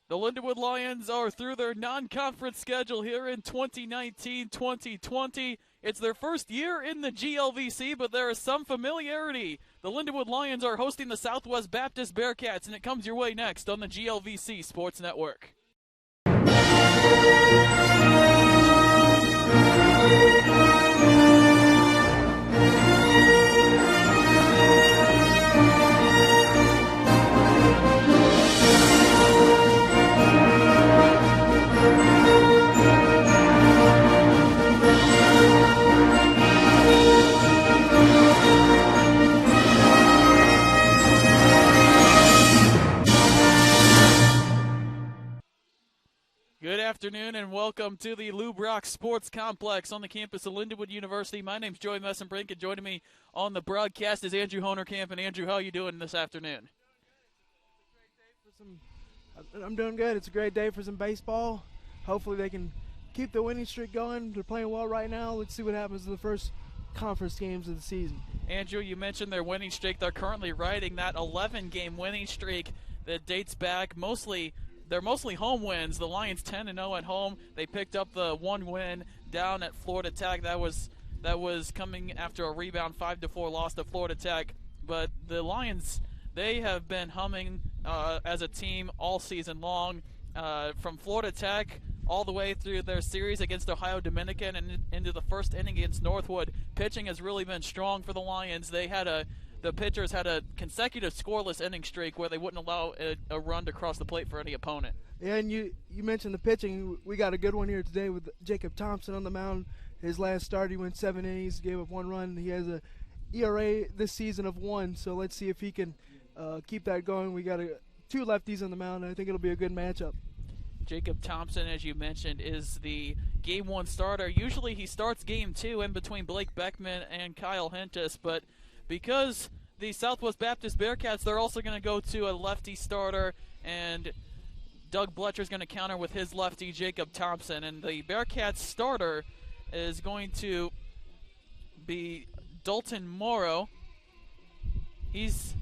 The Lindenwood Lions are through their non-conference schedule here in 2019-2020. It's their first year in the GLVC, but there is some familiarity. The Lindenwood Lions are hosting the Southwest Baptist Bearcats, and it comes your way next on the GLVC Sports Network. Good afternoon and welcome to the Lou Brock Sports Complex on the campus of Lindenwood University. My name's Joey Messenbrink, and joining me on the broadcast is Andrew Honerkamp. And Andrew, how are you doing this afternoon? I'm doing good. It's a great day for some baseball. Hopefully they can keep the winning streak going. They're playing well right now. Let's see what happens in the first conference games of the season. Andrew, you mentioned their winning streak. They're currently riding that 11-game winning streak that dates back They're mostly home wins. The Lions 10-0 at home. They picked up the one win down at Florida Tech. That was coming after a rebound 5-4 loss to Florida Tech. But the Lions, they have been humming as a team all season long, from Florida Tech all the way through their series against Ohio Dominican and into the first inning against Northwood. Pitching has really been strong for the Lions. The pitchers had a consecutive scoreless inning streak where they wouldn't allow a run to cross the plate for any opponent. Yeah, and you mentioned the pitching. We got a good one here today with Jacob Thompson on the mound. His last start, he went 7 innings, gave up 1 run. He has a ERA this season of 1, so let's see if he can keep that going. We got 2 lefties on the mound, and I think it'll be a good matchup. Jacob Thompson, as you mentioned, is the Game 1 starter. Usually he starts Game 2 in between Blake Beckman and Kyle Hentis, but because the Southwest Baptist Bearcats, they're also going to go to a lefty starter, and Doug Bletcher's going to counter with his lefty, Jacob Thompson. And the Bearcats starter is going to be Dalton Morrow. He's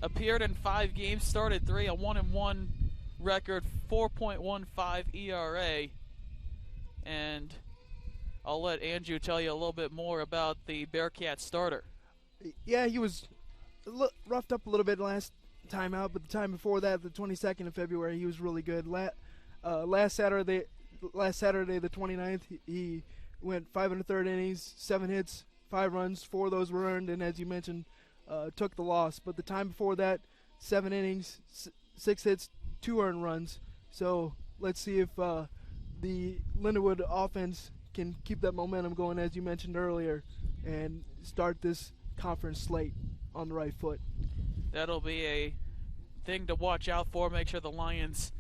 appeared in 5 games, started 3, a 1-1 record, 4.15 ERA. And I'll let Andrew tell you a little bit more about the Bearcats starter. Yeah, he was roughed up a little bit last time out, but the time before that, the 22nd of February, he was really good. Last Saturday, the 29th, he went 5 1/3 innings, 7 hits, 5 runs. 4 of those were earned, and as you mentioned, took the loss. But the time before that, 7 innings, 6 hits, 2 earned runs. So let's see if the Lindenwood offense can keep that momentum going, as you mentioned earlier, and start this conference slate on the right foot. That'll be a thing to watch out for. Make sure the Lions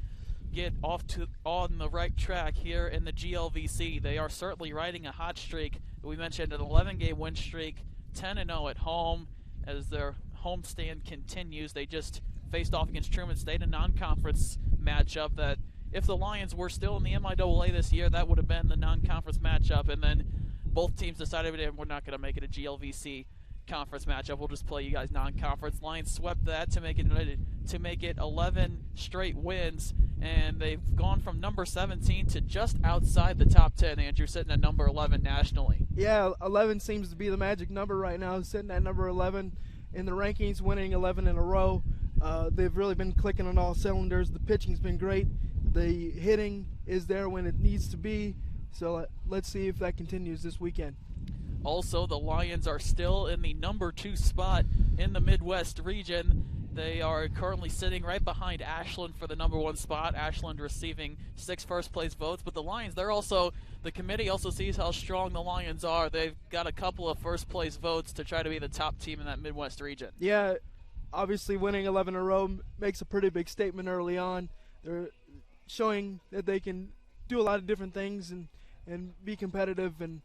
get on the right track here in the GLVC. They are certainly riding a hot streak. We mentioned an 11-game win streak, 10-0 at home as their homestand continues. They just faced off against Truman State, a non-conference matchup that if the Lions were still in the MIAA this year, that would have been the non-conference matchup, and then both teams decided we're not going to make it a GLVC conference matchup. We'll just play you guys non-conference. Lions swept that to make it 11 straight wins, and they've gone from number 17 to just outside the top 10. Andrew, sitting at number 11 nationally. Yeah, 11 seems to be the magic number right now. Sitting at number 11 in the rankings, winning 11 in a row. They've really been clicking on all cylinders. The pitching's been great. The hitting is there when it needs to be. So let's see if that continues this weekend. Also, the Lions are still in the number 2 spot in the Midwest region. They are currently sitting right behind Ashland for the number 1 spot. Ashland receiving 6 first-place votes. But the Lions, the committee also sees how strong the Lions are. They've got a couple of first-place votes to try to be the top team in that Midwest region. Yeah, obviously winning 11 in a row makes a pretty big statement early on. They're showing that they can do a lot of different things and be competitive, and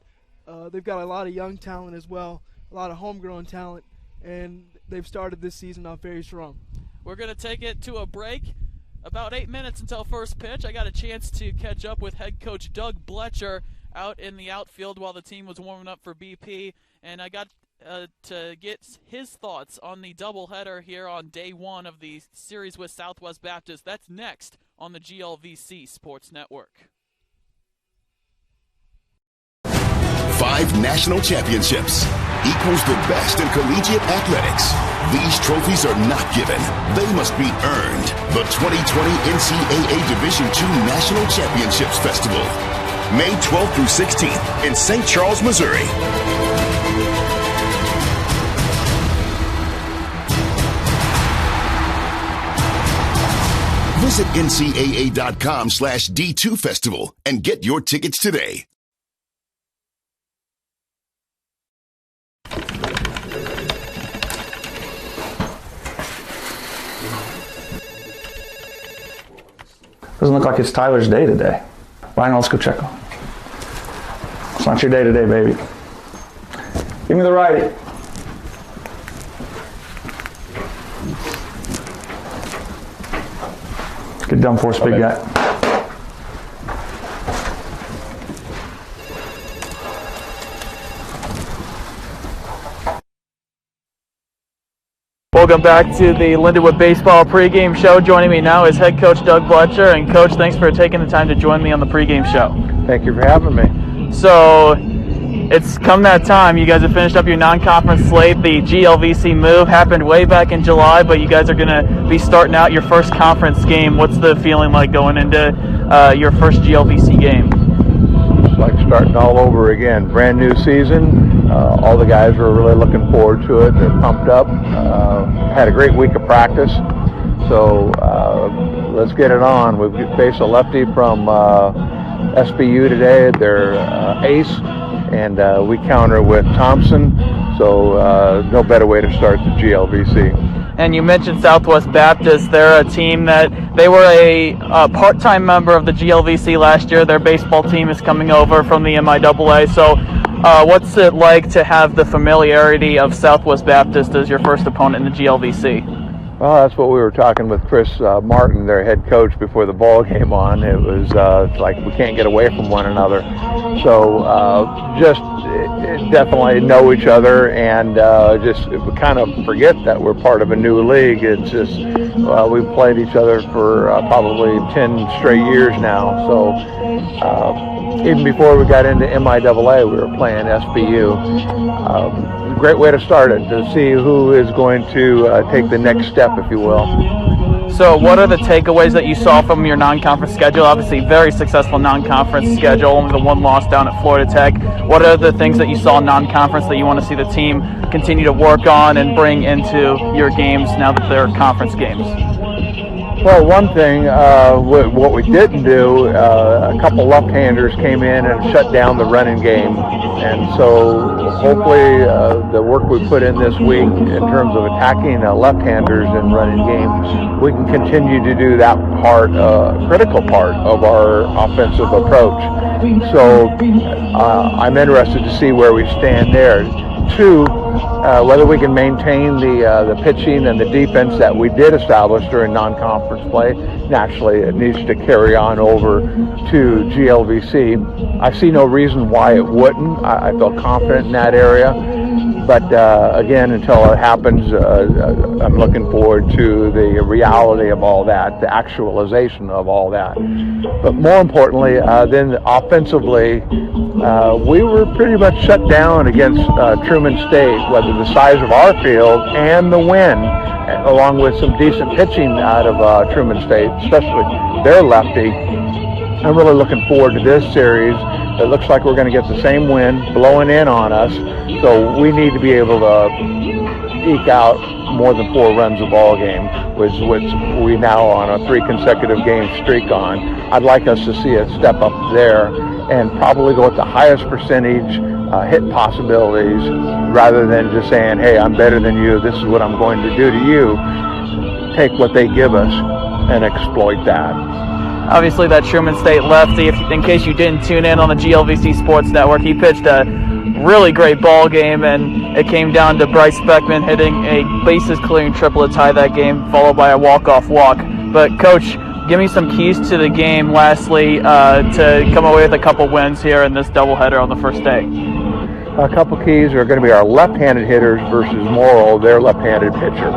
they've got a lot of young talent as well, a lot of homegrown talent, and they've started this season off very strong. We're going to take it to a break. About 8 minutes until first pitch. I got a chance to catch up with head coach Doug Bletcher out in the outfield while the team was warming up for BP, and I got to get his thoughts on the doubleheader here on day 1 of the series with Southwest Baptist. That's next on the GLVC Sports Network. 5 national championships equals the best in collegiate athletics. These trophies are not given. They must be earned. The 2020 NCAA Division II National Championships Festival, May 12th through 16th in St. Charles, Missouri. Visit ncaa.com/D2Festival and get your tickets today. Doesn't look like it's Tyler's day today. Ryan, let's go check him. It's not your day today, baby. Give me the righty. Get done for us, big guy. Welcome back to the Lindenwood Baseball pregame show. Joining me now is head coach Doug Bletcher. And Coach, thanks for taking the time to join me on the pregame show. Thank you for having me. So, it's come that time. You guys have finished up your non-conference slate. The GLVC move happened way back in July, but you guys are going to be starting out your first conference game. What's the feeling like going into your first GLVC game? It's like starting all over again. Brand new season. All the guys are really looking forward to it. They're pumped up. Had a great week of practice. So let's get it on. We've faced a lefty from SBU today. They're ace. And we counter with Thompson, so no better way to start the GLVC. And you mentioned Southwest Baptist. They're a team that they were a part-time member of the GLVC last year. Their baseball team is coming over from the MIAA. So what's it like to have the familiarity of Southwest Baptist as your first opponent in the GLVC? Well, that's what we were talking with Chris Martin, their head coach, before the ball came on. It was like we can't get away from one another. So just definitely know each other, and just we kind of forget that we're part of a new league. It's just we've played each other for probably 10 straight years now. So even before we got into MIAA, we were playing SBU. Great way to start it, to see who is going to take the next step, if you will. So what are the takeaways that you saw from your non-conference schedule? Obviously, very successful non-conference schedule, only the one loss down at Florida Tech. What are the things that you saw in non-conference that you want to see the team continue to work on and bring into your games now that they're conference games? Well, one thing, what we didn't do, a couple left-handers came in and shut down the running game. And so hopefully the work we put in this week in terms of attacking left-handers and running game, we can continue to do that part, critical part of our offensive approach. So I'm interested to see where we stand there. Two, whether we can maintain the pitching and the defense that we did establish during non-conference play. Naturally, it needs to carry on over to GLVC. I see no reason why it wouldn't. I feel confident in that area. But again, until it happens, I'm looking forward to the reality of all that, the actualization of all that. But more importantly, then offensively, we were pretty much shut down against Truman State, whether the size of our field and the wind, along with some decent pitching out of Truman State, especially their lefty. I'm really looking forward to this series. It looks like we're going to get the same wind blowing in on us, so we need to be able to eke out more than 4 runs a ball game, which we now on a 3 consecutive game streak on. I'd like us to see a step up there and probably go with the highest percentage hit possibilities rather than just saying, hey, I'm better than you, this is what I'm going to do to you. Take what they give us and exploit that. Obviously, that Truman State lefty, in case you didn't tune in on the GLVC Sports Network, he pitched a really great ball game, and it came down to Bryce Beckman hitting a bases-clearing triple to tie that game, followed by a walk-off walk. But, Coach, give me some keys to the game, lastly, to come away with a couple wins here in this doubleheader on the first day. A couple keys are going to be our left-handed hitters versus Morrow, their left-handed pitcher.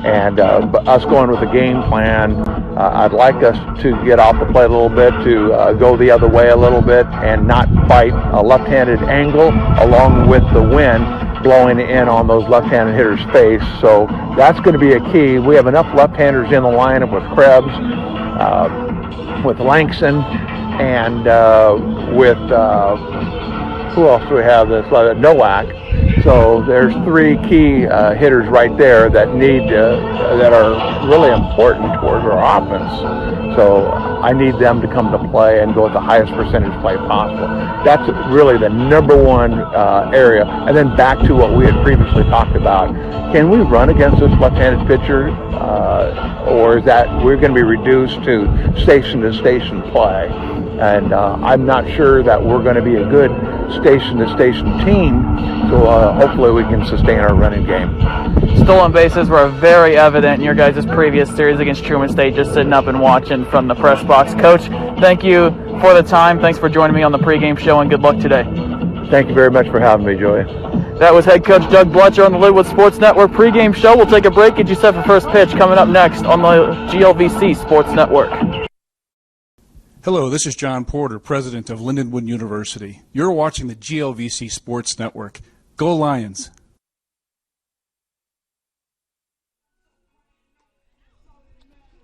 And us going with a game plan I'd like us to get off the plate a little bit, to go the other way a little bit and not fight a left-handed angle along with the wind blowing in on those left-handed hitters' face. So that's going to be a key. We have enough left-handers in the lineup with Krebs, with Langston, and with who else do we have? This Nowak. So there's three key hitters right there that that are really important towards our offense. So I need them to come to play and go at the highest percentage play possible. That's really the number one area. And then back to what we had previously talked about. Can we run against this left-handed pitcher, or is that we're going to be reduced to station-to-station play? And I'm not sure that we're going to be a good station-to-station team, so hopefully we can sustain our running game. Stolen bases were very evident in your guys' previous series against Truman State, just sitting up and watching from the press box. Coach, thank you for the time. Thanks for joining me on the pregame show, and good luck today. Thank you very much for having me, Joey. That was head coach Doug Bletcher on the Lindenwood Sports Network pregame show. We'll take a break, get you set for first pitch coming up next on the GLVC Sports Network. Hello, this is John Porter, president of Lindenwood University. You're watching the GLVC Sports Network. Go Lions!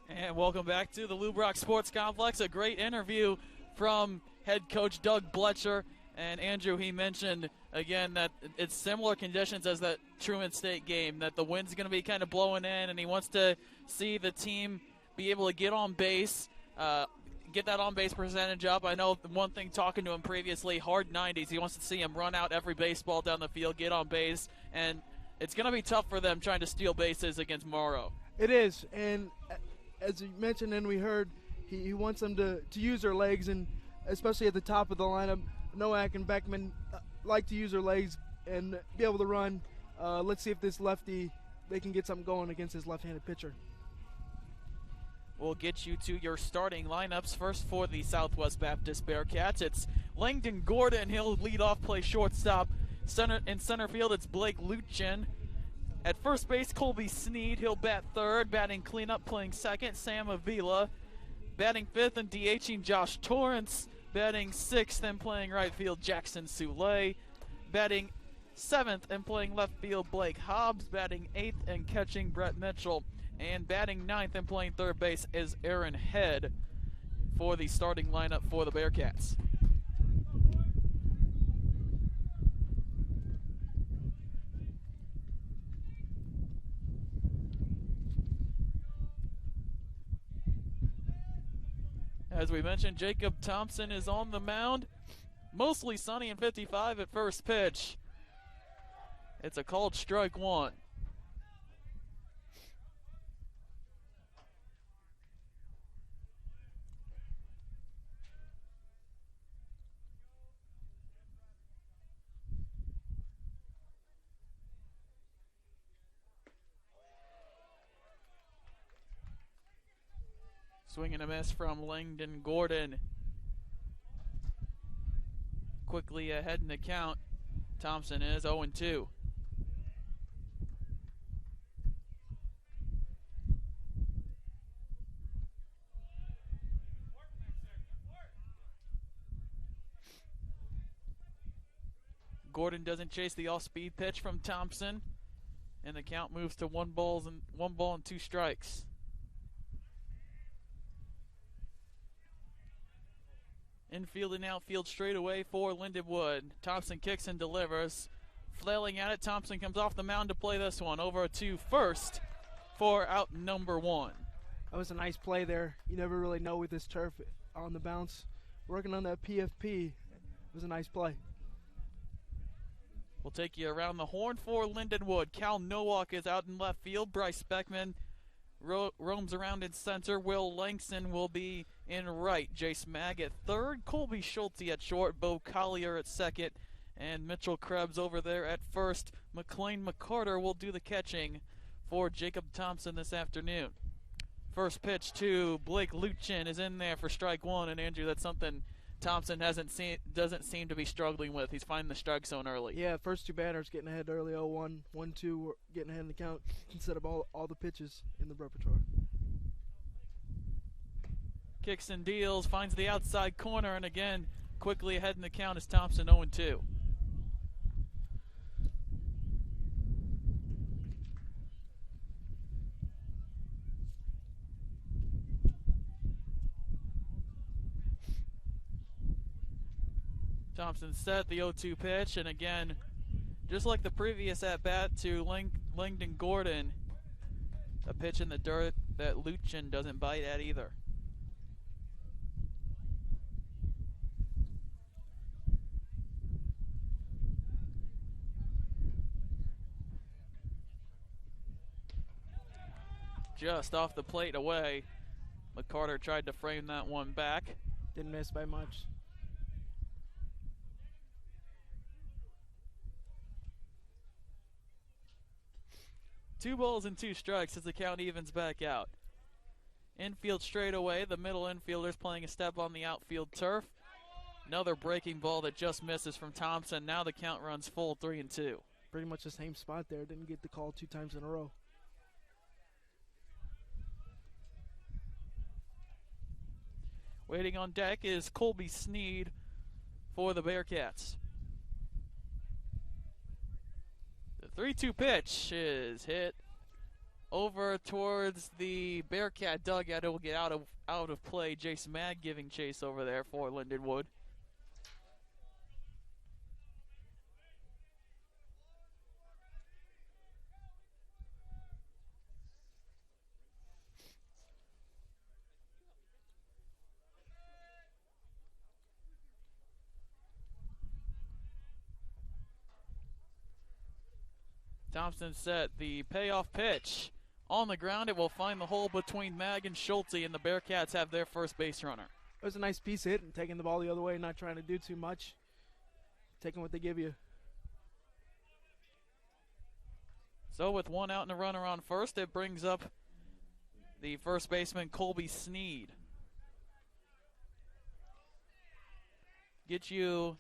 And welcome back to the Lou Brock Sports Complex. A great interview from head coach Doug Bletcher. And Andrew, he mentioned again that it's similar conditions as that Truman State game, that the wind's going to be kind of blowing in, and he wants to see the team be able to get on base, get that on-base percentage up. I know one thing talking to him previously, hard 90s, he wants to see him run out every baseball down the field, get on base, and it's going to be tough for them trying to steal bases against Morrow. It is, and as you mentioned and we heard, he wants them to use their legs, and especially at the top of the lineup, Nowak and Beckman like to use their legs and be able to run. Let's see if this lefty, they can get something going against his left-handed pitcher. We'll get you to your starting lineups. First for the Southwest Baptist Bearcats, it's Langdon Gordon. He'll lead off, play shortstop. In center field, it's Blake Luchin. At first base, Colby Sneed. He'll bat third. Batting cleanup, playing second, Sam Avila. Batting fifth and DHing, Josh Torrance. Batting sixth and playing right field, Jackson Soule. Batting seventh and playing left field, Blake Hobbs. Batting eighth and catching, Brett Mitchell. And batting ninth and playing third base is Aaron Head for the starting lineup for the Bearcats. As we mentioned, Jacob Thompson is on the mound. Mostly sunny and 55 at first pitch. It's a called strike one. Swing and a miss from Langdon Gordon. Quickly ahead in the count. Thompson is 0-2. Gordon doesn't chase the off-speed pitch from Thompson, and the count moves to 1 ball and 2 strikes. Infield and outfield straight away for Lindenwood. Thompson kicks and delivers. Flailing at it, Thompson comes off the mound to play this one. Over to first for out number 1. That was a nice play there. You never really know with this turf on the bounce. Working on that PFP. It was a nice play. We'll take you around the horn for Lindenwood. Cal Nowak is out in left field. Bryce Beckman roams around in center. Will Langston will be in right. Jace Mag at third. Colby Schulte at short. Bo Collier at second. And Mitchell Krebs over there at first. McLean McCarter will do the catching for Jacob Thompson this afternoon. First pitch to Blake Luchin is in there for strike one. And Andrew, that's something Thompson doesn't seem to be struggling with. He's finding the strike zone early. Yeah, first two batters getting ahead early, 0-1, 1-2, getting ahead in the count instead of all the pitches in the repertoire. kicks and deals, finds the outside corner, and again, quickly ahead in the count is Thompson 0-2. Thompson set the 0-2 pitch, and again, just like the previous at-bat to Langdon Gordon, a pitch in the dirt that Luchin doesn't bite at either. Just off the plate away. McCarter tried to frame that one back. Didn't miss by much. Two balls and two strikes as the count evens back out. Infield straight away. The middle infielder's playing a step on the outfield turf. Another breaking ball that just misses from Thompson. Now the count runs full 3-2. Pretty much the same spot there. Didn't get the call 2 times in a row. Waiting on deck is Colby Sneed for the Bearcats. The 3-2 pitch is hit over towards the Bearcat dugout. It will get out of play. Jace Mag giving chase over there for Lindenwood. Thompson set the payoff pitch. On the ground, it will find the hole between Mag and Schulte, and the Bearcats have their first base runner. It was a nice piece hit and taking the ball the other way, not trying to do too much. Taking what they give you. So with one out and a runner on first, it brings up the first baseman, Colby Sneed. Get you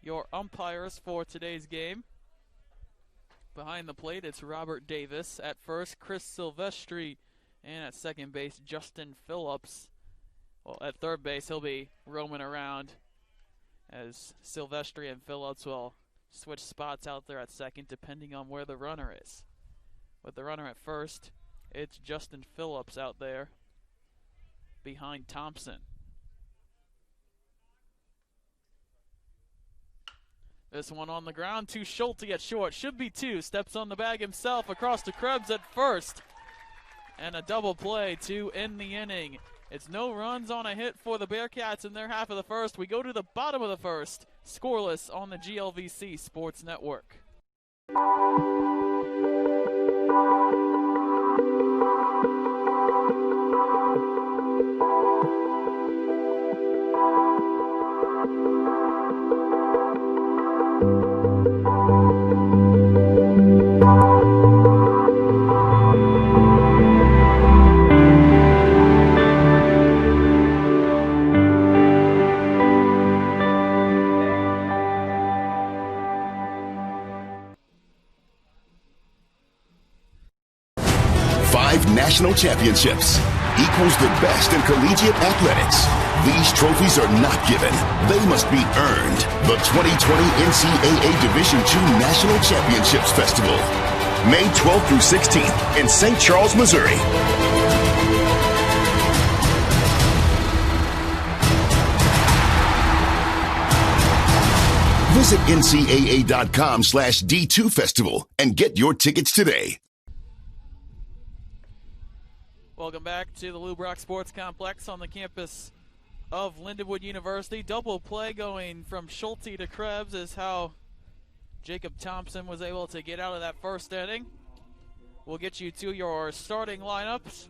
your umpires for today's game. Behind the plate, it's Robert Davis. At first, Chris Silvestri. And at second base, Justin Phillips. Well, at third base, he'll be roaming around as Silvestri and Phillips will switch spots out there at second depending on where the runner is. With the runner at first, it's Justin Phillips out there behind Thompson. This one on the ground to Schulte at short. Should be two. Steps on the bag himself across to Krebs at first. And a double play to end the inning. It's no runs on a hit for the Bearcats in their half of the first. We go to the bottom of the first. Scoreless on the GLVC Sports Network. National championships equals the best in collegiate athletics. These trophies are not given. They must be earned. The 2020 NCAA Division II National Championships Festival, May 12th through 16th in St. Charles, Missouri. Visit ncaa.com/D2 Festival and get your tickets today. Welcome back to the Lou Brock Sports Complex on the campus of Lindenwood University. Double play going from Schulte to Krebs is how Jacob Thompson was able to get out of that first inning. We'll get you to your starting lineups.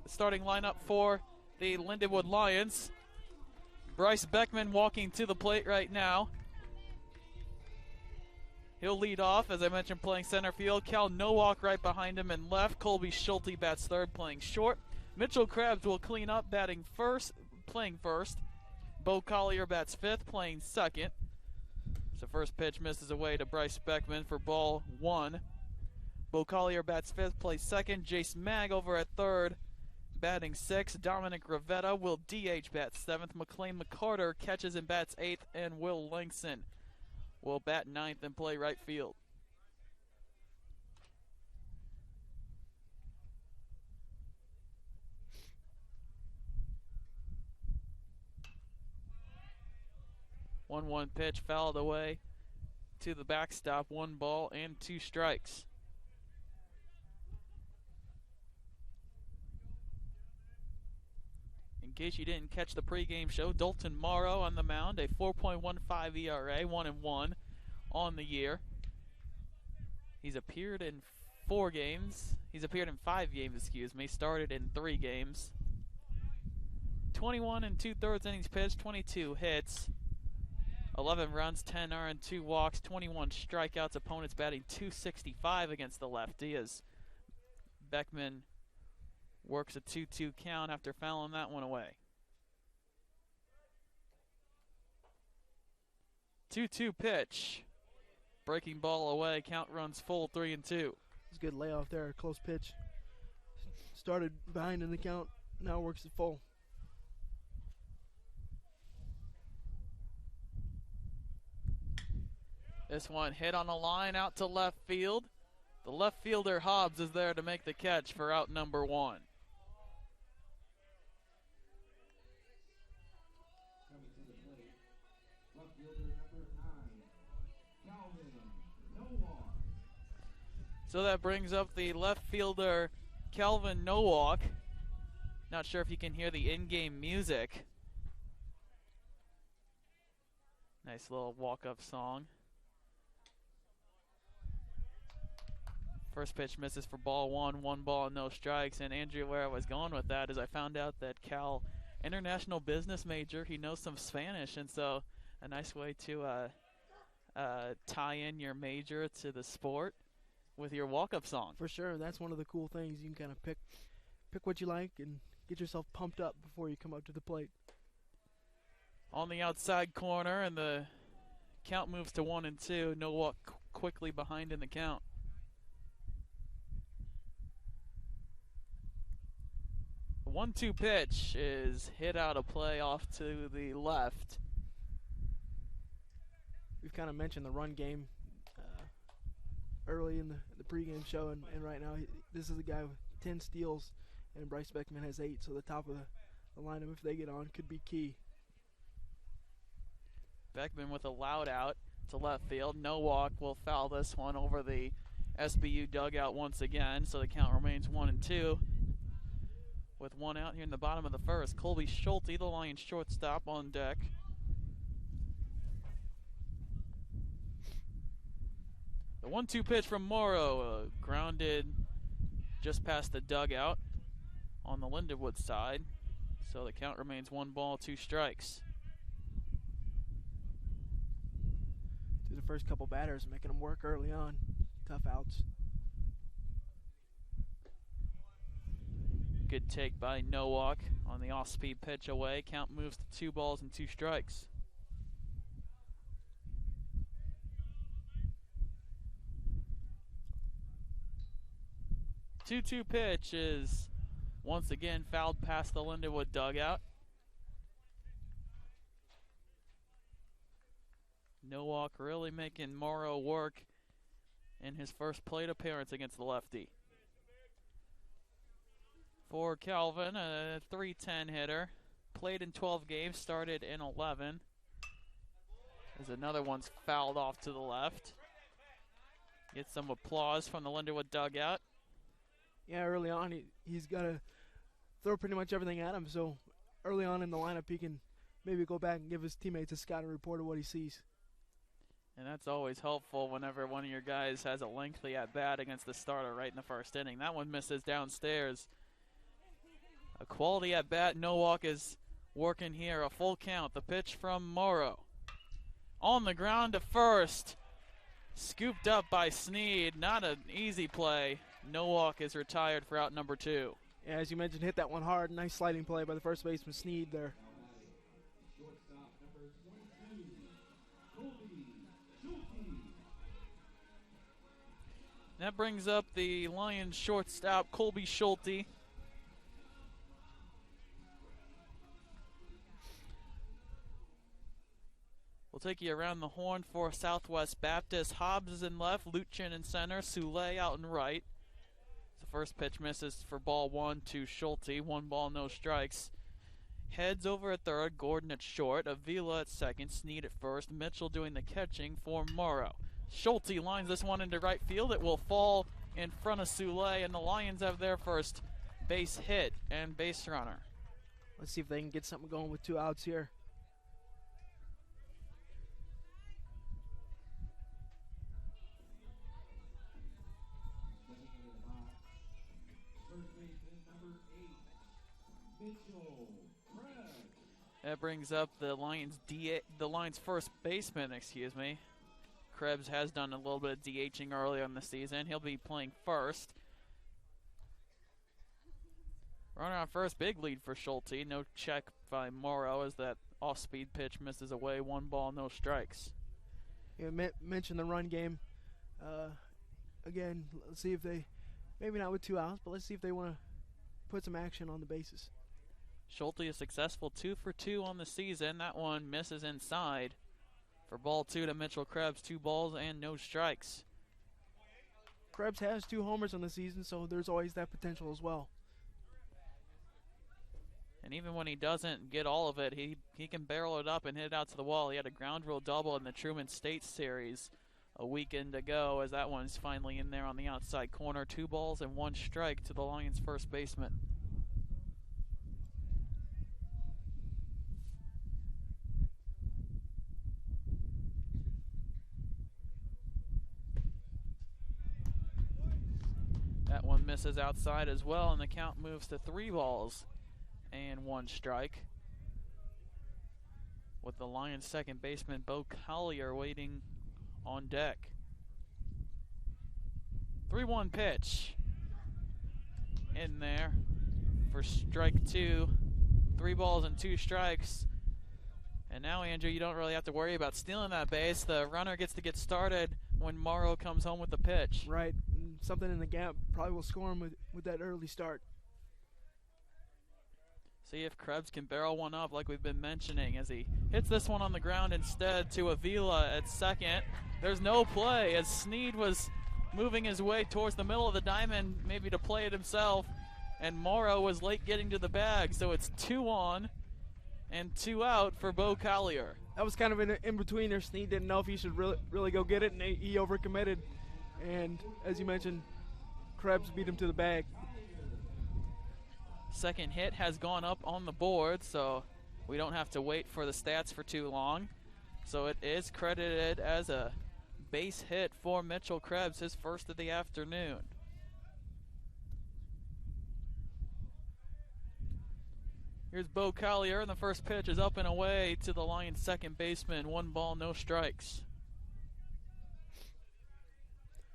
Starting lineup for the Lindenwood Lions. Bryce Beckman walking to the plate right now. He'll lead off, as I mentioned, playing center field. Cal Nowak right behind him in left. Colby Schulte bats third, playing short. Mitchell Krebs will clean up, playing first. Bo Collier bats fifth, playing second. So first pitch misses away to Bryce Beckman for ball one. Bo Collier bats fifth, plays second. Jace Mag over at third, batting 6th. Dominic Rivetta will DH bat 7th. McLean McCarter catches and bats 8th. And Will Langston will bat 9th and play right field. One pitch fouled away to the backstop. 1 ball and 2 strikes. In case you didn't catch the pregame show, Dalton Morrow on the mound, a 4.15 ERA, 1-1 on the year. He's appeared in 4 games. He's appeared in 5 games, started in 3 games. 21 2/3 innings pitched, 22 hits, 11 runs, 10 earned, 2 walks, 21 strikeouts. Opponents batting .265 against the lefty as Beckman works a 2-2 count after fouling that one away. 2-2 pitch. Breaking ball away. Count runs full, 3-2. It's a good layoff there. Close pitch. Started behind in the count. Now works it full. This one hit on a line out to left field. The left fielder Hobbs is there to make the catch for out number 1. So that brings up the left fielder, Calvin Nowak. Not sure if you can hear the in-game music. Nice little walk-up song. First pitch misses for ball 1, 1 ball, no strikes. And Andrew, where I was going with that is I found out that Cal, international business major, he knows some Spanish, and so a nice way to tie in your major to the sport with your walk-up song. For sure, that's one of the cool things. You can kind of pick what you like and get yourself pumped up before you come up to the plate. On the outside corner, and the count moves to 1-2. Nowak quickly behind in the count. The 1-2 pitch is hit out of play off to the left. We've kind of mentioned the run game early in the pregame show, and right now this is a guy with 10 steals, and Bryce Beckman has 8, so the top of the lineup, if they get on, could be key. Beckman with a loud out to left field. Nowak will foul this one over the SBU dugout once again, so the count remains 1-2. With 1 out here in the bottom of the first, Colby Schulte, the Lions shortstop, on deck. The 1-2 pitch from Morrow, grounded just past the dugout on the Lindenwood side. So the count remains 1 ball, 2 strikes. To the first couple batters, making them work early on. Tough outs. Good take by Nowak on the off-speed pitch away. Count moves to 2 balls and 2 strikes. The 2-2 pitch is once again fouled past the Lindenwood dugout. Nowak really making Morrow work in his first plate appearance against the lefty. For Calvin, a .310 hitter. Played in 12 games, started in 11. As another one's fouled off to the left. Get some applause from the Lindenwood dugout. Yeah, early on, he's got to throw pretty much everything at him. So early on in the lineup, he can maybe go back and give his teammates a scouting report of what he sees. And that's always helpful whenever one of your guys has a lengthy at-bat against the starter right in the first inning. That one misses downstairs. A quality at-bat. Nowak is working here. A full count. The pitch from Morrow. On the ground to first. Scooped up by Sneed. Not an easy play. Nowak is retired for out number 2. Yeah, as you mentioned, hit that one hard. Nice sliding play by the first baseman Sneed there. That brings up the Lions shortstop, Colby Schulte. We'll take you around the horn for Southwest Baptist. Hobbs is in left, Luchin in center, Soule out in right. The first pitch misses for ball 1 to Schulte. 1 ball, no strikes. Heads over at third, Gordon at short, Avila at second, Sneed at first, Mitchell doing the catching for Morrow. Schulte lines this one into right field. It will fall in front of Soule, and the Lions have their first base hit and base runner. Let's see if they can get something going with 2 outs here. That brings up the Lions' first baseman, Krebs has done a little bit of DHing earlier in the season. He'll be playing first. Runner on first, big lead for Schulte. No check by Morrow as that off-speed pitch misses away. 1 ball, no strikes. Yeah, mentioned the run game. Again, let's see if they, maybe not with 2 outs, but let's see if they want to put some action on the bases. Schulte is successful 2 for 2 on the season. That one misses inside. For ball 2 to Mitchell Krebs, 2 balls and no strikes. Krebs has 2 homers on the season, so there's always that potential as well. And even when he doesn't get all of it, he can barrel it up and hit it out to the wall. He had a ground rule double in the Truman State Series a weekend ago, as that one's finally in there on the outside corner. 2 balls and 1 strike to the Lions' first baseman. That one misses outside as well, and the count moves to 3 balls and 1 strike. With the Lions' second baseman, Bo Collier, waiting on deck. 3-1 pitch in there for strike 2. 3 balls and 2 strikes. And now, Andrew, you don't really have to worry about stealing that base. The runner gets to get started when Morrow comes home with the pitch. Right. Something in the gap probably will score him with that early start. See if Krebs can barrel one up like we've been mentioning as he hits this one on the ground instead to Avila at second. There's no play as Sneed was moving his way towards the middle of the diamond, maybe to play it himself, and Morrow was late getting to the bag, so it's 2 on and 2 out for Bo Collier. That was kind of an in-betweener. Sneed didn't know if he should really go get it, and he overcommitted. And as you mentioned, Krebs beat him to the bag. Second hit has gone up on the board, so we don't have to wait for the stats for too long. So it is credited as a base hit for Mitchell Krebs, his first of the afternoon. Here's Bo Collier, and the first pitch is up and away to the Lions' second baseman. 1 ball, no strikes.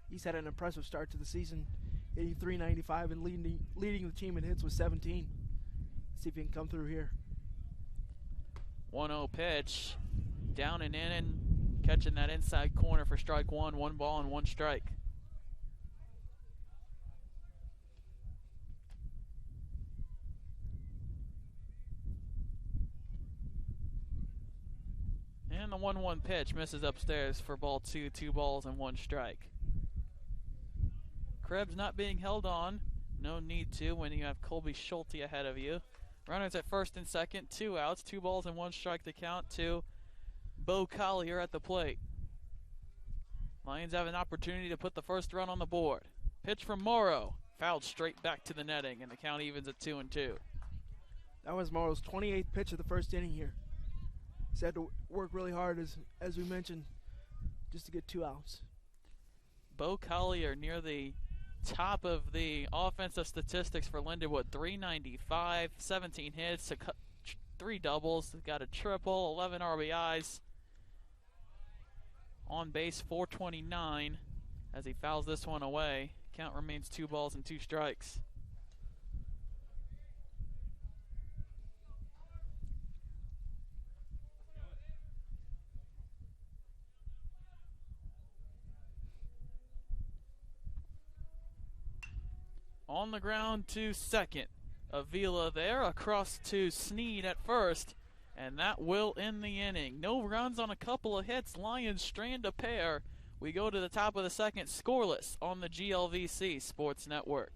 He's had an impressive start to the season, hitting .395 and leading the team in hits with 17. See if he can come through here. 1-0 pitch, down and in, and catching that inside corner for strike 1. 1 ball and 1 strike. And the 1-1 pitch misses upstairs for ball 2. 2 balls and 1 strike. Krebs not being held on. No need to when you have Colby Schulte ahead of you. Runners at first and second. 2 outs. 2 balls and 1 strike to count to Bo Collier at the plate. Lions have an opportunity to put the first run on the board. Pitch from Morrow. Fouled straight back to the netting, and the count evens at 2-2. That was Morrow's 28th pitch of the first inning here. He's had to work really hard, as we mentioned, just to get 2 outs. Bo Collier near the top of the offensive statistics for Lindenwood. .395, 17 hits, 3 doubles, got a triple, 11 RBIs. On base, .429 as he fouls this one away. Count remains 2 balls and 2 strikes. On the ground to second. Avila there, across to Sneed at first. And that will end the inning. No runs on a couple of hits. Lions strand a pair. We go to the top of the second, scoreless on the GLVC Sports Network.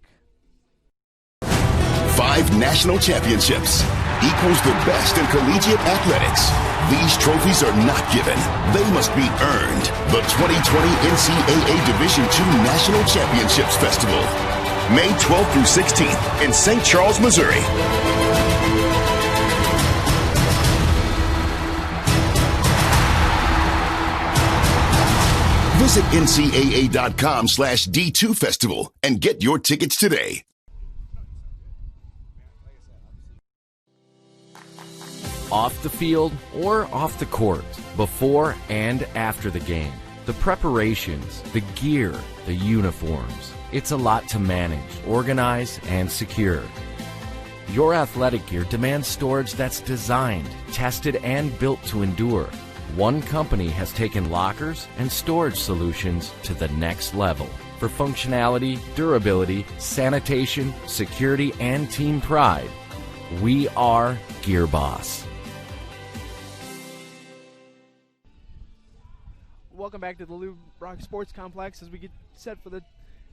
5 national championships equals the best in collegiate athletics. These trophies are not given. They must be earned. The 2020 NCAA Division II National Championships Festival, May 12th through 16th in St. Charles, Missouri. Visit ncaa.com/D2Festival and get your tickets today. Off the field or off the court, before and after the game. The preparations, the gear, the uniforms. It's a lot to manage, organize, and secure. Your athletic gear demands storage that's designed, tested, and built to endure. One company has taken lockers and storage solutions to the next level. For functionality, durability, sanitation, security, and team pride, we are Gear Boss. Welcome back to the Lou Brock Sports Complex as we get set for the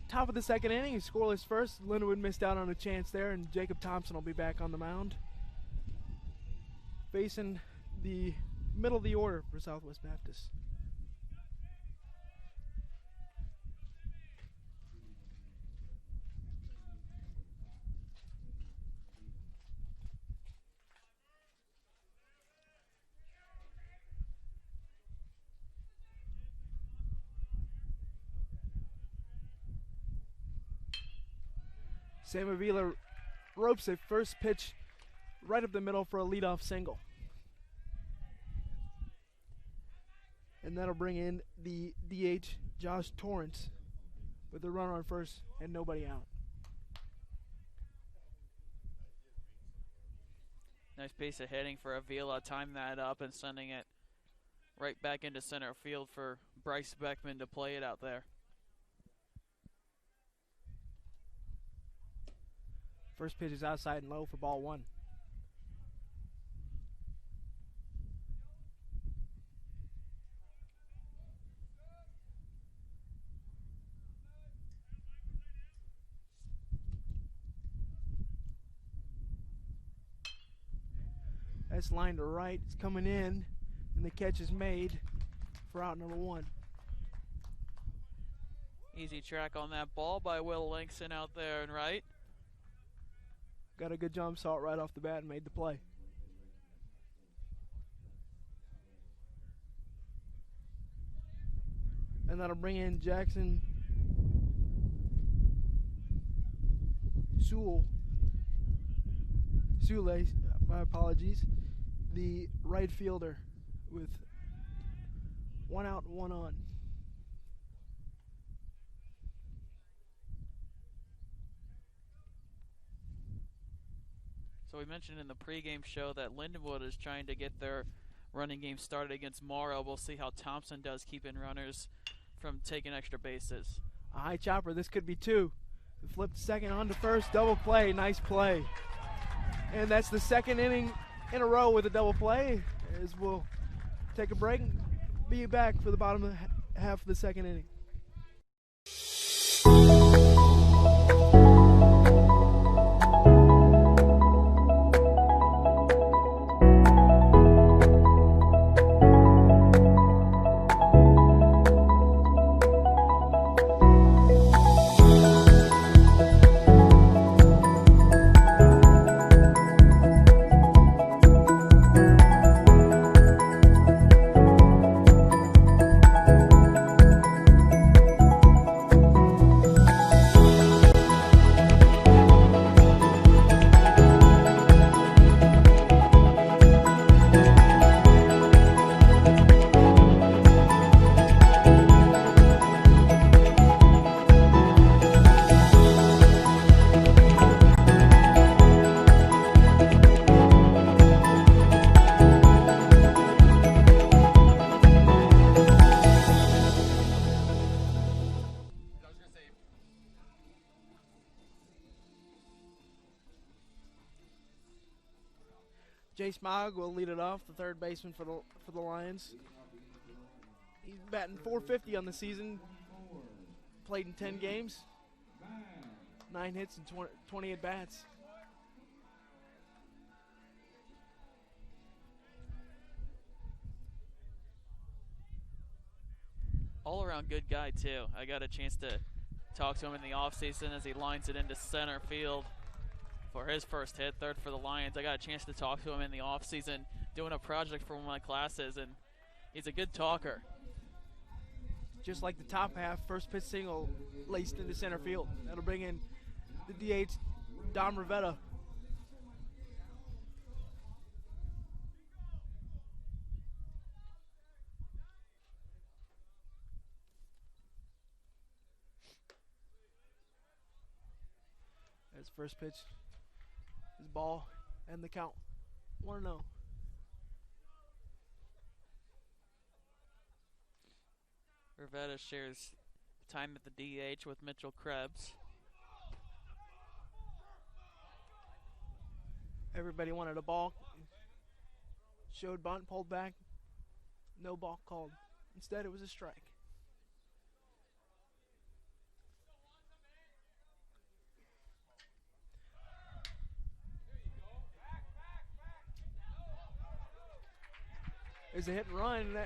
top of the second inning. Scoreless first. Lindenwood missed out on a chance there, and Jacob Thompson will be back on the mound. Facing the middle of the order for Southwest Baptist. Sam Avila ropes a first pitch right up the middle for a leadoff single. And that'll bring in the DH, Josh Torrance, with a runner on first and nobody out. Nice piece of hitting for Avila. Time that up and sending it right back into center field for Bryce Beckman to play it out there. First pitch is outside and low for ball one. That's lined to right. It's coming in, and the catch is made for out number one. Easy track on that ball by Will Linkson out there and right. Got a good jump shot right off the bat and made the play. And that'll bring in Jackson Sule, my apologies, the right fielder with one out and one on. So we mentioned in the pregame show that Lindenwood is trying to get their running game started against Morrow. We'll see how Thompson does keeping runners from taking extra bases. A high chopper, this could be two. Flipped second on to first, double play, nice play. And that's the second inning in a row with a double play, as we'll take a break and be back for the bottom of the half of the second inning. Jace Mogg will lead it off, the third baseman for the Lions. He's batting .450 on the season. Played in 10 games, 9 hits and 20 at bats. All-around good guy, too. I got a chance to talk to him in the offseason as he lines it into center field for his first hit, third for the Lions. I got a chance to talk to him in the offseason doing a project for one of my classes, and he's a good talker. Just like the top half, first pitch single laced into center field. That'll bring in the DH, Dom Rivetta. As first pitch is ball and the count 1-0. Rivetta shares time at the DH with Mitchell Krebs. Everybody wanted a ball. Showed bunt, pulled back. No ball called. Instead, it was a strike. There's a hit and run,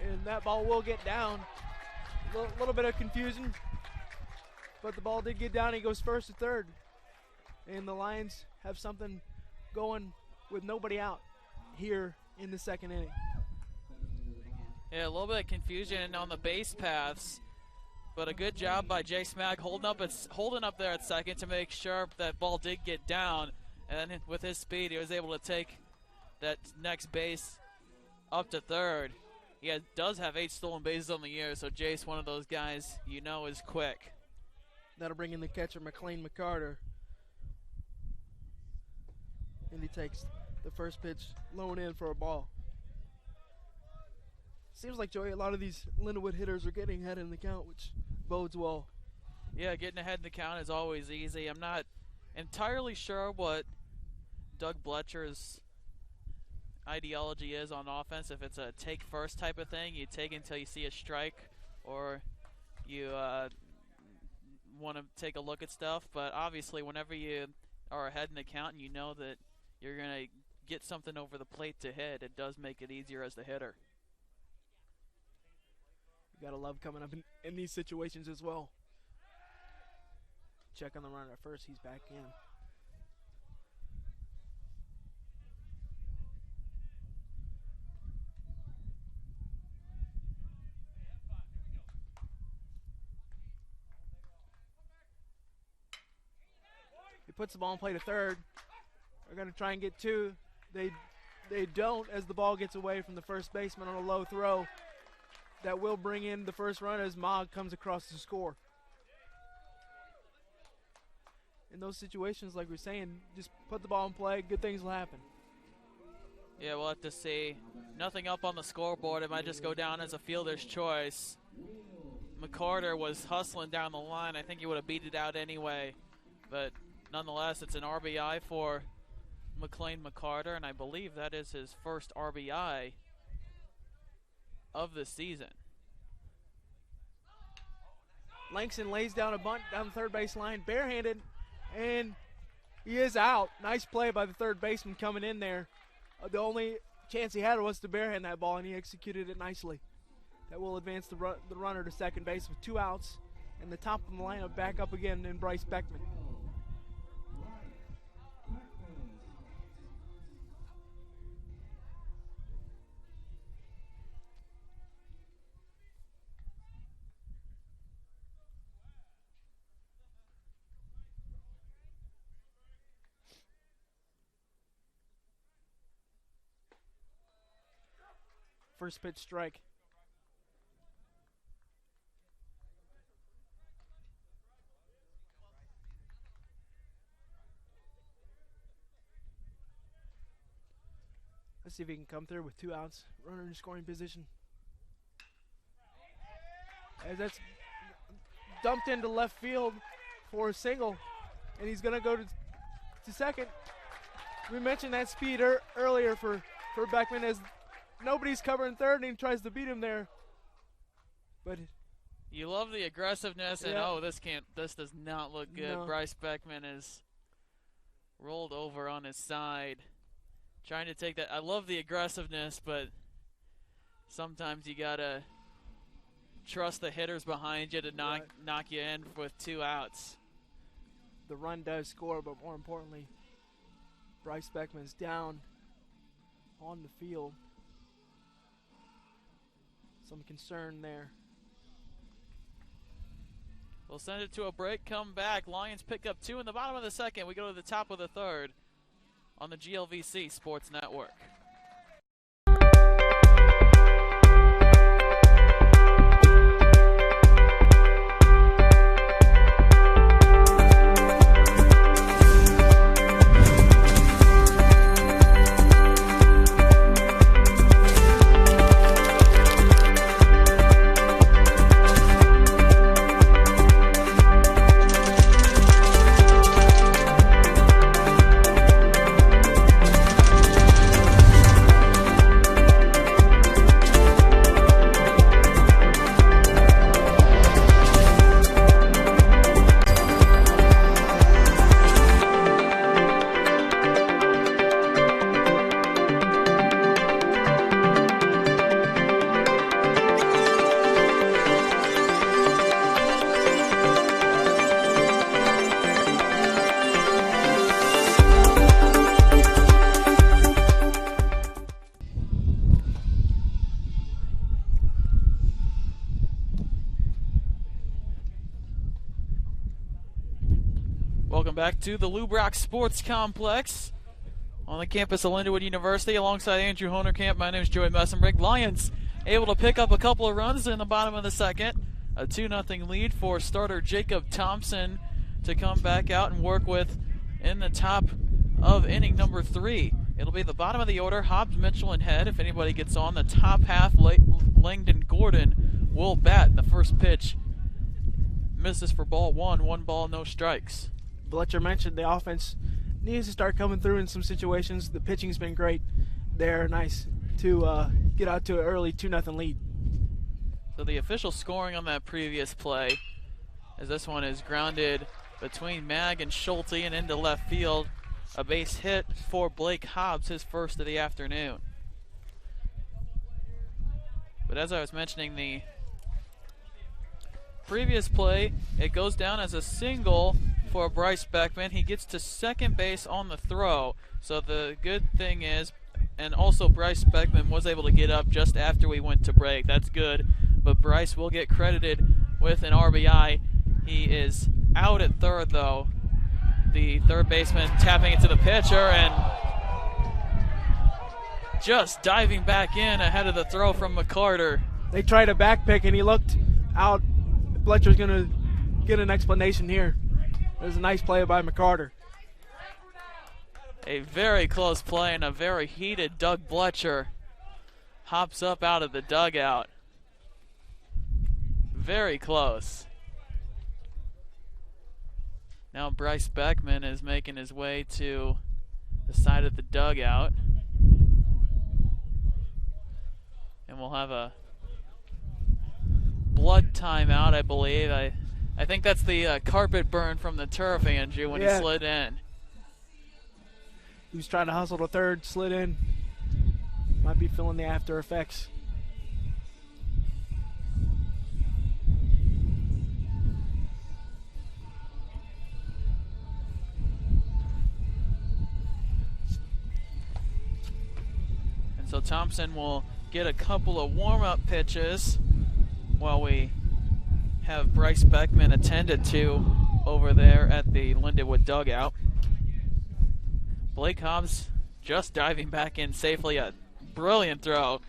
and that ball will get down. A little bit of confusion, but the ball did get down. He goes first to third, and the Lions have something going with nobody out here in the second inning. Yeah, a little bit of confusion on the base paths, but a good job by Jace Mogg holding up there at second to make sure that ball did get down, and then with his speed, he was able to take that next base up to third. He does have 8 stolen bases on the year, so Jace, one of those guys you know is quick. That'll bring in the catcher, McLean McCarter. And he takes the first pitch, low and in for a ball. Seems like, Joey, a lot of these Lindenwood hitters are getting ahead in the count, which bodes well. Yeah, getting ahead in the count is always easy. I'm not entirely sure what Doug Bletcher's ideology is on offense. If it's a take first type of thing, you take until you see a strike, or you want to take a look at stuff. But obviously, whenever you are ahead in the count and you know that you're going to get something over the plate to hit, it does make it easier as the hitter. You gotta love coming up in these situations as well. Check on the runner at first. He's back in. He puts the ball in play to third. They're going to try and get 2. They don't, as the ball gets away from the first baseman on a low throw. That will bring in the first run as Mogg comes across to score. In those situations, like we're saying, just put the ball in play, good things will happen. Yeah, we'll have to see. Nothing up on the scoreboard. It might just go down as a fielder's choice. McCarter was hustling down the line. I think he would have beat it out anyway. But nonetheless, it's an RBI for McLean McCarter, and I believe that is his first RBI of the season. Langston lays down a bunt down the third base line, barehanded, and he is out. Nice play by the third baseman coming in there. The only chance he had was to barehand that ball, and he executed it nicely. That will advance the runner to second base with 2 outs, and the top of the lineup back up again in Bryce Beckman. First pitch strike. Let's see if he can come through with 2 outs. Runner in scoring position. As that's dumped into left field for a single. And he's going to go to second. We mentioned that speed earlier for Beckman, as nobody's covering third and he tries to beat him there. But you love the aggressiveness, and yeah. this does not look good. No. Bryce Beckman is rolled over on his side, trying to take that. I love the aggressiveness, but sometimes you gotta trust the hitters behind you to knock you in with 2 outs. The run does score, but more importantly, Bryce Beckman's down on the field. Some concern there. We'll send it to a break, come back. Lions pick up 2 in the bottom of the second. We go to the top of the third on the GLVC Sports Network. Welcome back to the Lubrock Sports Complex on the campus of Lindenwood University. Alongside Andrew Honerkamp, my name is Joey Messenbrick. Lions able to pick up a couple of runs in the bottom of the second. A 2-0 lead for starter Jacob Thompson to come back out and work with in the top of inning number 3. It'll be the bottom of the order, Hobbs, Mitchell, and Head. If anybody gets on the top half, Langdon Gordon will bat in the first pitch. Misses for ball 1, 1 ball, no strikes. Bletcher mentioned the offense needs to start coming through in some situations. The pitching's been great there. Nice to get out to an early 2-0 lead. So the official scoring on that previous play, as this one is grounded between Mag and Schulte and into left field. A base hit for Blake Hobbs, his first of the afternoon. But as I was mentioning, the previous play, it goes down as a single for Bryce Beckman. He gets to second base on the throw. So the good thing is, and also Bryce Beckman was able to get up just after we went to break. That's good. But Bryce will get credited with an RBI. He is out at third, though. The third baseman tapping it to the pitcher and just diving back in ahead of the throw from McCarter. They tried a back pick and he looked out. Bletcher's going to get an explanation here. It was a nice play by McCarter. A very close play and a very heated Doug Bletcher hops up out of the dugout. Very close. Now Bryce Beckman is making his way to the side of the dugout. And we'll have a blood timeout, I believe. I think that's the carpet burn from the turf, Andrew, when he slid in. He was trying to hustle to third, slid in. Might be feeling the after effects. And so Thompson will get a couple of warm-up pitches while we have Bryce Beckman attended to over there at the Lindenwood dugout. Blake Hobbs just diving back in safely. A brilliant throw.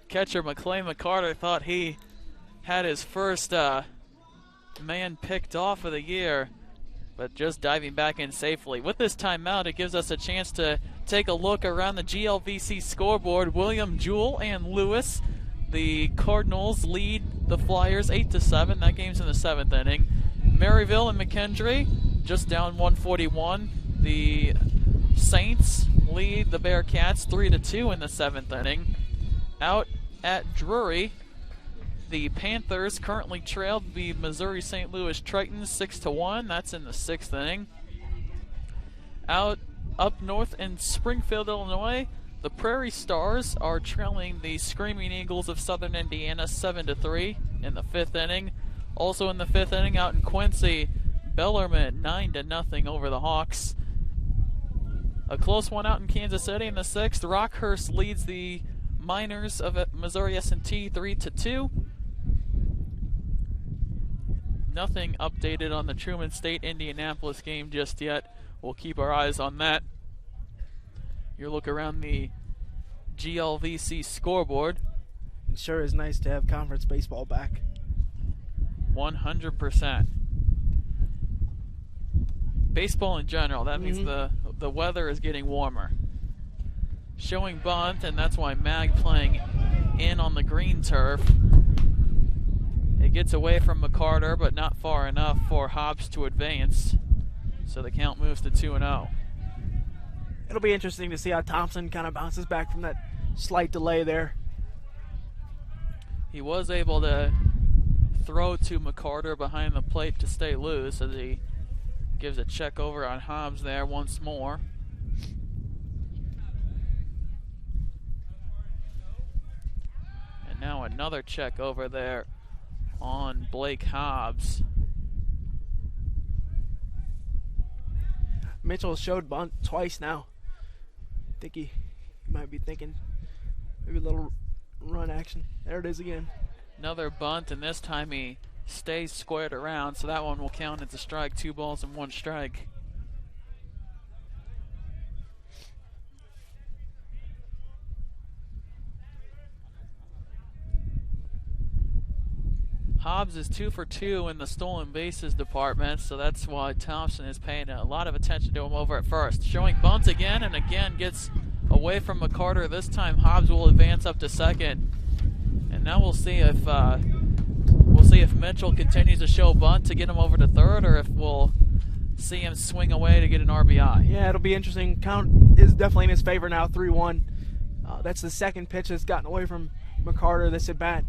Catcher McClain McCarter thought he had his first man picked off of the year, but just diving back in safely. With this timeout, it gives us a chance to take a look around the GLVC scoreboard. William, Jewell, and Lewis. The Cardinals lead the Flyers 8-7. That game's in the 7th inning. Maryville and McKendree just down 141. The Saints lead the Bearcats 3-2 in the 7th inning. Out at Drury, the Panthers currently trailed the Missouri St. Louis Tritons 6-1. That's in the 6th inning. Out up north in Springfield, Illinois, the Prairie Stars are trailing the Screaming Eagles of Southern Indiana 7-3 in the 5th inning. Also in the 5th inning, out in Quincy, Bellarmine 9-0 over the Hawks. A close one out in Kansas City in the 6th. Rockhurst leads the Miners of Missouri S&T 3-2. Nothing updated on the Truman State-Indianapolis game just yet. We'll keep our eyes on that. Your look around the GLVC scoreboard. It sure is nice to have conference baseball back. 100%. Baseball in general, that means the weather is getting warmer. Showing bunt, and that's why Mag playing in on the green turf. It gets away from McCarter, but not far enough for Hobbs to advance. So the count moves to 2-0. It'll be interesting to see how Thompson kind of bounces back from that slight delay there. He was able to throw to McCarter behind the plate to stay loose as he gives a check over on Hobbs there once more. And now another check over there on Blake Hobbs. Mitchell showed bunt twice now. I think he might be thinking maybe a little run action. There it is again. Another bunt, and this time he stays squared around, so that one will count as a strike. 2 balls and 1 strike. Hobbs is 2 for 2 in the stolen bases department, so that's why Thompson is paying a lot of attention to him over at first. Showing bunt again, and again gets away from McCarter. This time Hobbs will advance up to second, and now we'll see if Mitchell continues to show bunt to get him over to third, or if we'll see him swing away to get an RBI. Yeah, it'll be interesting. Count is definitely in his favor now, 3-1. That's the second pitch that's gotten away from McCarter this at bat.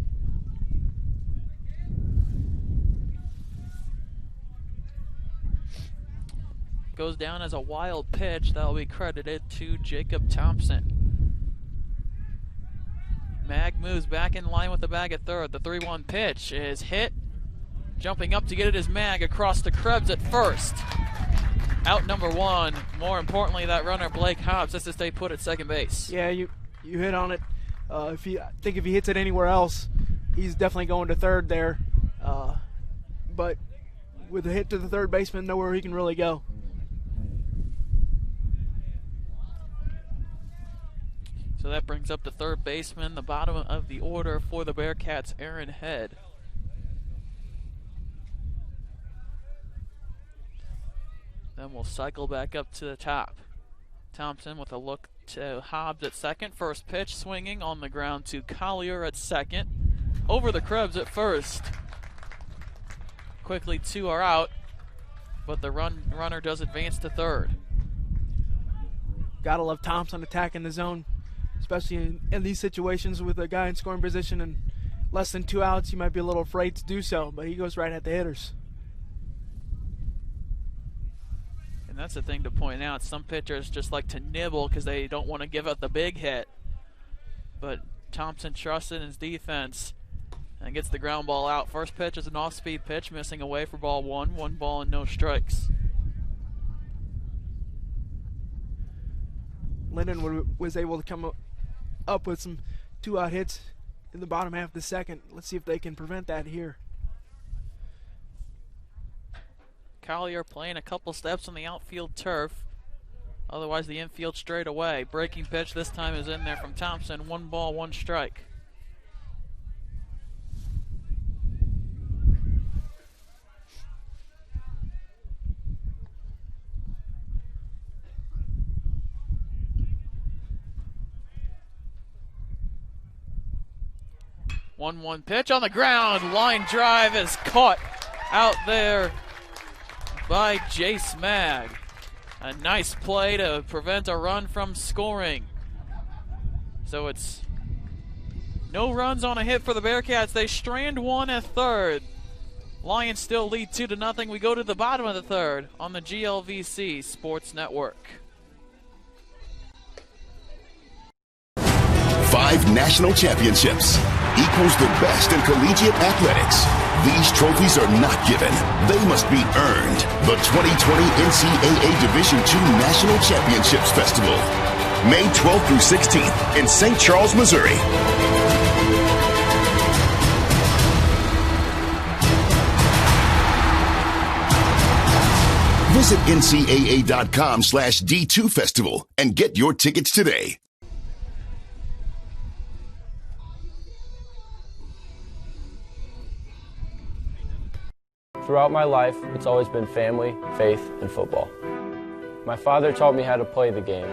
Goes down as a wild pitch that will be credited to Jacob Thompson. Mag moves back in line with the bag at third. The 3-1 pitch is hit. Jumping up to get it is Mag across the Krebs at first. Out number 1. More importantly, that runner Blake Hobbs has to stay put at second base. Yeah, you hit on it. I think if he hits it anywhere else, he's definitely going to third there. But with a hit to the third baseman, nowhere he can really go. So that brings up the third baseman, the bottom of the order for the Bearcats, Aaron Head. Then we'll cycle back up to the top. Thompson with a look to Hobbs at second. First pitch swinging on the ground to Collier at second. Over the Krebs at first. Quickly 2 are out, but the runner does advance to third. Gotta love Thompson attacking the zone, especially in these situations with a guy in scoring position and less than 2 outs. You might be a little afraid to do so, but he goes right at the hitters. And that's the thing to point out. Some pitchers just like to nibble because they don't want to give up the big hit. But Thompson trusts in his defense and gets the ground ball out. First pitch is an off-speed pitch, missing away for ball 1. 1 ball and no strikes. Lindenwood was able to come up with some 2-out hits in the bottom half of the second. Let's see if they can prevent that here. Collier playing a couple steps on the outfield turf. Otherwise the infield straight away. Breaking pitch this time is in there from Thompson. 1 ball, 1 strike. One pitch on the ground. Line drive is caught out there by Jace Mag. A nice play to prevent a run from scoring. So it's no runs on a hit for the Bearcats. They strand one at third. Lions still lead 2-0. We go to the bottom of the third on the GLVC Sports Network. 5 national championships equals the best in collegiate athletics. These trophies are not given. They must be earned. The 2020 NCAA Division II National Championships Festival, May 12th through 16th in St. Charles, Missouri. Visit ncaa.com/D2Festival and get your tickets today. Throughout my life, it's always been family, faith, and football. My father taught me how to play the game.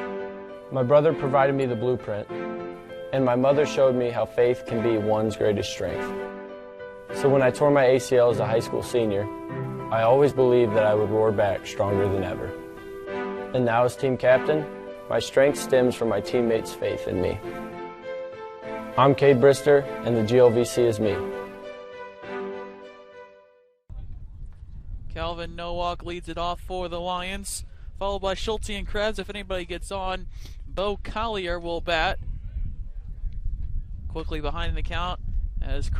My brother provided me the blueprint, and my mother showed me how faith can be one's greatest strength. So when I tore my ACL as a high school senior, I always believed that I would roar back stronger than ever. And now as team captain, my strength stems from my teammates' faith in me. I'm Cade Brister, and the GLVC is me. Calvin Nowak leads it off for the Lions, followed by Schulte and Krebs. If anybody gets on, Bo Collier will bat. Quickly behind the count as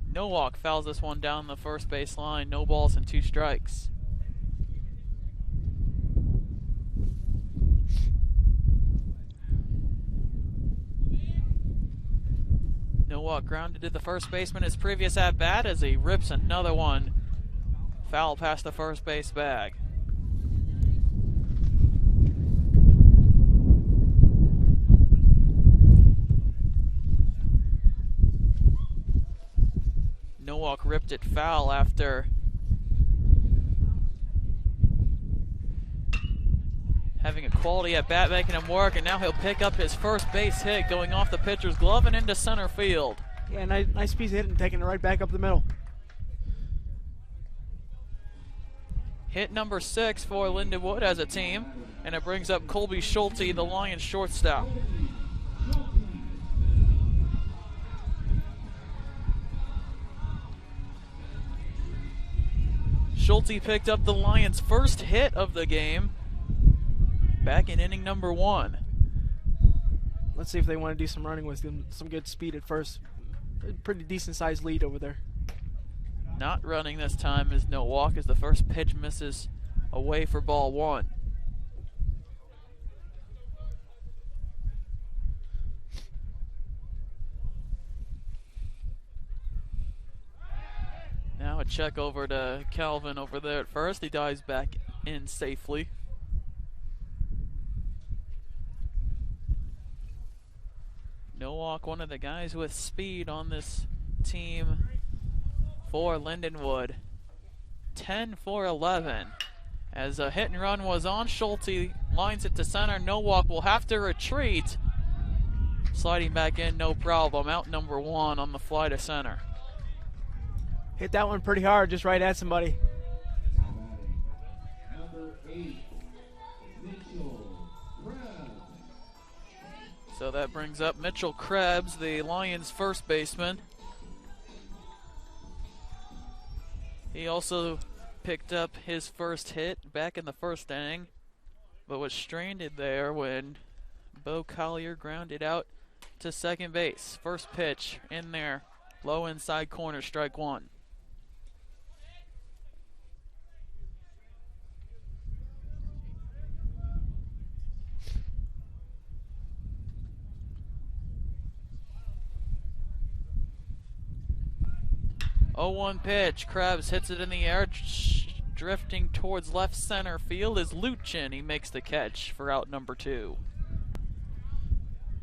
Nowak fouls this one down the first base line. No balls and 2 strikes. Nowak grounded to the first baseman his previous at bat as he rips another one foul past the first base bag. Nowak ripped it foul after having a quality at bat, making him work, and now he'll pick up his first base hit going off the pitcher's glove and into center field. Yeah, nice piece of hit and taking it right back up the middle. Hit number 6 for Lindenwood as a team, and it brings up Colby Schulte, the Lions shortstop. Schulte picked up the Lions' first hit of the game back in inning number 1. Let's see if they want to do some running with them, some good speed at first. Pretty decent sized lead over there. Not running this time is Nowak as the first pitch misses away for ball 1. Now a check over to Calvin over there at first. He dives back in safely. Nowak, one of the guys with speed on this team for Lindenwood. 10 for 11. As a hit and run was on, Schulte lines it to center. Nowak will have to retreat. Sliding back in, no problem. Out number 1 on the fly to center. Hit that one pretty hard, just right at somebody. So that brings up Mitchell Krebs, the Lions' first baseman. He also picked up his first hit back in the first inning, but was stranded there when Bo Collier grounded out to second base. First pitch in there, low inside corner, strike 1. Oh, 1 pitch. Krebs hits it in the air, drifting towards left center field is Luchin. He makes the catch for out number 2.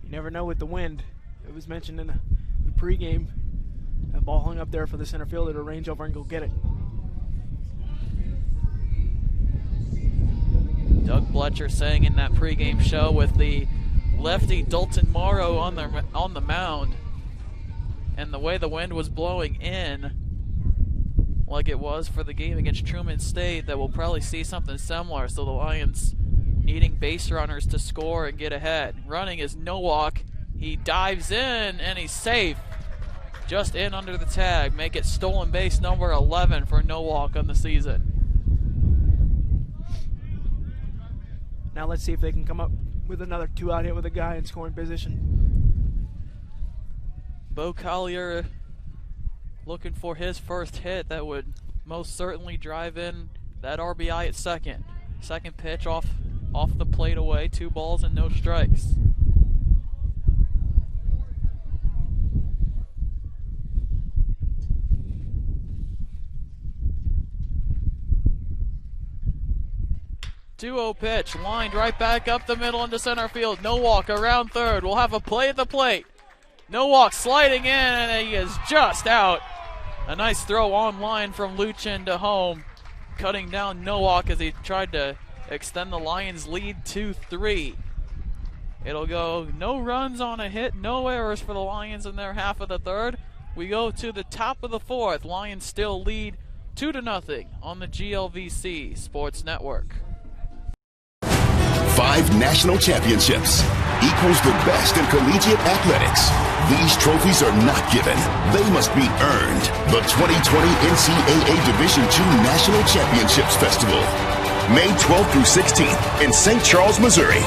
You never know with the wind. It was mentioned in the pregame. That ball hung up there for the center fielder to range over and go get it. Doug Bletcher saying in that pregame show with the lefty Dalton Morrow on the mound, and the way the wind was blowing in, like it was for the game against Truman State that we'll probably see something similar. So the Lions needing base runners to score and get ahead. Running is Nowak. He dives in and he's safe. Just in under the tag. Make it stolen base number 11 for Nowak on the season. Now let's see if they can come up with another 2-out hit with a guy in scoring position. Bo Collier looking for his first hit that would most certainly drive in that RBI at second. Second pitch off the plate away, 2 balls and no strikes. Two-0 pitch, lined right back up the middle into center field. Nowak around third. We'll have a play at the plate. Nowak sliding in, and he is just out. A nice throw on line from Luchin to home, cutting down Nowak as he tried to extend the Lions' lead to 3. It'll go no runs on a hit, no errors for the Lions in their half of the third. We go to the top of the fourth. Lions still lead 2-0 on the GLVC Sports Network. 5 national championships equals the best in collegiate athletics. These trophies are not given. They must be earned. The 2020 NCAA Division II National Championships Festival, May 12th through 16th in St. Charles, Missouri.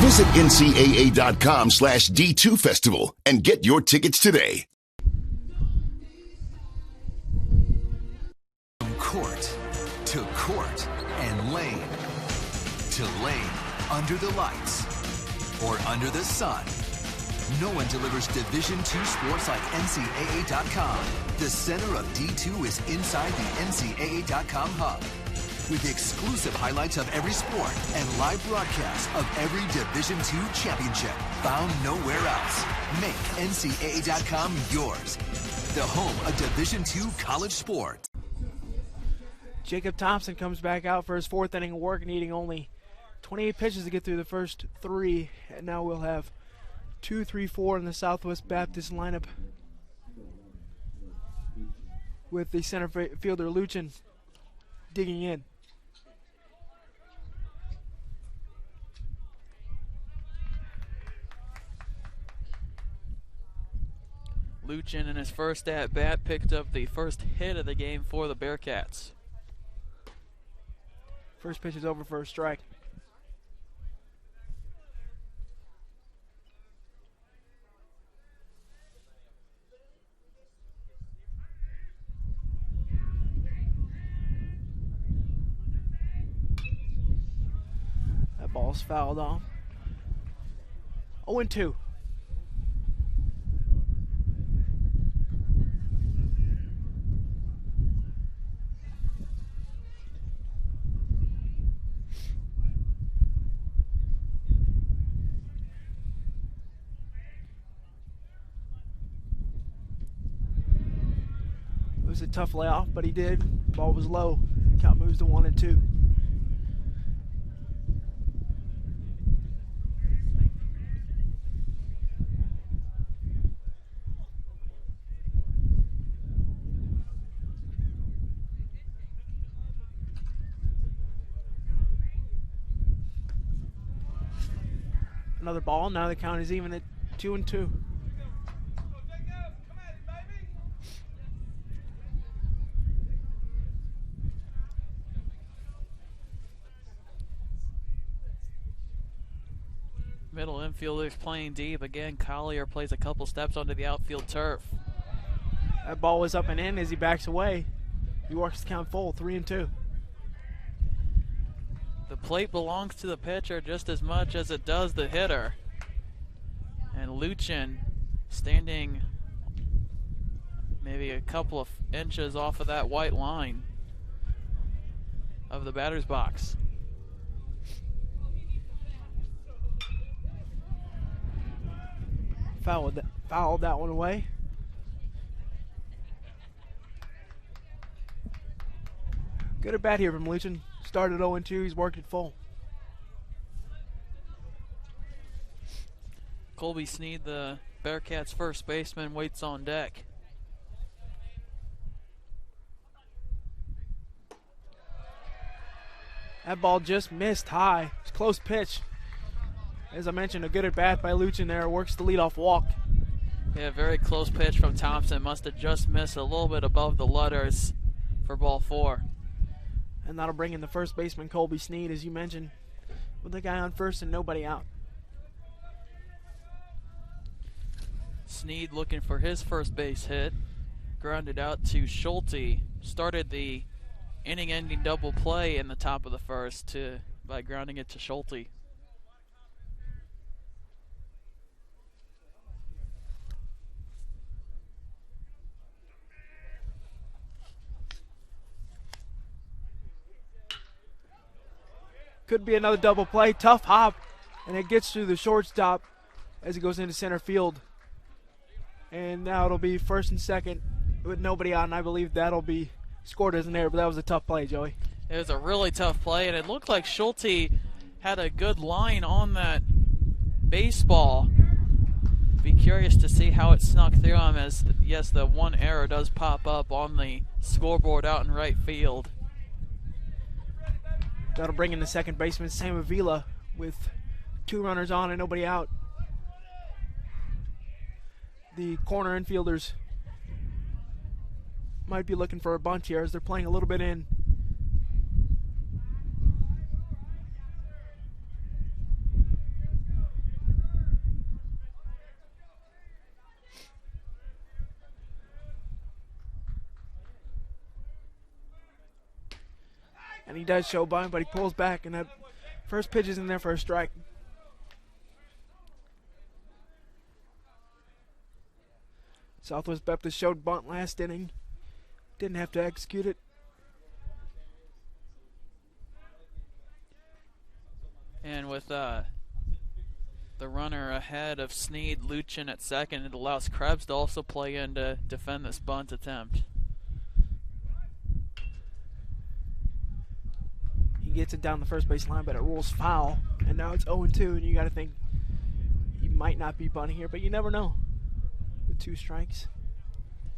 Visit ncaa.com/D2Festival and get your tickets today. Court to court and lane to lane, under the lights or under the sun. No one delivers Division II sports like NCAA.com. The center of D2 is inside the NCAA.com hub, with exclusive highlights of every sport and live broadcasts of every Division II championship found nowhere else. Make NCAA.com yours, the home of Division II college sports. Jacob Thompson comes back out for his 4th inning of work, needing only 28 pitches to get through the first 3. And now we'll have 2, 3, 4 in the Southwest Baptist lineup, with the center fielder Luchin digging in. Luchin in his first at-bat picked up the first hit of the game for the Bearcats. First pitch is over for a strike. That ball's fouled off. 0-2. It was a tough layoff, but he did. Ball was low. Count moves to 1-2. Another ball. Now the count is even at 2-2. Middle infielders playing deep. Again, Collier plays a couple steps onto the outfield turf. That ball was up and in as he backs away. He works the count full, 3-2. The plate belongs to the pitcher just as much as it does the hitter. And Luchin standing maybe a couple of inches off of that white line of the batter's box. Fouled that one away. Good at bat here from Luchin. Started 0-2, he's worked it full. Colby Sneed, the Bearcats' first baseman, waits on deck. That ball just missed high. It's a close pitch. As I mentioned, a good at bat by Luchin there. Works the leadoff walk. Yeah, very close pitch from Thompson. Must have just missed a little bit above the letters for ball 4. And that'll bring in the first baseman, Colby Sneed, as you mentioned, with the guy on first and nobody out. Sneed looking for his first base hit. Grounded out to Schulte. Started the inning-ending double play in the top of the first by grounding it to Schulte. Could be another double play. Tough hop, and it gets through the shortstop as it goes into center field. And now it'll be first and second with nobody out, and I believe that'll be scored as an error, but that was a tough play, Joey. It was a really tough play, and it looked like Schulte had a good line on that baseball. Be curious to see how it snuck through him, as, yes, the one error does pop up on the scoreboard out in right field. That'll bring in the second baseman, Sam Avila, with 2 runners on and nobody out. The corner infielders might be looking for a bunt here as they're playing a little bit in. And he does show bunt, but he pulls back, and that first pitch is in there for a strike. Southwest Baptist showed bunt last inning. Didn't have to execute it. And with the runner ahead of Sneed, Luchin at second, it allows Krebs to also play in to defend this bunt attempt. He gets it down the first base line, but it rolls foul. And now it's 0-2, and you got to think he might not be bunting here, but you never know with 2 strikes.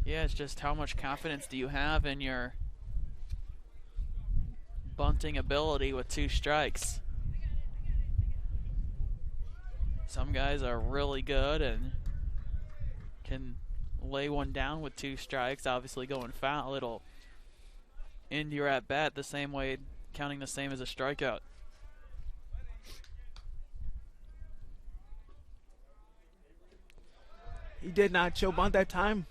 Yeah, it's just how much confidence do you have in your bunting ability with 2 strikes. Some guys are really good and can lay one down with 2 strikes. Obviously going foul, it'll end your at-bat the same way, counting the same as a strikeout. He did not show bunt that time.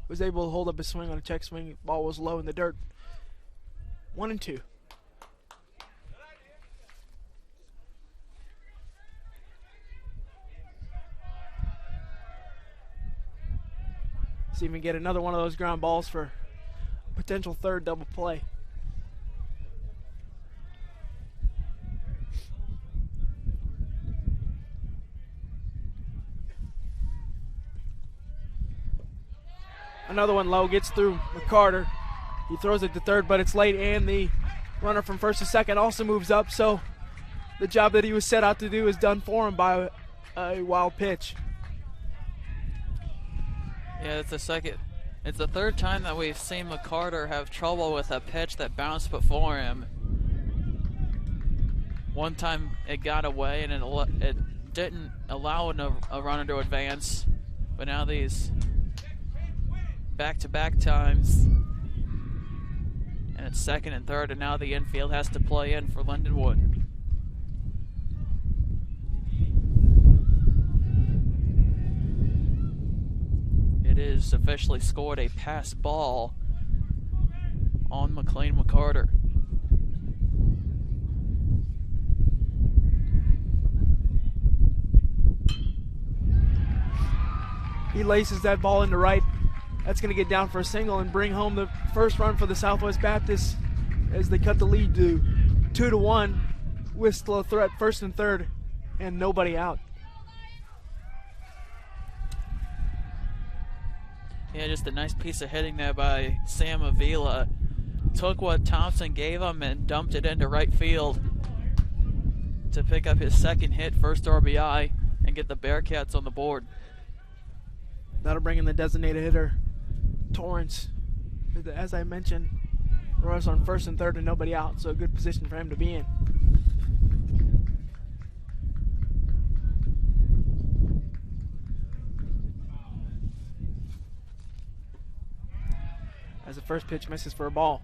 Was able to hold up his swing on a check swing. Ball was low in the dirt. 1-2. See if we can get another one of those ground balls for a potential third double play. Another one low, gets through McCarter. He throws it to third, but it's late, and the runner from first to second also moves up, so the job that he was set out to do is done for him by a wild pitch. Yeah, it's the third time that we've seen McCarter have trouble with a pitch that bounced before him. One time it got away and it didn't allow a runner to advance, but now these back-to-back times, and it's second and third, and now the infield has to play in for Lindenwood. It is officially scored a pass ball on McLean McCarter. He laces that ball into right. That's going to get down for a single and bring home the first run for the Southwest Baptist as they cut the lead to 2-1 with still a threat first and third and nobody out. Yeah, just a nice piece of hitting there by Sam Avila. Took what Thompson gave him and dumped it into right field to pick up his second hit, first RBI, and and get the Bearcats on the board. That'll bring in the designated hitter, Torrance. As I mentioned, runners on first and third and nobody out, so a good position for him to be in. As the first pitch misses for a ball.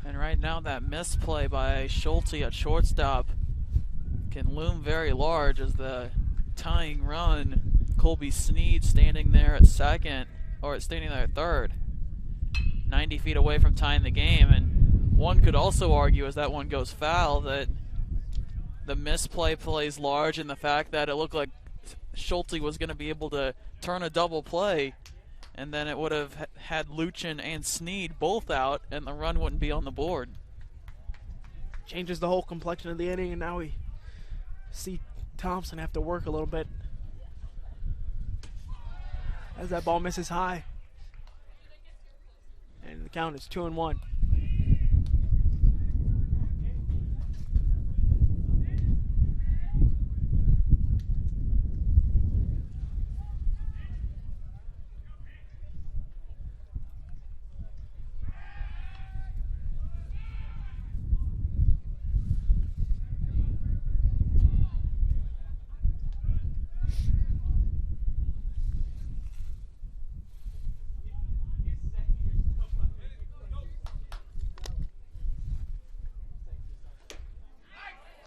And right now that misplay by Schulte at shortstop can loom very large as the tying run, Colby Sneed standing there at second, or standing there at third, 90 feet away from tying the game. And one could also argue, as that one goes foul, that the misplay plays large in the fact that it looked like Schulte was going to be able to turn a double play, and then it would have had Luchin and Sneed both out, and the run wouldn't be on the board. Changes the whole complexion of the inning, and now we see Thompson have to work a little bit as that ball misses high. And the count is 2-1.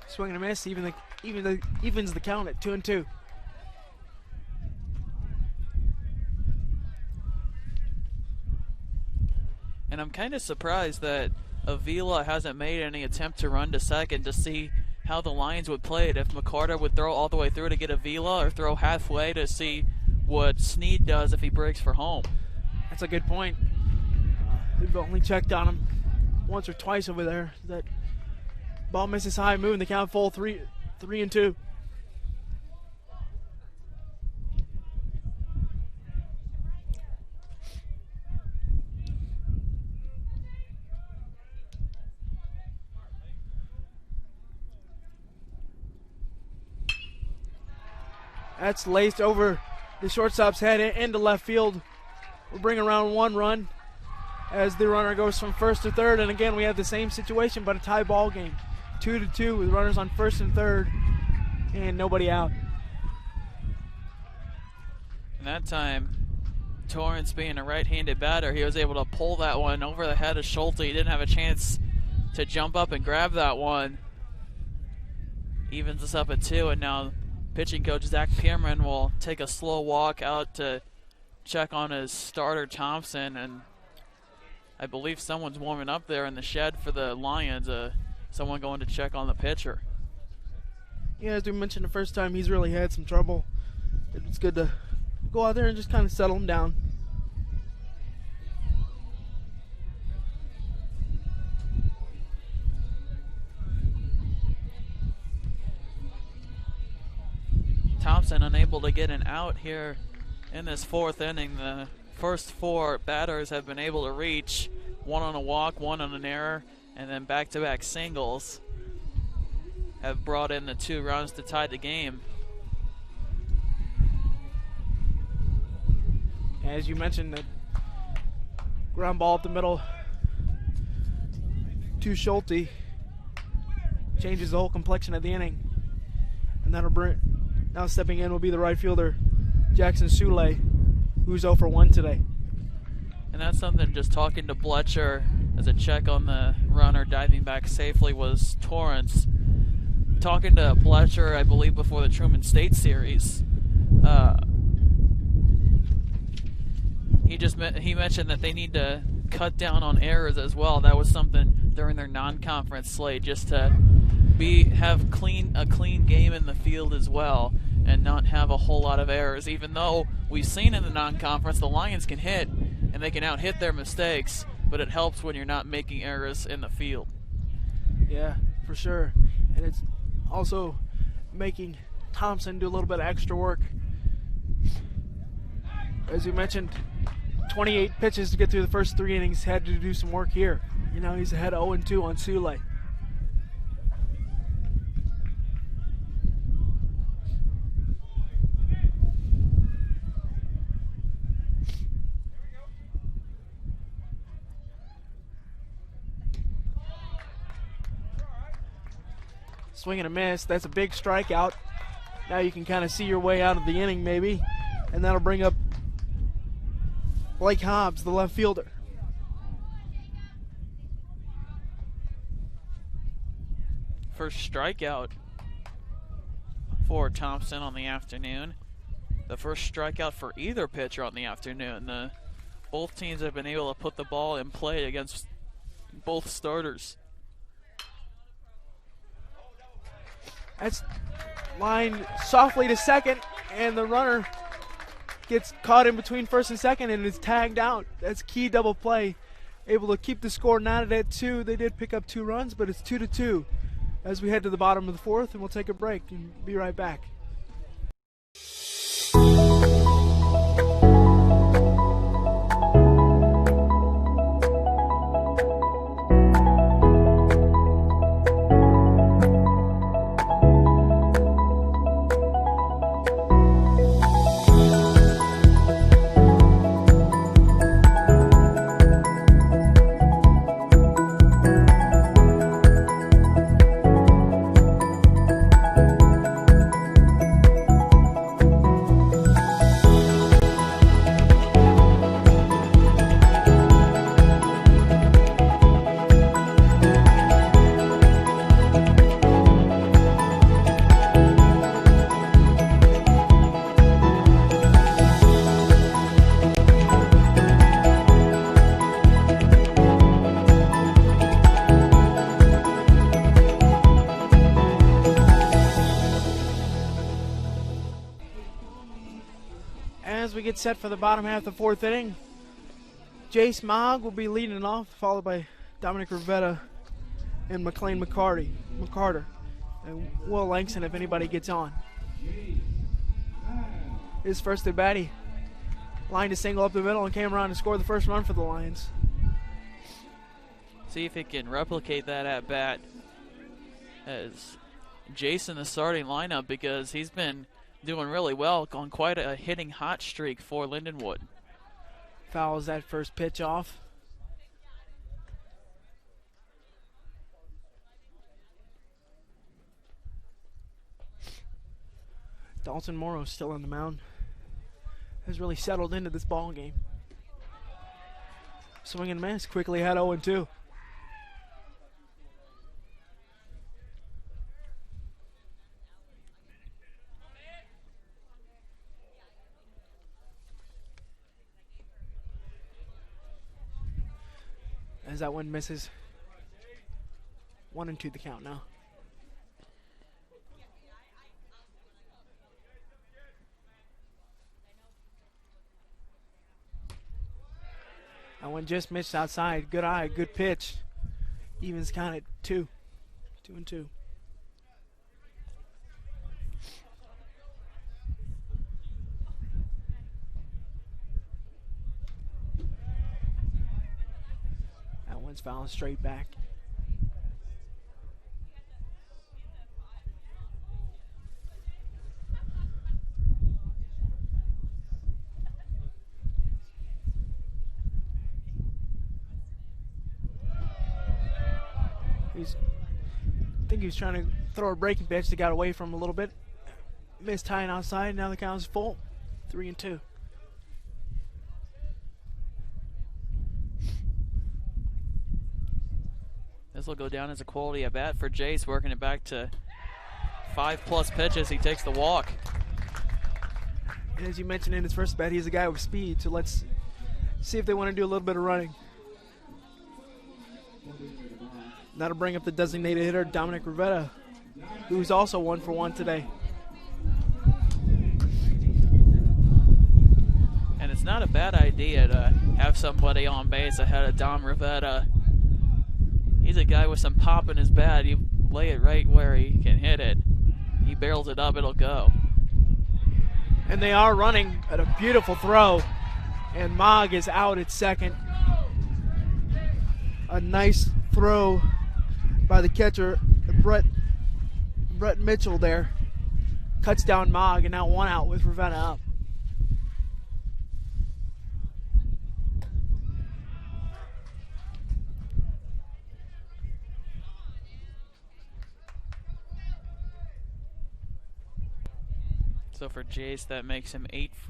Swing and a miss, evens the count at 2-2. And I'm kind of surprised that Avila hasn't made any attempt to run to second to see how the Lions would play it. If McCarter would throw all the way through to get Avila, or throw halfway to see what Sneed does if he breaks for home. That's a good point. We've only checked on him once or twice over there. That ball misses high, moving the count full 3-2. That's laced over the shortstop's head into left field. We'll bring around one run as the runner goes from first to third. And again, we have the same situation, but a tie ball game. 2-2 with runners on first and third and nobody out. And that time, Torrance being a right-handed batter, he was able to pull that one over the head of Schulte. He didn't have a chance to jump up and grab that one. Evens us up at 2, and now pitching coach Zach Pierman will take a slow walk out to check on his starter Thompson, and I believe someone's warming up there in the shed for the Lions. Someone going to check on the pitcher. Yeah, as we mentioned the first time, he's really had some trouble. It's good to go out there and just kind of settle him down. Thompson unable to get an out here in this fourth inning. The first 4 batters have been able to reach, one on a walk, one on an error, and then back-to-back singles have brought in the 2 runs to tie the game. As you mentioned, the ground ball up the middle to Schulte changes the whole complexion of the inning. And that'll bring, now stepping in will be the right fielder, Jackson Sule, who's 0 for 1 today. And that's something, just talking to Bletcher as a check on the runner diving back safely was Torrance. Talking to Bletcher, I believe, before the Truman State series, he mentioned that they need to cut down on errors as well. That was something during their non-conference slate, just to have a clean game in the field as well, and not have a whole lot of errors. Even though we've seen in the non-conference the Lions can hit and they can out-hit their mistakes, but it helps when you're not making errors in the field. Yeah, for sure. And it's also making Thompson do a little bit of extra work. As you mentioned, 28 pitches to get through the first 3 innings, had to do some work here. You know, he's ahead 0-2 on Sule. Swing and a miss. That's a big strikeout. Now you can kind of see your way out of the inning maybe. And that'll bring up Blake Hobbs, the left fielder. First strikeout for Thompson on the afternoon. The first strikeout for either pitcher on the afternoon. Both teams have been able to put the ball in play against both starters. That's lined softly to second, and the runner gets caught in between first and second and is tagged out. That's key double play. Able to keep the score knotted at 2. They did pick up 2 runs, but it's 2-2 as we head to the bottom of the 4th, and we'll take a break and be right back. As we get set for the bottom half of the 4th inning, Jace Mogg will be leading off, followed by Dominic Rivetta and McLean McCarter, and Will Langston if anybody gets on. His first at bat, he lined a single up the middle and came around to score the first run for the Lions. See if he can replicate that at bat as Jason the starting lineup, because he's been doing really well on quite a hitting hot streak for Lindenwood. Fouls that first pitch off. Dalton Morrow still on the mound. Has really settled into this ball game. Swing and miss, quickly had 0-2. As that one misses. 1-2 the count now. That one just missed outside. Good eye, good pitch. Evens count at 2. 2-2. That one's fouling straight back. I think he was trying to throw a breaking pitch that got away from him a little bit. Missed tying outside. Now the count's full. 3-2. This will go down as a quality at bat for Jace, working it back to 5+ pitches. He takes the walk. And as you mentioned in his first bat, he's a guy with speed. So let's see if they want to do a little bit of running. That'll bring up the designated hitter, Dominic Rivetta, who's also 1-for-1 today. And it's not a bad idea to have somebody on base ahead of Dom Rivetta. He's a guy with some pop in his bat. You lay it right where he can hit it. He barrels it up, it'll go. And they are running at a beautiful throw. And Mogg is out at second. A nice throw by the catcher, Brett Mitchell there. Cuts down Mogg, and now 1 out with Rivetta up. So for Jace, that makes him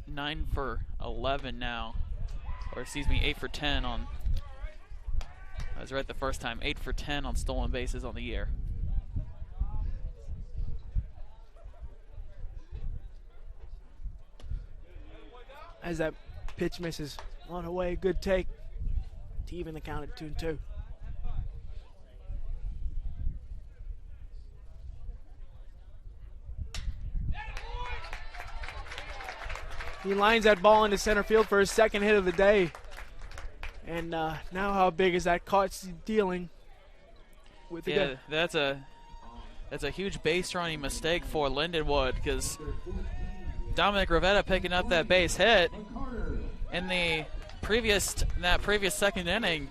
9 for 11 now. Or excuse me, 8 for 10 on, I was right the first time, 8 for 10 on stolen bases on the year. As that pitch misses on away, good take to even the count at 2-2. He lines that ball into center field for his second hit of the day. And now how big is that caught dealing with the Yeah, that's a huge base running mistake for Lindenwood, because Dominic Rivetta picking up that base hit in that previous second inning.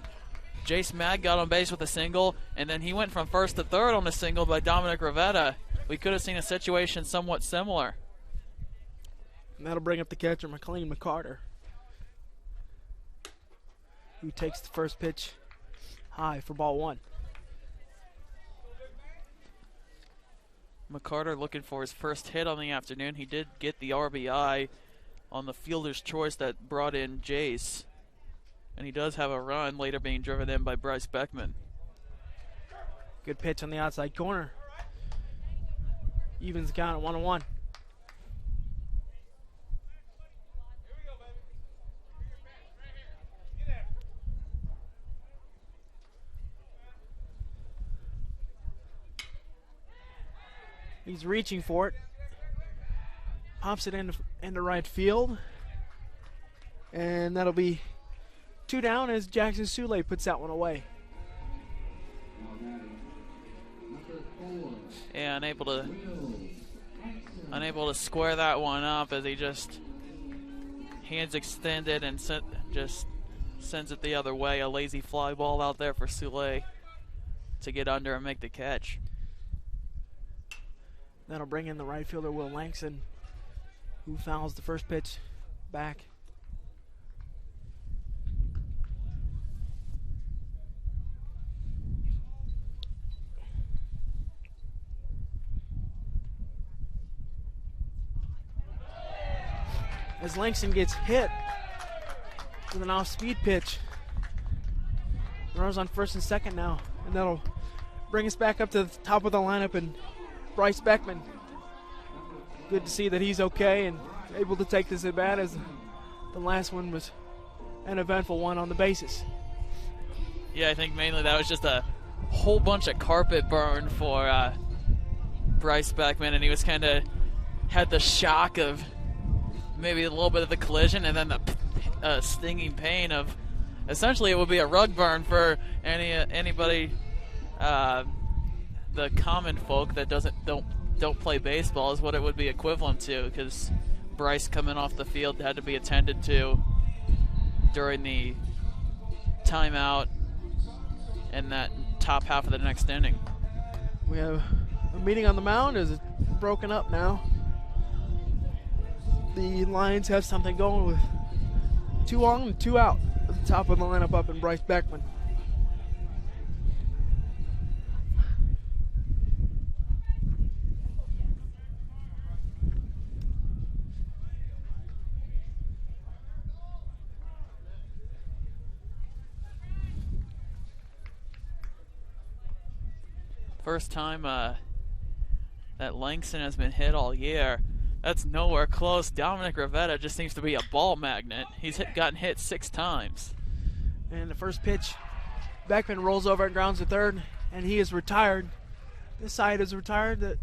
Jace Mag got on base with a single, and then he went from first to third on a single by Dominic Rivetta. We could have seen a situation somewhat similar. And that'll bring up the catcher, McLean McCarter, who takes the first pitch high for ball 1. McCarter looking for his first hit on the afternoon. He did get the RBI on the fielder's choice that brought in Jace. And he does have a run later being driven in by Bryce Beckman. Good pitch on the outside corner. Evens the count at 1-1. He's reaching for it. Pops it into right field. And that'll be 2 down as Jackson Sule puts that one away. Yeah, unable to square that one up as he just hands extended and just sends it the other way. A lazy fly ball out there for Sule to get under and make the catch. That'll bring in the right fielder, Will Langston, who fouls the first pitch back. As Langston gets hit with an off-speed pitch. Runners on first and second now, and that'll bring us back up to the top of the lineup, and Bryce Beckman. Good to see that he's okay and able to take this at bat, as the last one was an eventful one on the bases. Yeah, I think mainly that was just a whole bunch of carpet burn for Bryce Beckman, and he was kind of had the shock of maybe a little bit of the collision and then the stinging pain of essentially it would be a rug burn for anybody, the common folk that don't play baseball is what it would be equivalent to, because Bryce coming off the field had to be attended to during the timeout in that top half of the next inning. We have a meeting on the mound. Is it broken up now? The Lions have something going with 2 on and 2 out at the top of the lineup up in Bryce Beckman. First time that Langston has been hit all year. That's nowhere close. Dominic Rivetta just seems to be a ball magnet. He's gotten hit 6 times. And the first pitch, Beckman rolls over and grounds to third, and he is retired. This side is retired.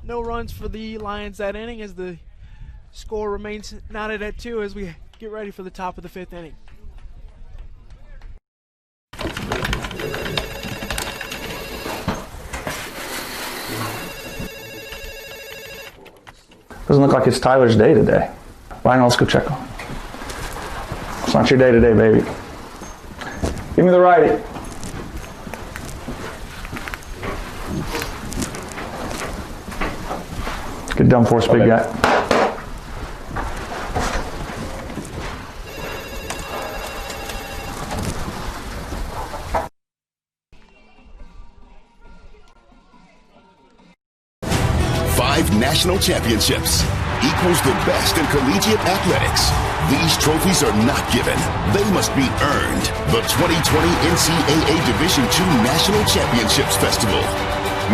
No runs for the Lions that inning, as the score remains knotted at 2 as we get ready for the top of the 5th inning. Doesn't look like it's Tyler's day today. Ryan, let's go check him. It's not your day today, baby. Give me the righty. Get done for us, big guy. National championships, equals the best in collegiate athletics. These trophies are not given. They must be earned. The 2020 NCAA Division II National Championships Festival,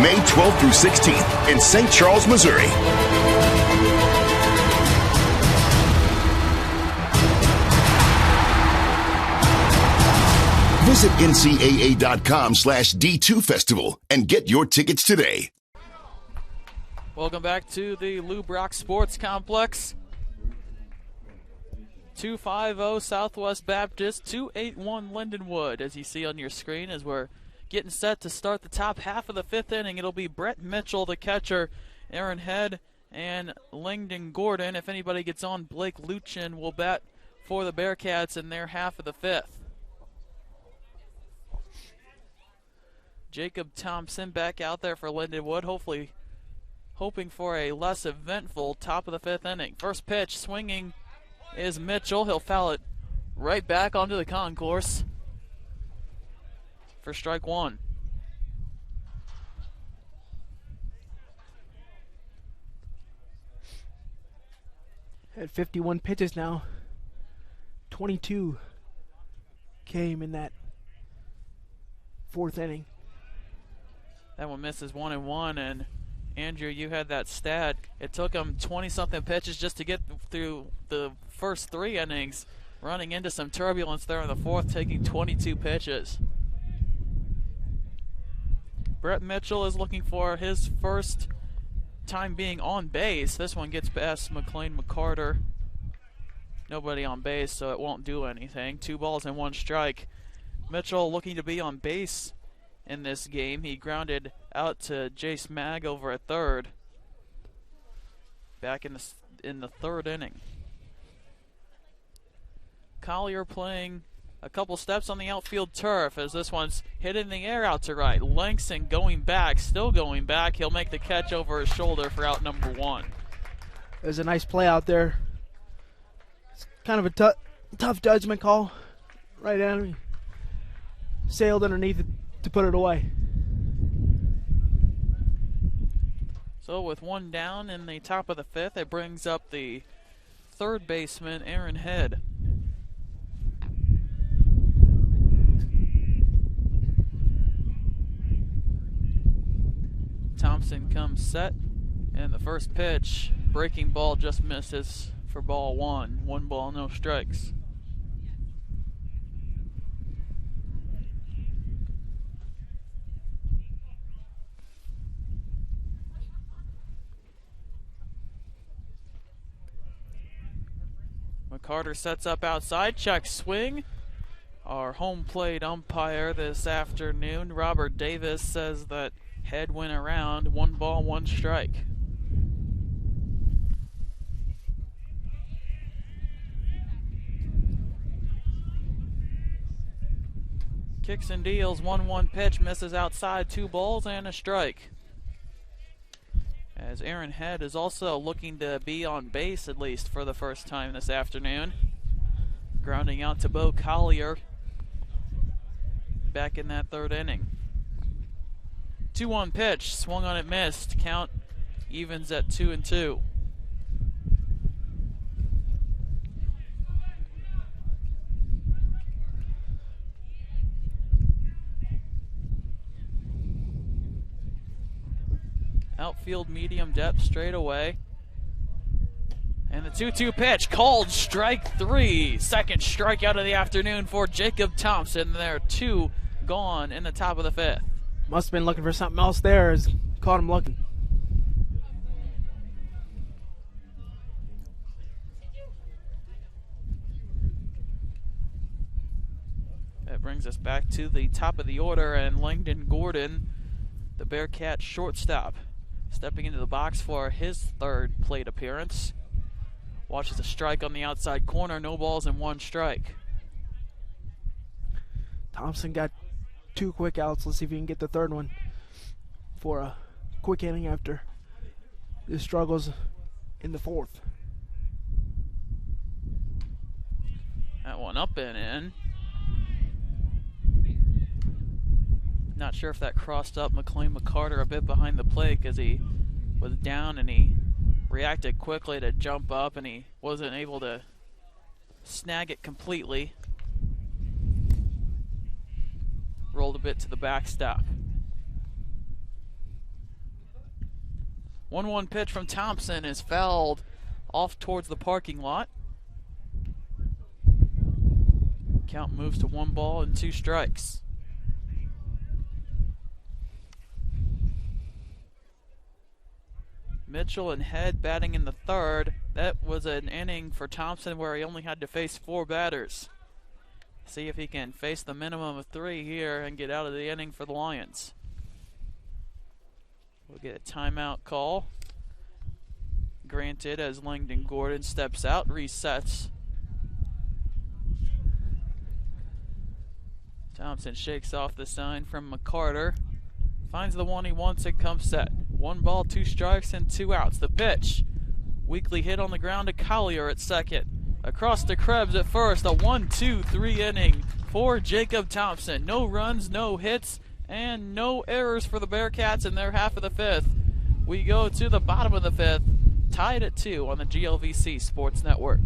May 12th through 16th in St. Charles, Missouri. Visit ncaa.com/D2 Festival and get your tickets today. Welcome back to the Lou Brock Sports Complex. 250 Southwest Baptist, 281 Lindenwood, as you see on your screen, as we're getting set to start the top half of the fifth inning. It'll be Brett Mitchell, the catcher, Aaron Head, and Langdon Gordon. If anybody gets on, Blake Luchin will bat for the Bearcats in their half of the fifth. Jacob Thompson back out there for Lindenwood, hoping for a less eventful top of the fifth inning. First pitch swinging is Mitchell. He'll foul it right back onto the concourse for strike one. At 51 pitches now, 22 came in that fourth inning. That one misses 1-1, and Andrew, you had that stat. It took him 20-something pitches just to get through the first three innings, running into some turbulence there in the fourth, taking 22 pitches. Brett Mitchell is looking for his first time being on base. This one gets past McLean McCarter. Nobody on base, so it won't do anything. 2 balls and 1 strike. Mitchell looking to be on base in this game. He grounded out to Jace Mag over at third back in the third inning. Collier playing a couple steps on the outfield turf as this one's hit in the air out to right. Langston going back, still going back. He'll make the catch over his shoulder for out number 1. There's a nice play out there. It's kind of a tough judgment call. Right at him. Sailed underneath it to put it away. So with 1 down in the top of the fifth, it brings up the third baseman, Aaron Head. Thompson comes set, and the first pitch, breaking ball, just misses for ball 1. 1 ball, no strikes. McCarter sets up outside, check swing. Our home plate umpire this afternoon, Robert Davis, says that Head went around. 1 ball, 1 strike. Kicks and deals, 1-1 pitch, misses outside, 2 balls and a strike. As Aaron Head is also looking to be on base, at least for the first time this afternoon. Grounding out to Bo Collier back in that third inning. 2-1 pitch, swung on it, missed. Count evens at 2-2. Outfield medium depth straight away. And the 2-2 pitch, called strike 3. Second strikeout of the afternoon for Jacob Thompson. There are 2 gone in the top of the fifth. Must have been looking for something else there as caught him looking. That brings us back to the top of the order, and Langdon Gordon, the Bearcat shortstop, stepping into the box for his third plate appearance. Watches a strike on the outside corner, no balls and 1 strike. Thompson got 2 quick outs. Let's see if he can get the third one for a quick inning after the struggles in the fourth. That one up and in. Not sure if that crossed up McLean McCarter a bit behind the plate because he was down and he reacted quickly to jump up, and he wasn't able to snag it completely. Rolled a bit to the backstop. 1-1 pitch from Thompson is fouled off towards the parking lot. Count moves to 1 ball and 2 strikes. Mitchell and Head batting in the 3rd. That was an inning for Thompson where he only had to face 4 batters. See if he can face the minimum of 3 here and get out of the inning for the Lions. We'll get a timeout call granted as Langdon Gordon steps out, resets. Thompson shakes off the sign from McCarter. Finds the one he wants and comes set. 1 ball, 2 strikes, and 2 outs. The pitch. Weakly hit on the ground to Collier at second. Across to Krebs at first. A 1-2-3 inning for Jacob Thompson. No runs, no hits, and no errors for the Bearcats in their half of the 5th. We go to the bottom of the 5th, tied at 2 on the GLVC Sports Network.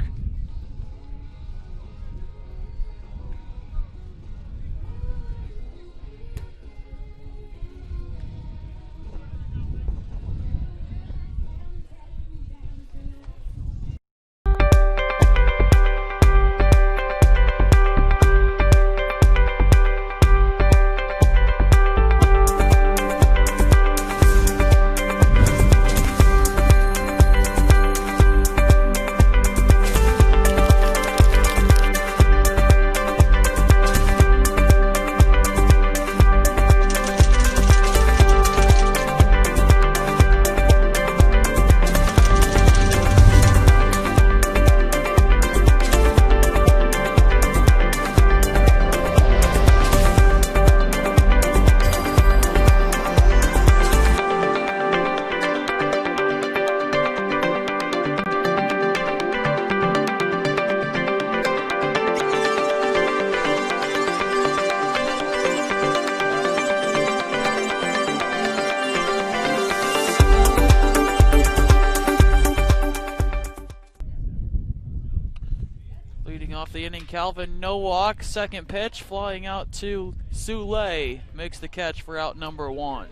Off the inning, Calvin Nowak, second pitch, flying out to Soule, makes the catch for out number 1.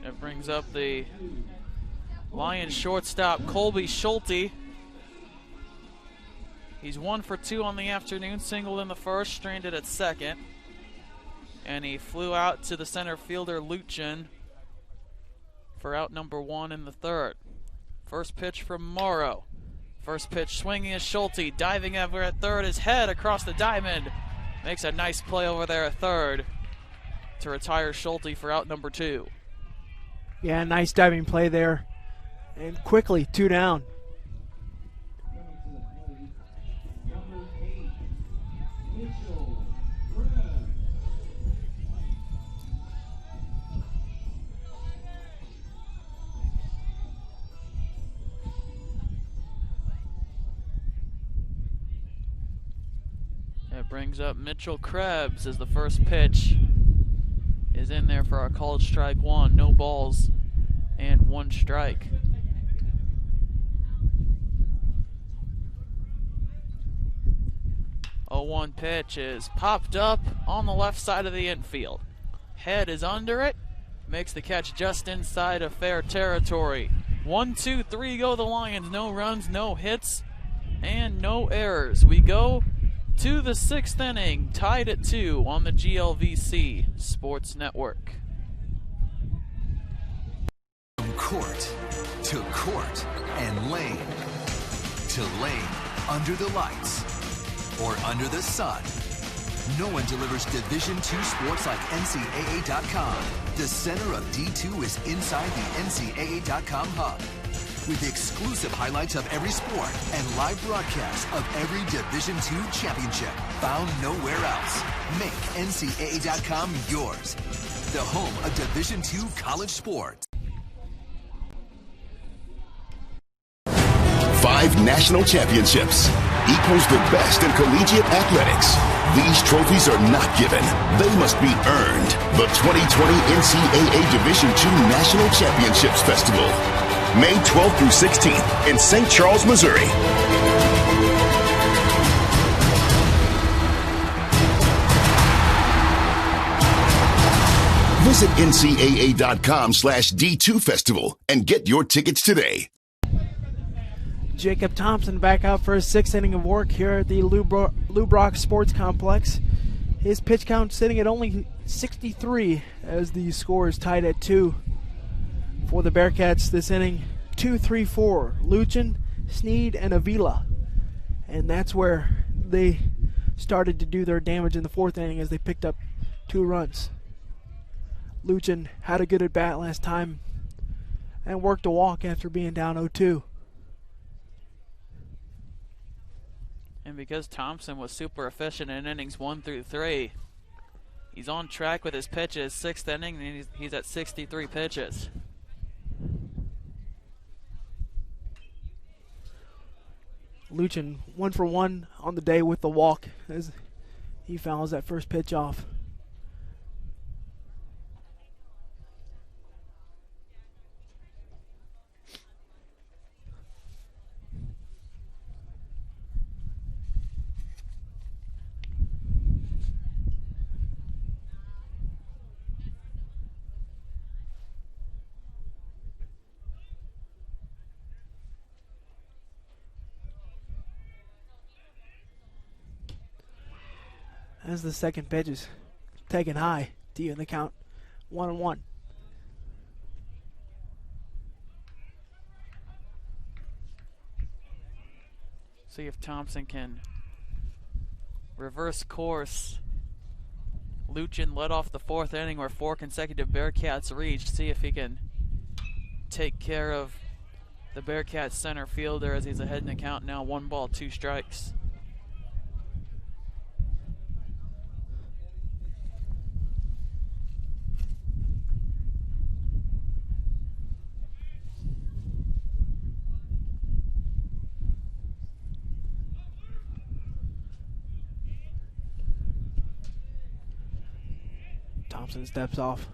That brings up the Lions shortstop, Colby Schulte. He's 1 for 2 on the afternoon, singled in the 1st, stranded at 2nd. And he flew out to the center fielder, Luchin, for out number 1 in the 3rd. First pitch from Morrow. First pitch swinging is Schulte, diving over at 3rd, his head across the diamond. Makes a nice play over there at 3rd to retire Schulte for out number 2. Yeah, nice diving play there. And quickly, 2 down. That brings up Mitchell Krebs as the first pitch is in there for our called strike 1. No balls and 1 strike. A 1 pitch is popped up on the left side of the infield. Head is under it, makes the catch just inside of fair territory. 1-2-3 go the Lions. No runs, no hits, and no errors. We go to the 6th inning, tied at 2 on the GLVC Sports Network. From court to court and lane to lane, under the lights or under the sun, no one delivers Division II sports like NCAA.com. The center of D2 is inside the NCAA.com hub, with exclusive highlights of every sport and live broadcasts of every Division II championship found nowhere else. Make NCAA.com yours, the home of Division II college sports. 5 national championships equals the best in collegiate athletics. These trophies are not given. They must be earned. The 2020 NCAA Division II National Championships Festival. May 12th through 16th in St. Charles, Missouri. Visit ncaa.com/D2 Festival and get your tickets today. Jacob Thompson back out for his 6th inning of work here at the Lou Brock Sports Complex. His pitch count sitting at only 63 as the score is tied at 2 for the Bearcats this inning. 2-3-4, Luchin, Sneed, and Avila. And that's where they started to do their damage in the 4th inning as they picked up 2 runs. Luchin had a good at bat last time and worked a walk after being down 0-2. And because Thompson was super efficient in innings 1 through 3, he's on track with his pitches. 6th inning, and he's at 63 pitches. Luchin 1 for 1 on the day with the walk as he fouls that first pitch off. As the second pitch is taken high to even the count 1-1. See if Thompson can reverse course. Luchin led off the 4th inning where 4 consecutive Bearcats reached. See if he can take care of the Bearcats center fielder as he's ahead in the count now. 1 ball, 2 strikes. Thompson steps off.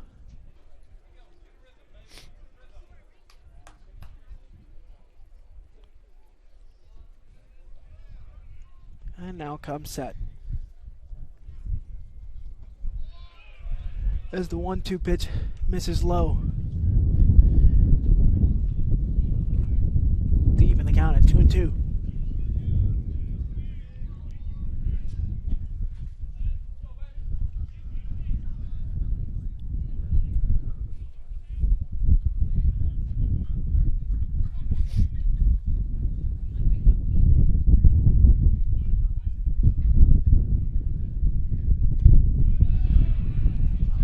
And now comes set. As the 1-2 pitch misses low. To even the count at 2-2.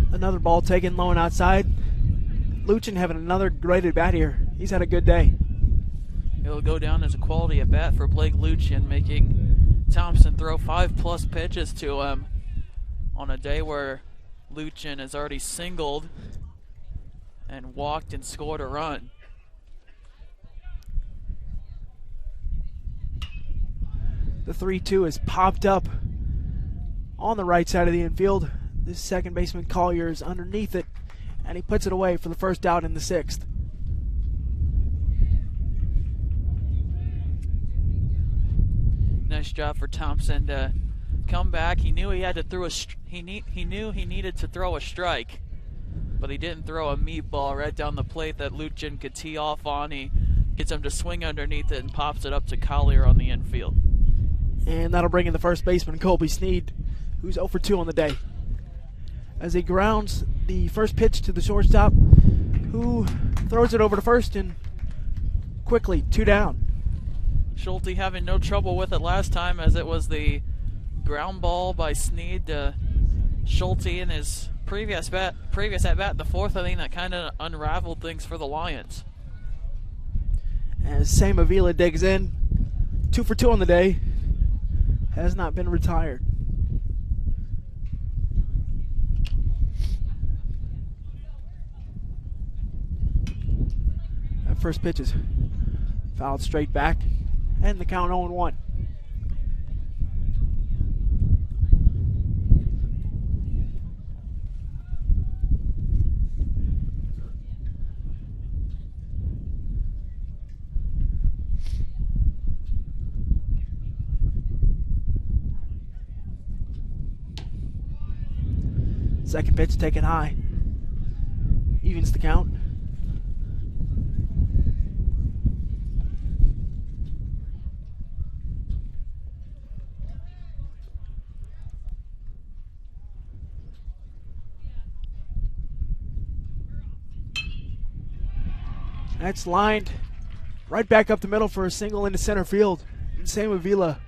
Another ball taken low and outside. Luchin having another great at bat here. He's had a good day. It'll go down as a quality at bat for Blake Luchin, making Thompson throw 5+ pitches to him on a day where Luchin has already singled and walked and scored a run. The 3-2 is popped up on the right side of the infield. This second baseman Collier is underneath it, and he puts it away for the first out in the 6th. Nice job for Thompson to come back. He knew he had to throw he knew he needed to throw a strike, but he didn't throw a meatball right down the plate that Luchin could tee off on. He gets him to swing underneath it and pops it up to Collier on the infield. And that'll bring in the first baseman Colby Sneed, who's 0 for 2 on the day, as he grounds the first pitch to the shortstop, who throws it over to first and quickly 2 down. Schulte having no trouble with it last time, as it was the ground ball by Sneed to Schulte in his previous at bat in the 4th inning that kind of unraveled things for the Lions. As Sam Avila digs in, 2 for 2 on the day, has not been retired. First pitch is fouled straight back, and the count 0-1. Second pitch taken high. Evens the count. That's lined right back up the middle for a single into center field. And Sam Avila,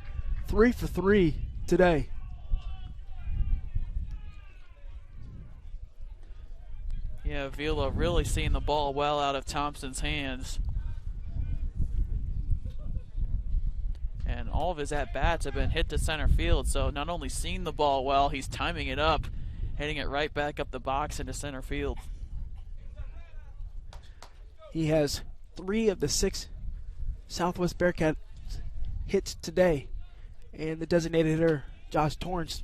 3 for 3 today. Yeah, Avila really seeing the ball well out of Thompson's hands. And all of his at-bats have been hit to center field, so not only seeing the ball well, he's timing it up, hitting it right back up the box into center field. He has 3 of the 6 Southwest Bearcats hits today. And the designated hitter, Josh Torrance,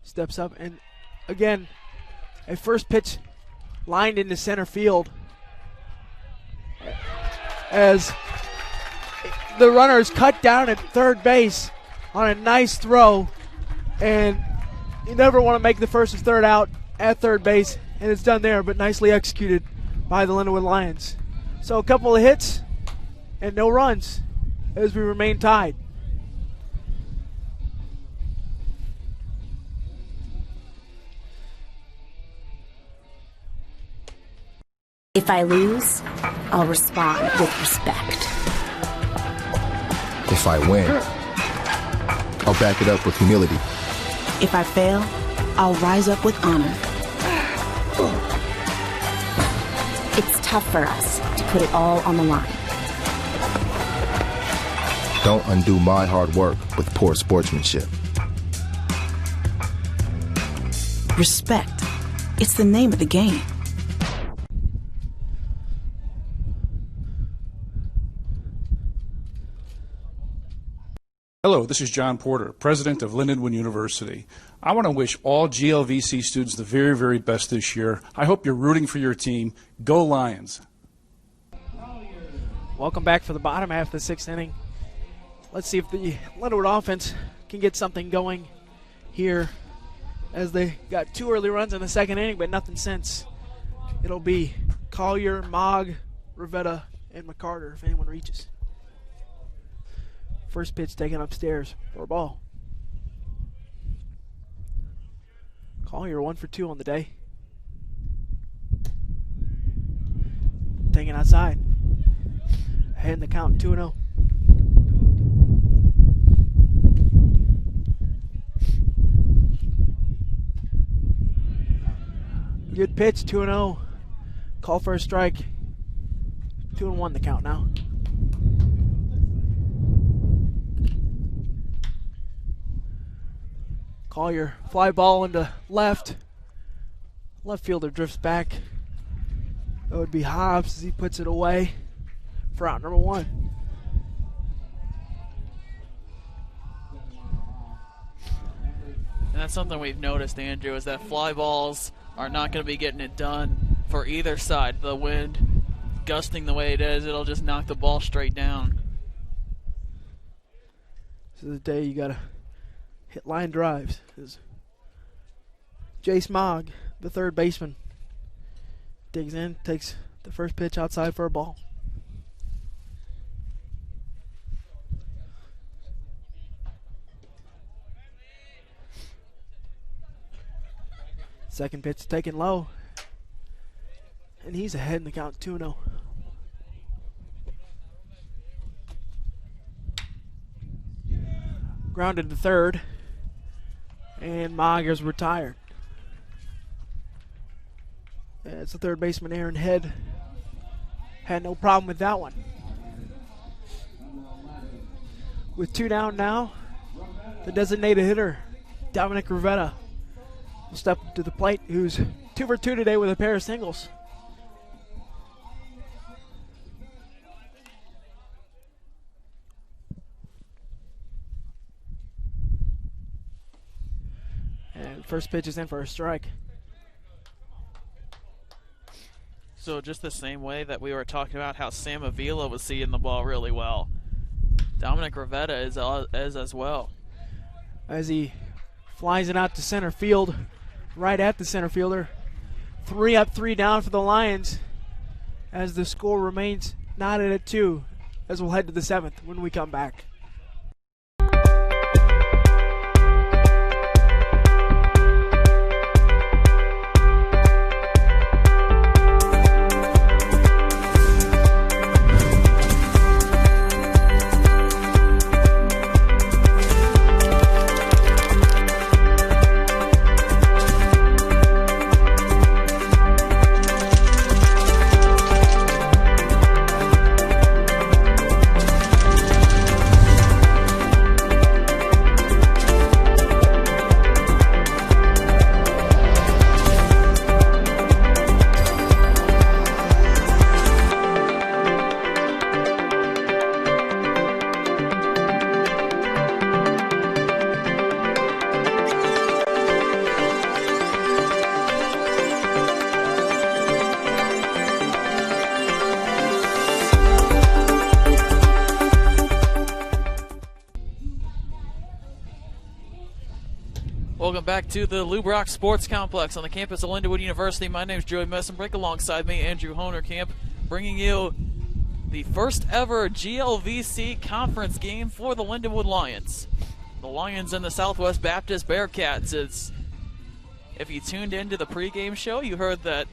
steps up. And again, a first pitch lined into center field as the runner is cut down at third base on a nice throw. And you never want to make the first or third out at third base. And it's done there, but nicely executed by the Lindenwood Lions. So a couple of hits and no runs as we remain tied. If I lose, I'll respond with respect. If I win, I'll back it up with humility. If I fail, I'll rise up with honor. It's tough for us to put it all on the line. Don't undo my hard work with poor sportsmanship. Respect. It's the name of the game. Hello, this is John Porter, president of Lindenwood University. I want to wish all GLVC students the very, very best this year. I hope you're rooting for your team. Go Lions. Welcome back for the bottom half of the 6th inning. Let's see if the Lindenwood offense can get something going here, as they got 2 early runs in the 2nd inning, but nothing since. It'll be Collier, Mogg, Rivetta, and McCarter if anyone reaches. First pitch taken upstairs for a ball. Collier 1 for 2 on the day. Taken outside. Ahead in the count, 2-0. Good pitch, 2-0. Call for a strike. 2-1 the count now. Collier, fly ball into left. Left fielder drifts back. That would be Hobbs as he puts it away for out number 1. And that's something we've noticed, Andrew, is that fly balls are not going to be getting it done for either side. The wind gusting the way it is, it'll just knock the ball straight down. This is the day you got to hit line drives. Jace Mogg, the third baseman, digs in, takes the first pitch outside for a ball. Second pitch taken low, and he's ahead in the count, 2-0. Grounded to third, and Mogg is retired. It's the third baseman, Aaron Head. Had no problem with that one. With 2 down now, the designated hitter, Dominic Rivetta, will step up to the plate, who's 2 for 2 today with a pair of singles. And first pitch is in for a strike. So just the same way that we were talking about how Sam Avila was seeing the ball really well, Dominic Rivetta is as well. As he Flies it out to center field, right at the center fielder. 3 up, 3 down for the Lions as the score remains knotted at 2 as we'll head to the 7th when we come back. Welcome back to the Lou Brock Sports Complex on the campus of Lindenwood University. My name is Joey Messenbrink. Alongside me, Andrew Honerkamp, bringing you the first ever GLVC conference game for the Lindenwood Lions. The Lions and the Southwest Baptist Bearcats. If you tuned into the pregame show, you heard that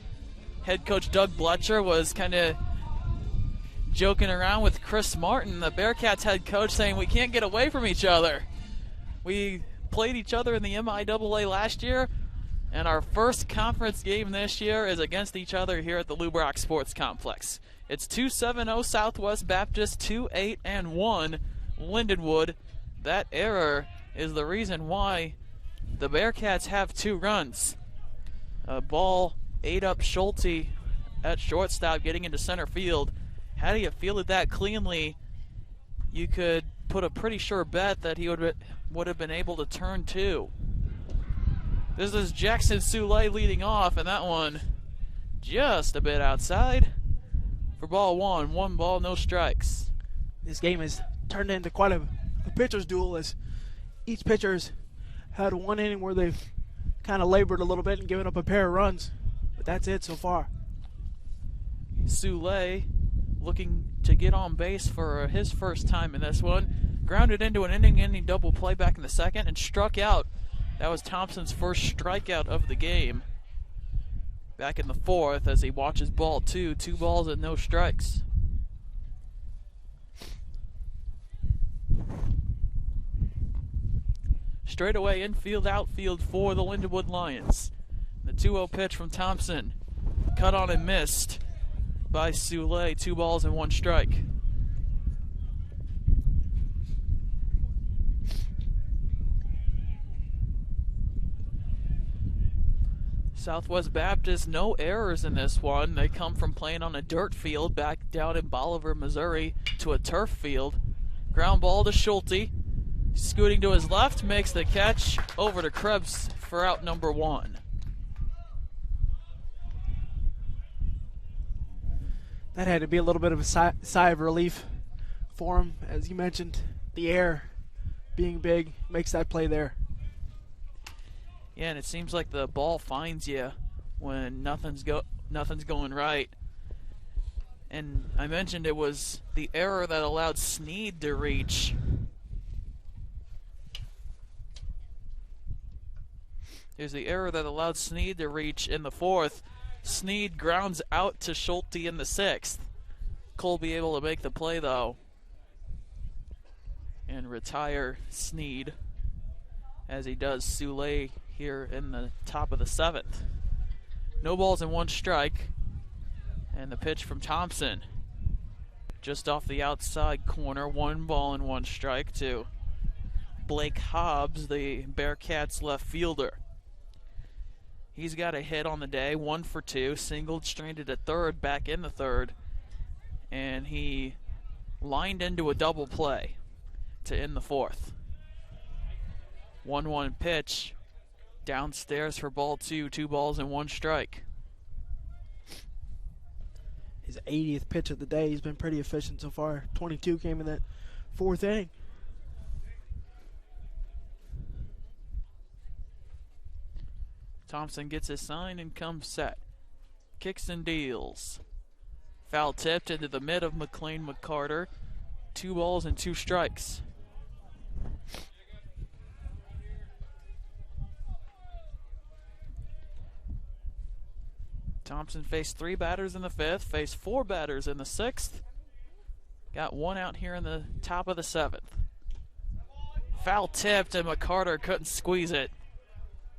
head coach Doug Bletcher was kind of joking around with Chris Martin, the Bearcats head coach, saying we can't get away from each other. We played each other in the MIAA last year, and our first conference game this year is against each other here at the Lou Brock Sports Complex. It's 2-7-0 Southwest Baptist, 2-8-1 Lindenwood. That error is the reason why the Bearcats have 2 runs. A ball ate up Schulte at shortstop, getting into center field. Had he fielded that cleanly, you could put a pretty sure bet that he would have been able to turn 2. This is Jackson Soule leading off, and that one just a bit outside for ball 1. 1 ball, no strikes. This game has turned into quite a pitcher's duel as each pitcher's had one inning where they've kind of labored a little bit and given up a pair of runs, but that's it so far. Soule looking to get on base for his first time in this one. Grounded into an inning double play back in the second and struck out. That was Thompson's first strikeout of the game. Back in the 4th as he watches ball 2. 2 balls and no strikes. Straight away infield, outfield for the Lindenwood Lions. The 2-0 pitch from Thompson. Cut on and missed by Soule. 2 balls and 1 strike. Southwest Baptist, no errors in this one. They come from playing on a dirt field back down in Bolivar, Missouri, to a turf field. Ground ball to Schulte. Scooting to his left, makes the catch over to Krebs for out number 1. That had to be a little bit of a sigh of relief for him. As you mentioned, the air being big makes that play there. Yeah, and it seems like the ball finds you when nothing's going right. And I mentioned it was the error that allowed Sneed to reach. Here's the error that allowed Sneed to reach in the 4th. Sneed grounds out to Schulte in the 6th. Colby able to make the play, though, and retire Sneed, as he does Soule here in the top of the 7th. No balls and 1 strike. And the pitch from Thompson, just off the outside corner. 1 ball and 1 strike to Blake Hobbs, the Bearcats left fielder. He's got a hit on the day, 1 for 2, singled, stranded at third, back in the 3rd, and he lined into a double play to end the 4th. 1-1 pitch, downstairs for ball 2, 2 balls and 1 strike. His 80th pitch of the day. He's been pretty efficient so far. 22 came in that 4th inning. Thompson gets his sign and comes set. Kicks and deals. Foul tipped into the mid of McLean McCarter. 2 balls and 2 strikes. Thompson faced 3 batters in the 5th, faced 4 batters in the 6th. Got 1 out here in the top of the 7th. Foul tipped and McCarter couldn't squeeze it.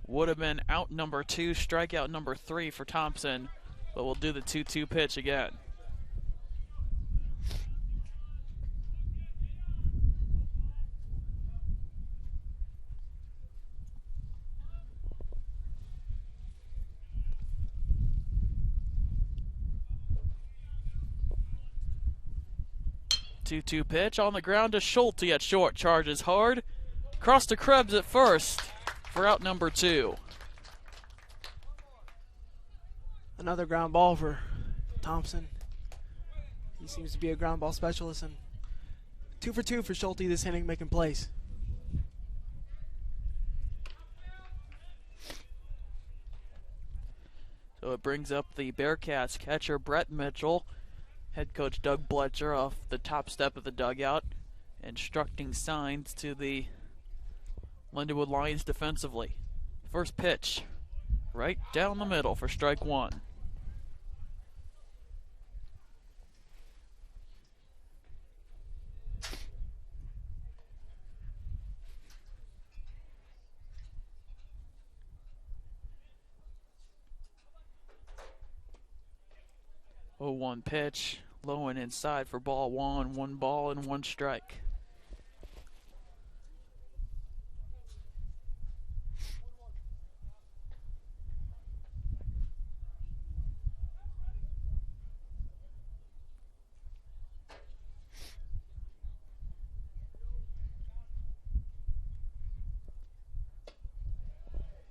Would have been out number 2, strikeout number 3 for Thompson, but we'll do the 2-2 pitch again. Two pitch on the ground to Schulte at short. Charges hard. Cross to Krebs at first for out number 2. Another ground ball for Thompson. He seems to be a ground ball specialist, and 2 for 2 for Schulte this inning, making plays. So it brings up the Bearcats catcher Brett Mitchell. Head coach Doug Bletcher off the top step of the dugout, instructing signs to the Lindenwood Lions defensively. First pitch, right down the middle for strike 1. Oh, 1 pitch, low and inside for ball 1. 1 ball and 1 strike.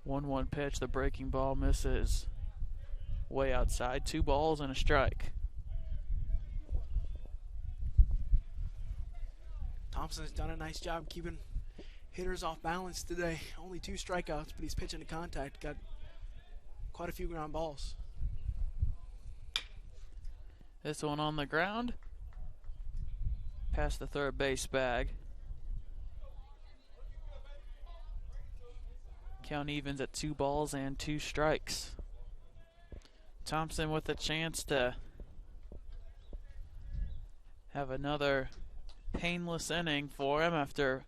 One pitch, the breaking ball misses. Way outside, 2 balls and a strike. Thompson's done a nice job keeping hitters off balance today. Only 2 strikeouts, but he's pitching to contact. Got quite a few ground balls. This one on the ground. Past the third base bag. Count evens at 2 balls and 2 strikes. Thompson with a chance to have another painless inning for him after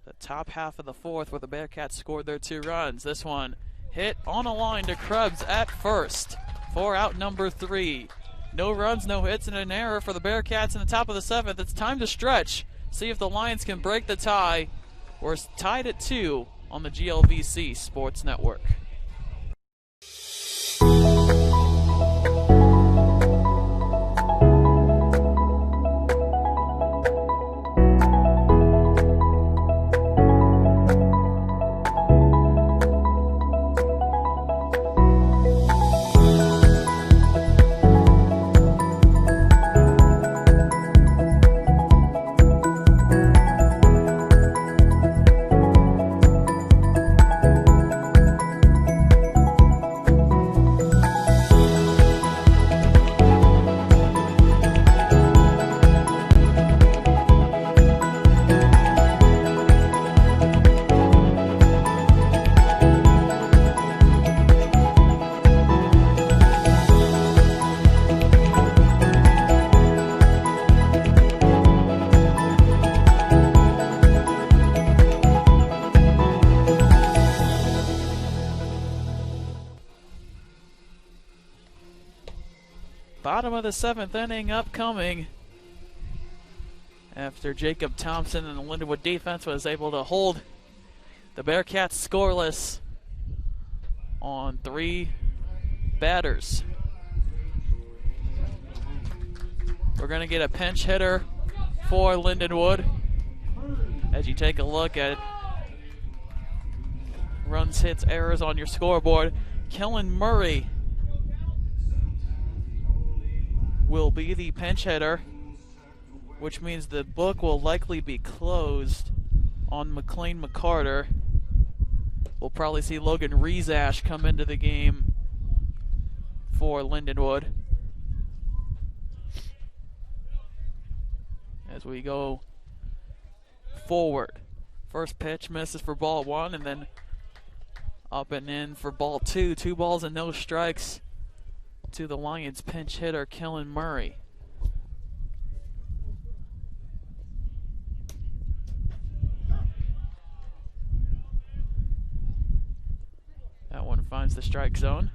the top half of the 4th where the Bearcats scored their 2 runs. This one hit on a line to Krebs at first for out number 3. No runs, no hits, and an error for the Bearcats in the top of the 7th. It's time to stretch, see if the Lions can break the tie. We're tied at 2 on the GLVC Sports Network. Bottom of the 7th inning upcoming after Jacob Thompson and the Lindenwood defense was able to hold the Bearcats scoreless on 3 batters. We're going to get a pinch hitter for Lindenwood as you take a look at runs, hits, errors on your scoreboard. Kellen Murray will be the pinch hitter, which means the book will likely be closed on McLean McCarter We'll probably see Logan Rezash come into the game for Lindenwood. As we go forward. First pitch misses for ball 1, and then up and in for ball 2. 2 balls and no strikes to the Lions pinch hitter, Kellen Murray. That one finds the strike zone.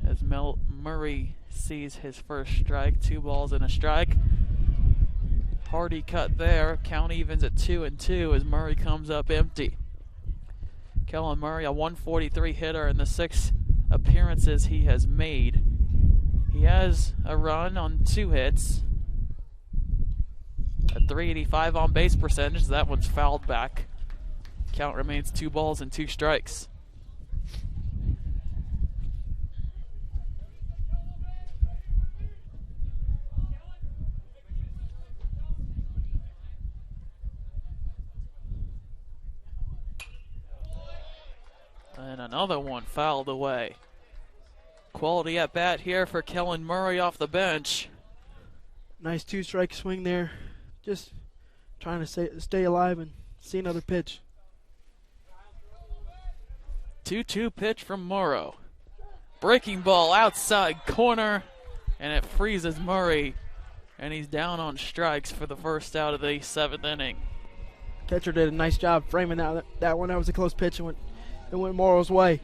As Murray sees his first strike, 2 balls and a strike. Hardy cut there. Count evens at 2-2 as Murray comes up empty. Kellen Murray, a 143 hitter in the 6 appearances he has made. He has a run on 2 hits. A .385 on base percentage. That one's fouled back. Count remains 2 balls and 2 strikes. And another one fouled away. Quality at bat here for Kellen Murray off the bench. Nice 2-strike swing there. Just trying to stay alive and see another pitch. 2-2 pitch from Morrow. Breaking ball outside corner, and it freezes Murray, and he's down on strikes for the first out of the 7th inning. Catcher did a nice job framing that one. That was a close pitch and went Morrow's way.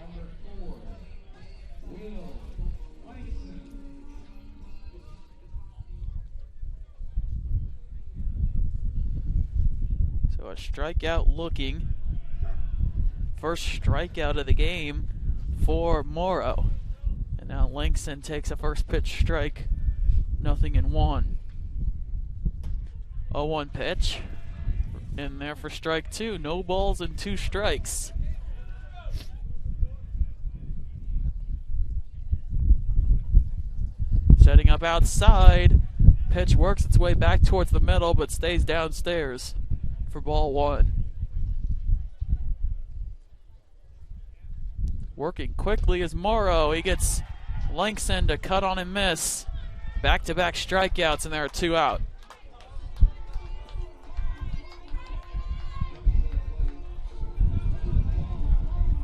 So a strikeout looking. First strikeout of the game for Morrow. And now Langston takes a first pitch strike. 0-1. 0-1 pitch. In there for strike 2. No balls and 2 strikes. Setting up outside. Pitch works its way back towards the middle but stays downstairs for ball 1. Working quickly is Morrow. He gets Langston to cut on and miss. Back-to-back strikeouts, and there are 2 out.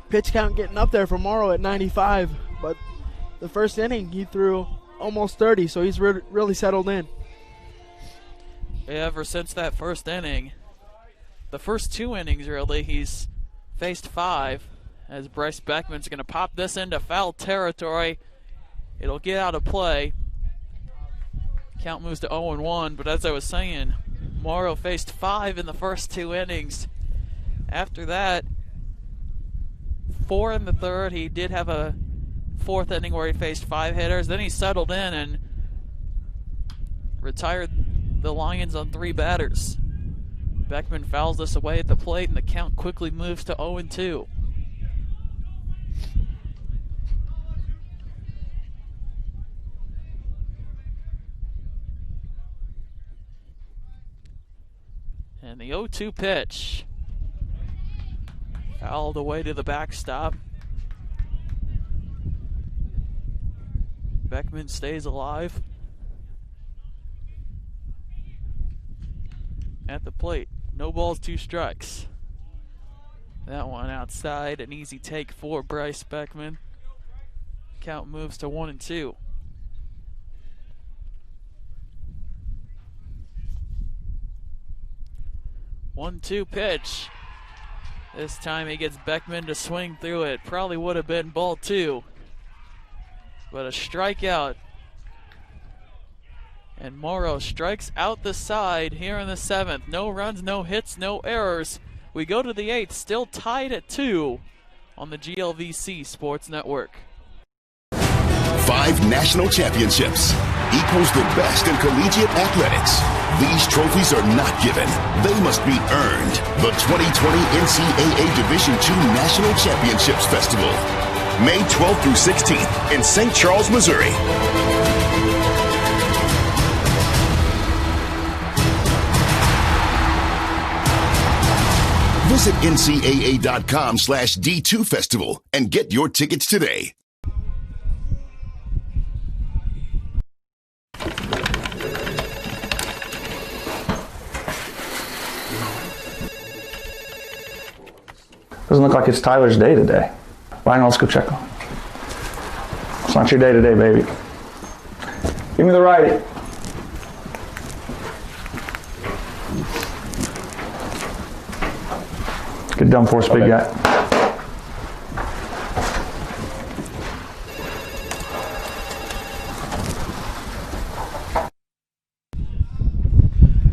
Pitch count getting up there for Morrow at 95, but the first inning he threw almost 30, so he's really settled in. Ever since that first inning, the first 2 innings really, he's faced 5. As Bryce Beckman's going to pop this into foul territory. It'll get out of play. Count moves to 0-1, but as I was saying, Morrow faced 5 in the first 2 innings. After that, 4 in the 3rd. He did have a 4th inning where he faced 5 hitters. Then he settled in and retired the Lions on 3 batters. Beckman fouls this away at the plate, and the count quickly moves to 0-2. And the 0-2 pitch. Fouled away to the backstop. Beckman stays alive. At the plate. No balls, 2 strikes. That one outside. An easy take for Bryce Beckman. Count moves to 1-2. 1-2 pitch. This time he gets Beckman to swing through it. Probably would have been ball 2. But a strikeout. And Morrow strikes out the side here in the 7th. No runs, no hits, no errors. We go to the 8th, still tied at 2 on the GLVC Sports Network. 5 national championships equals the best in collegiate athletics. These trophies are not given. They must be earned. The 2020 NCAA Division II National Championships Festival, May 12th through 16th in St. Charles, Missouri. Visit ncaa.com/D2 Festival and get your tickets today. Doesn't look like it's Tyler's day today. Ryan, let's go check him. It's not your day today, baby. Give me the righty. Get done for us, big guy.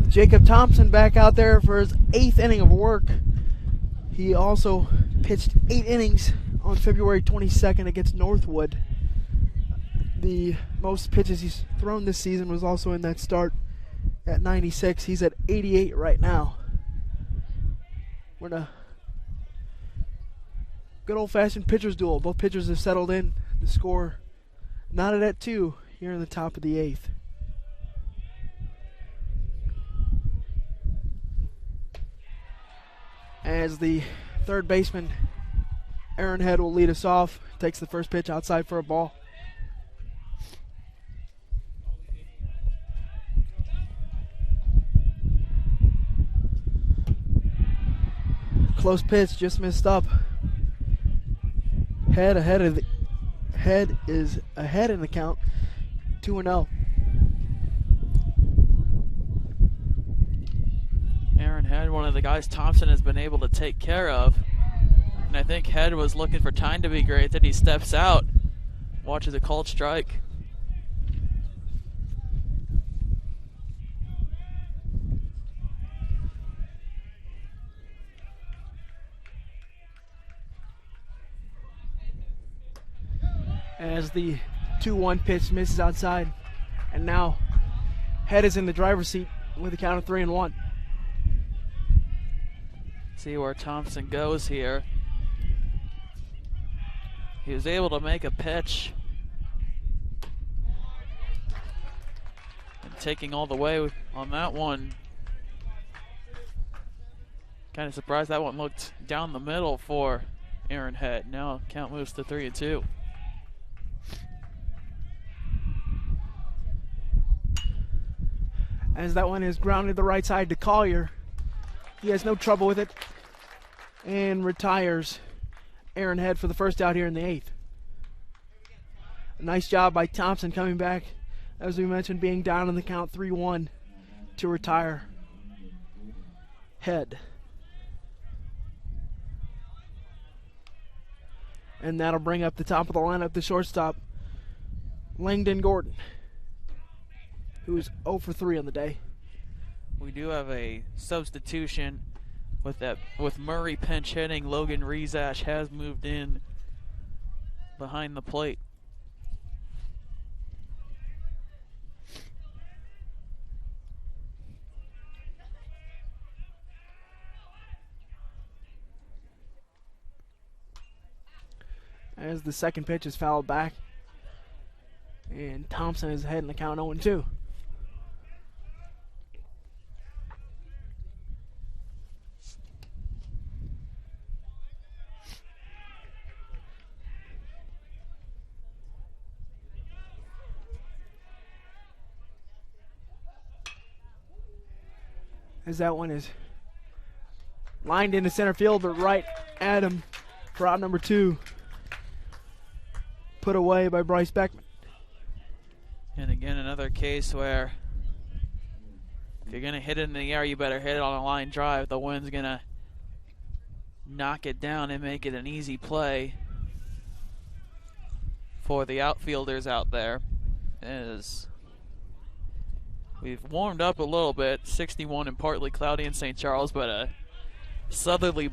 Jacob Thompson back out there for his 8th inning of work. He also pitched 8 innings on February 22nd against Northwood. The most pitches he's thrown this season was also in that start at 96. He's at 88 right now. We're in a good old-fashioned pitcher's duel. Both pitchers have settled in. The score knotted at 2 here in the top of the 8th. As the third baseman, Aaron Head, will lead us off. Takes the first pitch outside for a ball. Close pitch, just missed up. Head is ahead in the count, 2-0. Aaron Head, one of the guys Thompson has been able to take care of. And I think Head was looking for time to be great, that he steps out, watches a called strike. As the 2-1 pitch misses outside, and now Head is in the driver's seat with a count of 3-1. See where Thompson goes here. He was able to make a pitch. And taking all the way on that one. Kind of surprised that one looked down the middle for Aaron Head. Now count moves to 3-2. As that one is grounded the right side to Collier. He has no trouble with it and retires Aaron Head for the first out here in the 8th. A nice job by Thompson coming back, as we mentioned, being down in the count 3-1 to retire Head. And that'll bring up the top of the lineup, the shortstop, Langdon Gordon, who's 0 for 3 on the day. We do have a substitution with Murray pinch hitting. Logan Rezash has moved in behind the plate. As the second pitch is fouled back, and Thompson is ahead in the count 0-2. As that one is lined into center field, but right at him for out number 2. Put away by Bryce Beckman. And again, another case where if you're going to hit it in the air, you better hit it on a line drive. The wind's going to knock it down and make it an easy play for the outfielders out there. As we've warmed up a little bit, 61 and partly cloudy in St. Charles, but a southerly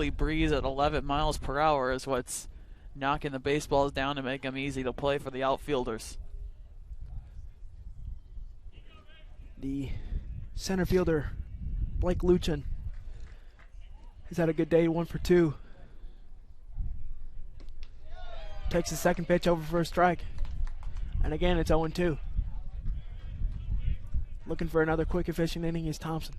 breeze at 11 miles per hour is what's knocking the baseballs down to make them easy to play for the outfielders. The center fielder, Blake Luchin, has had a good day, 1 for 2. Takes the second pitch over for a strike. And again, it's 0-2. Looking for another quick, efficient inning is Thompson.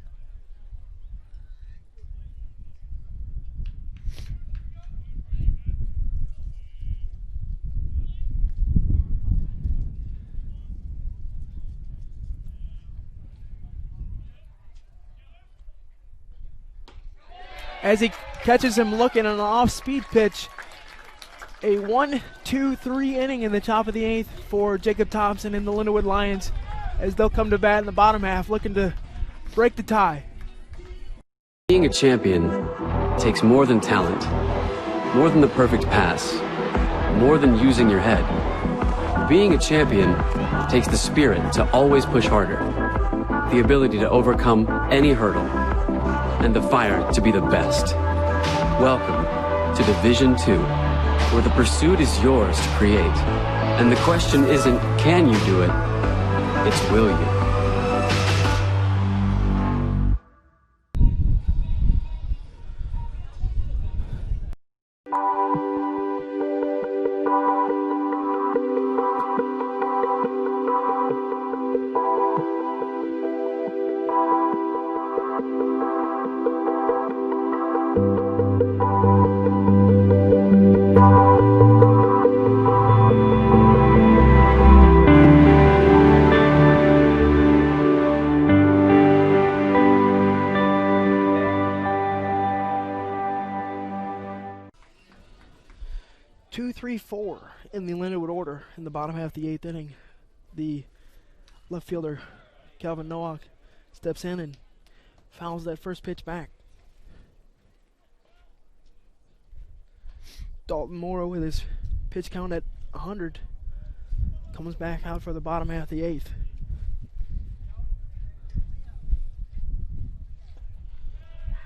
as he catches him looking on an off-speed pitch. A 1-2-3 inning in the top of the 8th for Jacob Thompson and the Lindenwood Lions as they'll come to bat in the bottom half looking to break the tie. Being a champion takes more than talent, more than the perfect pass, more than using your head. Being a champion takes the spirit to always push harder, the ability to overcome any hurdle, and the fire to be the best. Welcome to Division II, where the pursuit is yours to create. And the question isn't, can you do it? It's, will you? In the Lindenwood order in the bottom half of the 8th inning. The left fielder, Calvin Nowak, steps in and fouls that first pitch back. Dalton Morrow with his pitch count at 100 comes back out for the bottom half of the 8th.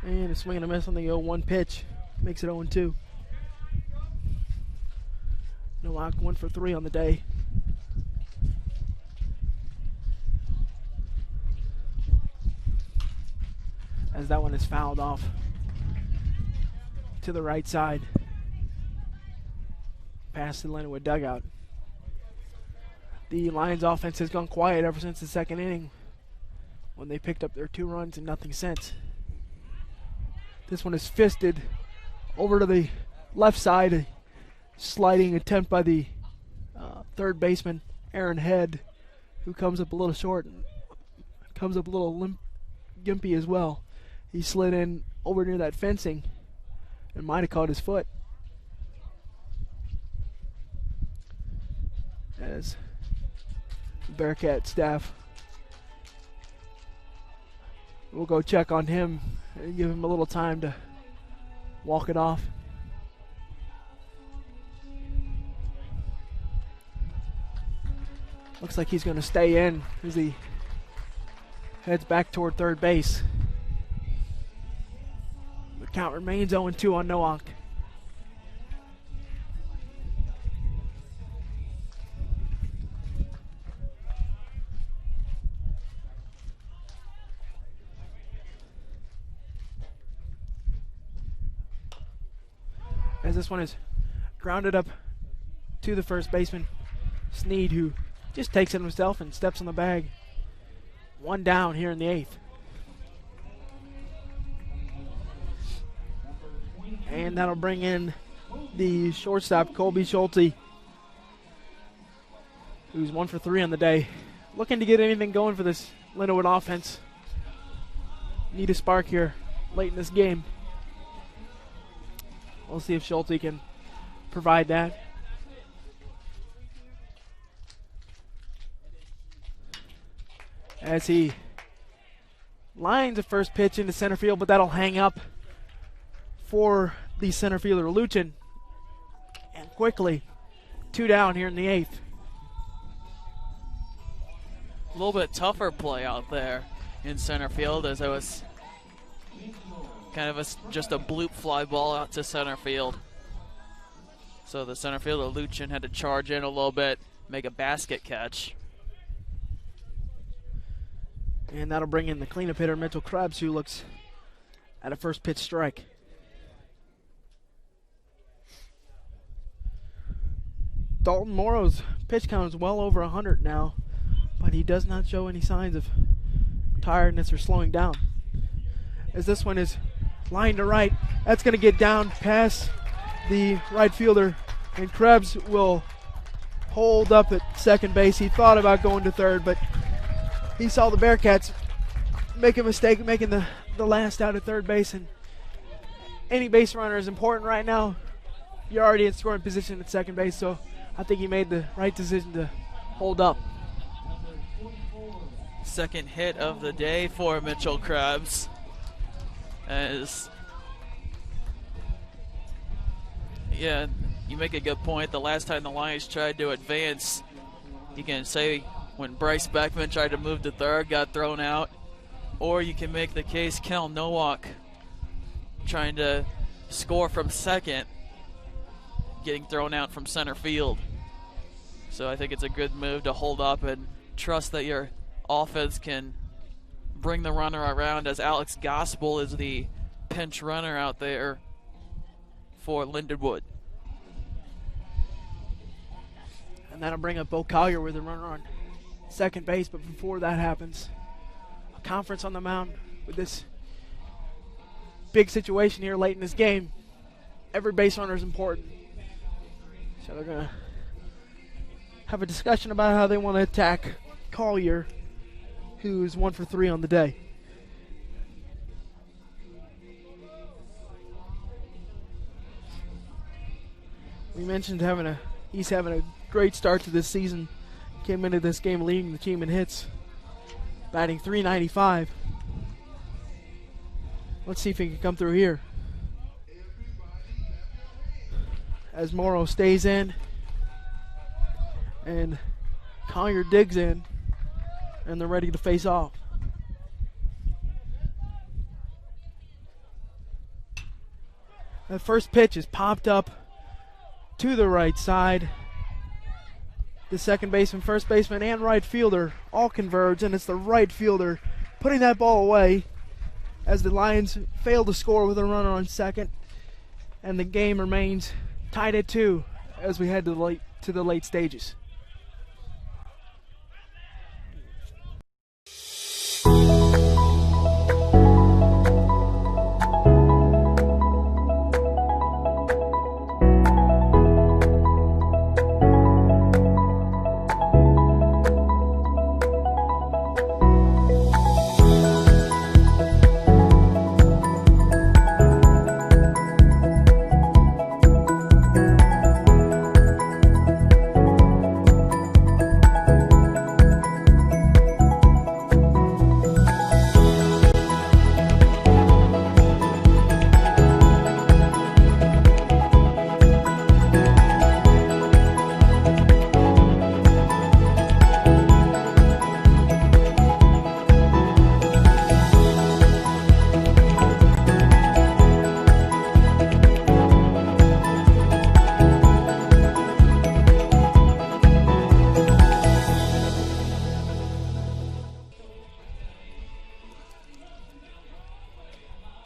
And a swing and a miss on the 0-1 pitch. Makes it 0-2. Nowak 1 for 3 on the day. As that one is fouled off to the right side. Past the Lindenwood dugout. The Lions offense has gone quiet ever since the second inning when they picked up their 2 runs and nothing since. This one is fisted over to the left side. Sliding attempt by the third baseman, Aaron Head, who comes up a little short and comes up a little gimpy as well. He slid in over near that fencing and might have caught his foot. As the Bearcat staff will go check on him and give him a little time to walk it off. Looks like he's going to stay in as he heads back toward third base. The count remains 0-2 on Nowak. As this one is grounded up to the first baseman, Sneed, who just takes it himself and steps on the bag. 1 down here in the 8th. And that'll bring in the shortstop, Colby Schulte, who's 1 for 3 on the day. Looking to get anything going for this Lindenwood offense. Need a spark here late in this game. We'll see if Schulte can provide that. As he lines the first pitch into center field, but that'll hang up for the center fielder, Luchin. And quickly, 2 down here in the 8th. A little bit tougher play out there in center field, as it was kind of just a bloop fly ball out to center field. So the center fielder, Luchin, had to charge in a little bit, make a basket catch. And that'll bring in the cleanup hitter, Mitchell Krebs, who looks at a first pitch strike. Dalton Morrow's pitch count is well over 100 now, but he does not show any signs of tiredness or slowing down. As this one is lined to right, that's going to get down past the right fielder, and Krebs will hold up at second base. He thought about going to third, but he saw the Bearcats make a mistake making the last out at third base, and any base runner is important right now. You're already in scoring position at second base, so I think he made the right decision to hold up. Second hit of the day for Mitchell Krebs. Yeah, you make a good point. The last time the Lions tried to advance, you can say when Bryce Beckman tried to move to third, got thrown out. Or you can make the case Kel Nowak trying to score from second, getting thrown out from center field. So I think it's a good move to hold up and trust that your offense can bring the runner around, as Alex Gospel is the pinch runner out there for Lindenwood. And that'll bring up Bo Collier with a runner on second base, but before that happens, a conference on the mound with this big situation here late in this game. Every base runner is important. So they're going to have a discussion about how they want to attack Collier, who's 1 for 3 on the day. We mentioned he's having a great start to this season. Came into this game leading the team in hits, batting .395. Let's see if he can come through here. As Morrow stays in and Collier digs in, and they're ready to face off. That first pitch is popped up to the right side. The second baseman, first baseman, and right fielder all converge, and it's the right fielder putting that ball away as the Lions fail to score with a runner on second, and the game remains tied at 2 as we head to the late stages.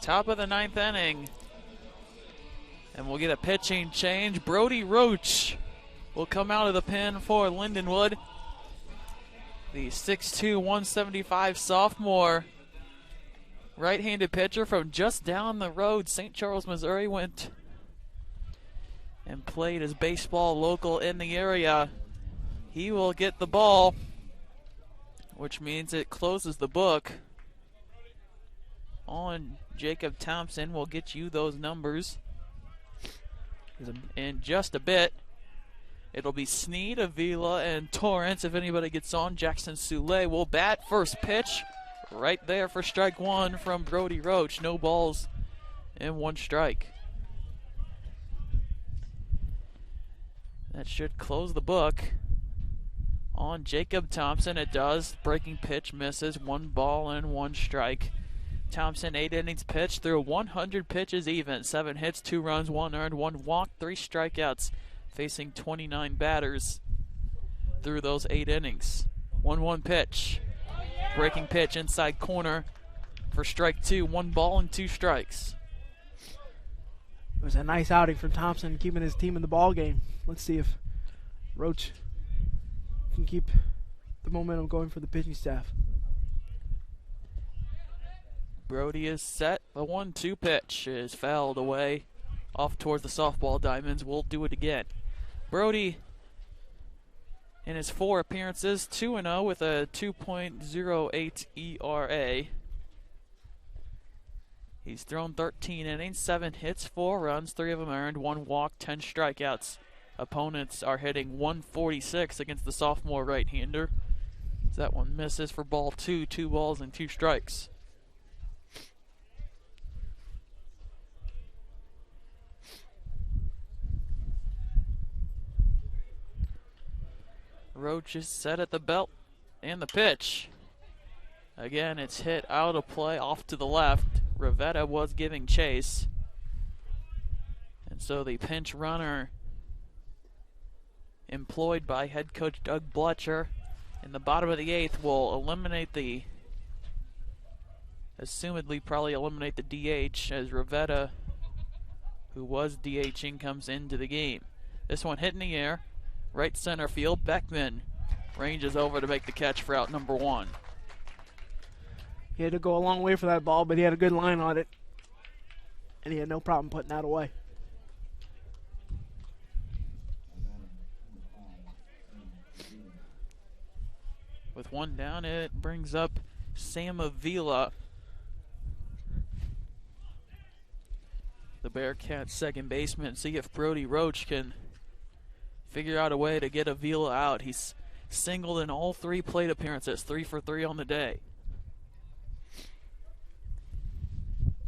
Top of the 9th inning. And we'll get a pitching change. Brody Roach will come out of the pen for Lindenwood. The 6'2", 175 sophomore right-handed pitcher from just down the road, St. Charles, Missouri, went and played his baseball local in the area. He will get the ball, which means it closes the book on Jacob Thompson. Will get you those numbers in just a bit. It'll be Sneed, Avila, and Torrance. If anybody gets on, Jackson Soule will bat. First pitch right there for strike one from Brody Roach. No balls and 1 strike. That should close the book on Jacob Thompson. It does. Breaking pitch misses. 1 ball and 1 strike. Thompson, 8 innings pitched through 100 pitches even. 7 hits, 2 runs, 1 earned, 1 walk, 3 strikeouts. Facing 29 batters through those 8 innings. 1-1 pitch. Breaking pitch inside corner for strike 2. 1 ball and 2 strikes. It was a nice outing from Thompson, keeping his team in the ball game. Let's see if Roach can keep the momentum going for the pitching staff. Brody is set. The 1-2 pitch is fouled away off towards the softball diamonds. We'll do it again. Brody, in his 4 appearances, 2-0 with a 2.08 ERA. He's thrown 13 innings, 7 hits, 4 runs, 3 of them earned, 1 walk, 10 strikeouts. Opponents are hitting 146 against the sophomore right-hander. That one misses for ball 2, 2 balls and 2 strikes. Roach is set at the belt and the pitch. Again, it's hit out of play off to the left. Rivetta was giving chase. And so the pinch runner employed by head coach Doug Bletcher in the bottom of the 8th will eliminate the, assumedly probably eliminate the DH as Rivetta, who was DHing, comes into the game. This one hit in the air. Right center field, Beckman ranges over to make the catch for out number 1. He had to go a long way for that ball, but he had a good line on it. And he had no problem putting that away. With 1 down, it brings up Sam Avila, the Bearcats' second baseman. See if Brody Roach can figure out a way to get Avila out. He's singled in all 3 plate appearances, 3 for 3 on the day.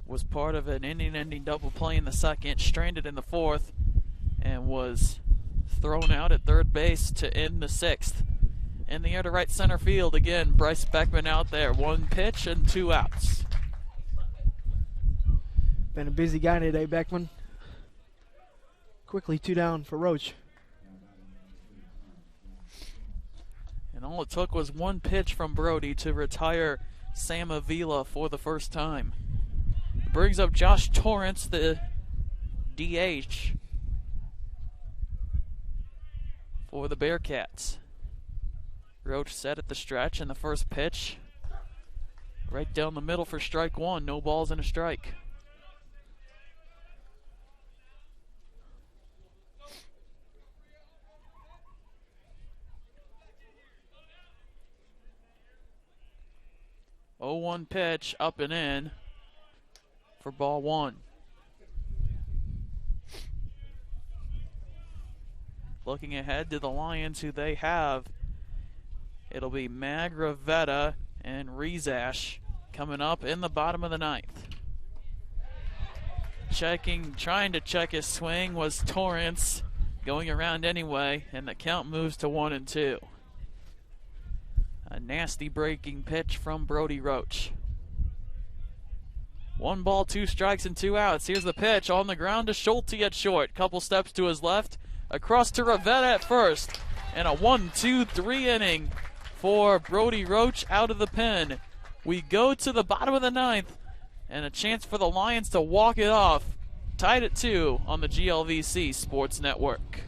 Was part of an inning-ending double play in the 2nd, stranded in the 4th, and was thrown out at third base to end the 6th. In the air to right center field again, Bryce Beckman out there. 1 pitch and 2 outs. Been a busy guy today, Beckman. Quickly 2 down for Roach. And all it took was 1 pitch from Brody to retire Sam Avila for the first time. It brings up Josh Torrance, the DH for the Bearcats. Roach set at the stretch, and the first pitch right down the middle for strike 1. No balls and a strike. Oh, 1 pitch up and in for ball 1. Looking ahead to the Lions, who they have, it'll be Mag, Rivetta, and Rezash coming up in the bottom of the 9th. Trying to check his swing was Torrance, going around anyway, and the count moves to 1-2. A nasty breaking pitch from Brody Roach. 1 ball, 2 strikes, and 2 outs. Here's the pitch on the ground to Schulte at short. Couple steps to his left, across to Rivetta at first, and a 1-2-3 inning for Brody Roach out of the pen. We go to the bottom of the 9th, and a chance for the Lions to walk it off. Tied at 2 on the GLVC Sports Network.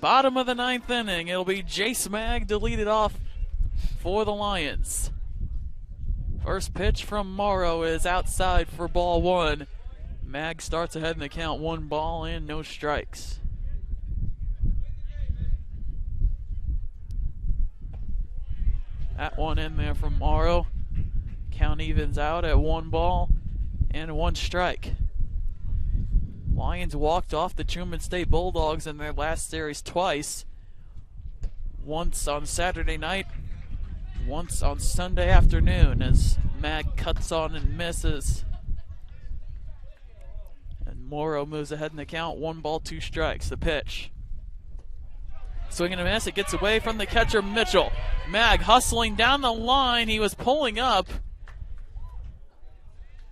Bottom of the 9th inning, it'll be Jace Mag to lead it off for the Lions. First pitch from Morrow is outside for ball 1. Mag starts ahead in the count, 1 ball and no strikes. That one in there from Morrow. Count evens out at 1 ball and 1 strike. Lions walked off the Truman State Bulldogs in their last series twice. Once on Saturday night once on Sunday afternoon as Mag cuts on and misses. And Morrow moves ahead in the count. 1 ball, 2 strikes. The pitch. Swing and a miss. It gets away from the catcher, Mitchell. Mag hustling down the line. He was pulling up.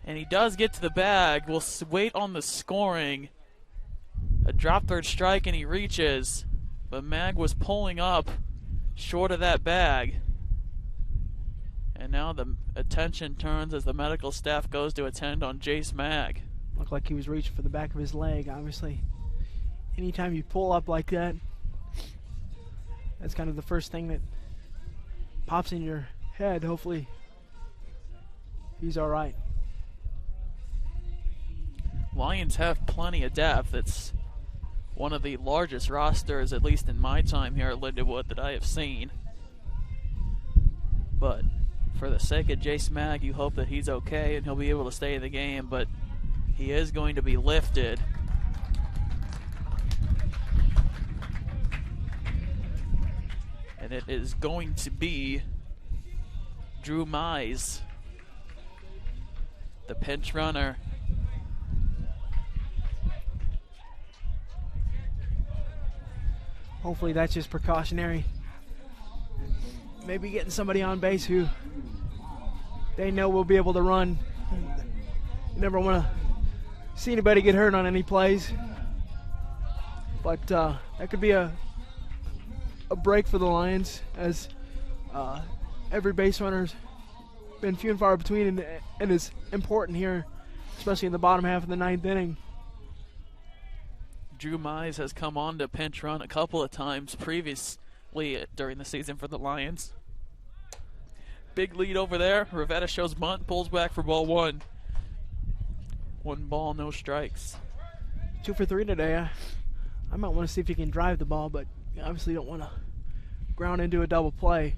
And he does get to the bag. We'll wait on the scoring. A drop third strike and he reaches. But Mag was pulling up short of that bag. And now the attention turns as the medical staff goes to attend on Jace Mag. Looked like he was reaching for the back of his leg, obviously. Anytime you pull up like that, that's kind of the first thing that pops in your head. Hopefully he's all right. Lions have plenty of depth. It's one of the largest rosters, at least in my time here at Lindenwood, that I have seen. But for the sake of Jace Mag, you hope that he's okay and he'll be able to stay in the game, but he is going to be lifted. And it is going to be Drew Mize, the pinch runner. Hopefully that's just precautionary. Maybe getting somebody on base who they know will be able to run. You never want to see anybody get hurt on any plays. But that could be a break for the Lions, as every base runner's been few and far between and is important here, especially in the bottom half of the 9th inning. Drew Mize has come on to pinch run a couple of times previously during the season for the Lions. Big lead over there. Rivetta shows bunt, pulls back for ball 1. 1 ball, no strikes. 2 for 3 today. I might want to see if he can drive the ball, but you obviously don't want to ground into a double play.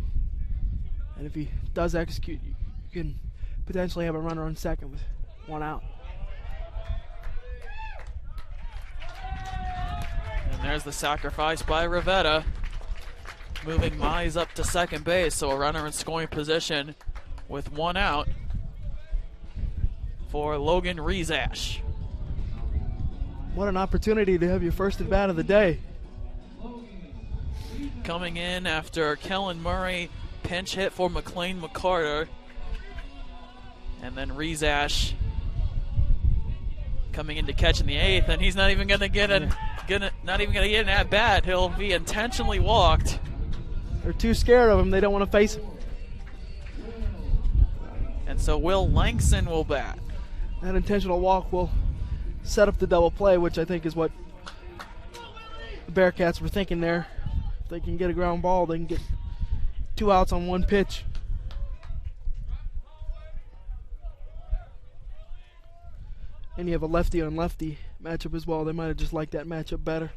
And if he does execute, you can potentially have a runner on second with 1 out. And there's the sacrifice by Rivetta, moving Mize up to second base, so a runner in scoring position with 1 out for Logan Rezash. What an opportunity to have your first at bat of the day. Coming in after Kellen Murray pinch hit for McLean McCarter, and then Rezash coming in to catch in the 8th, and he's not even going to get an at bat. He'll be intentionally walked. They're too scared of him. They don't want to face him. And so Will Langston will bat. That intentional walk will set up the double play, which I think is what the Bearcats were thinking there. If they can get a ground ball, they can get 2 outs on 1 pitch. And you have a lefty on lefty matchup as well. They might have just liked that matchup better.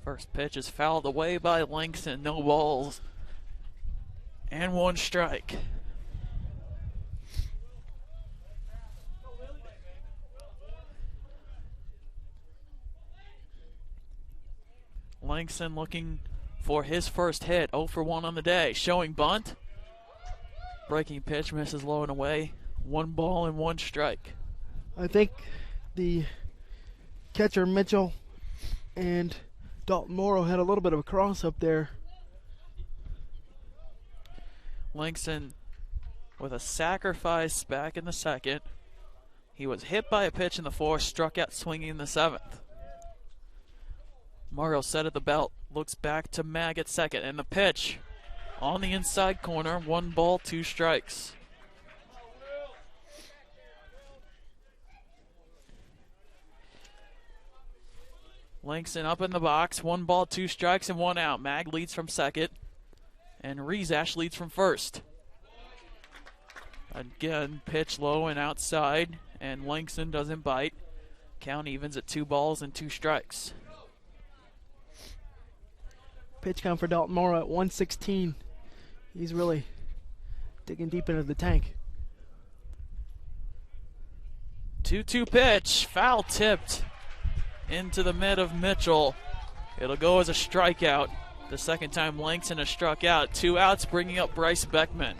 First pitch is fouled away by Langston. No balls and 1 strike. Langston looking for his first hit. 0 for 1 on the day. Showing bunt. Breaking pitch misses low and away. 1 ball and 1 strike. I think the catcher Mitchell and Dalton Morrow had a little bit of a cross up there. Langston with a sacrifice back in the 2nd. He was hit by a pitch in the 4th, struck out swinging in the 7th. Morrow set at the belt, looks back to Mag at 2nd, and the pitch on the inside corner. 1 ball, 2 strikes. Langston up in the box. 1 ball, 2 strikes, and 1 out. Mag leads from 2nd, and Rezash leads from 1st. Again, pitch low and outside, and Langston doesn't bite. Count evens at 2 balls and 2 strikes. Pitch count for Dalton Morrow at 116. He's really digging deep into the tank. 2-2 pitch, foul tipped into the mid of Mitchell. It'll go as a strikeout. The second time Langston has struck out. 2 outs, bringing up Bryce Beckman.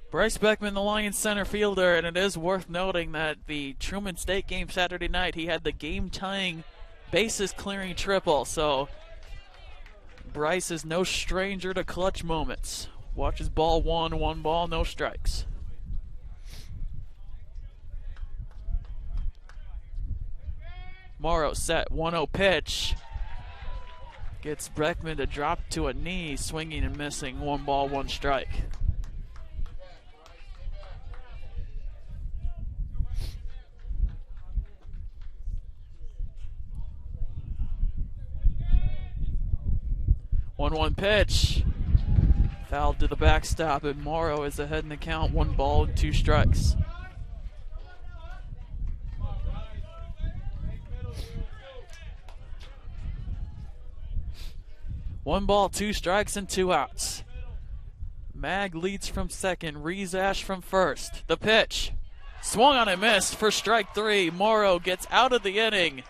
Bryce Beckman, the Lions center fielder, and it is worth noting that the Truman State game Saturday night, he had the game-tying bases-clearing triple, so Bryce is no stranger to clutch moments. Watches ball 1, 1 ball, no strikes. Morrow set, 1-0 pitch. Gets Beckman to drop to a knee, swinging and missing, 1 ball, 1 strike. One pitch. Fouled to the backstop, and Morrow is ahead in the count. 1 ball and 2 strikes. One ball, 2 strikes, and 2 outs. Mag leads from second. Rezash from first. The pitch. Swung on and missed for strike 3. Morrow gets out of the inning.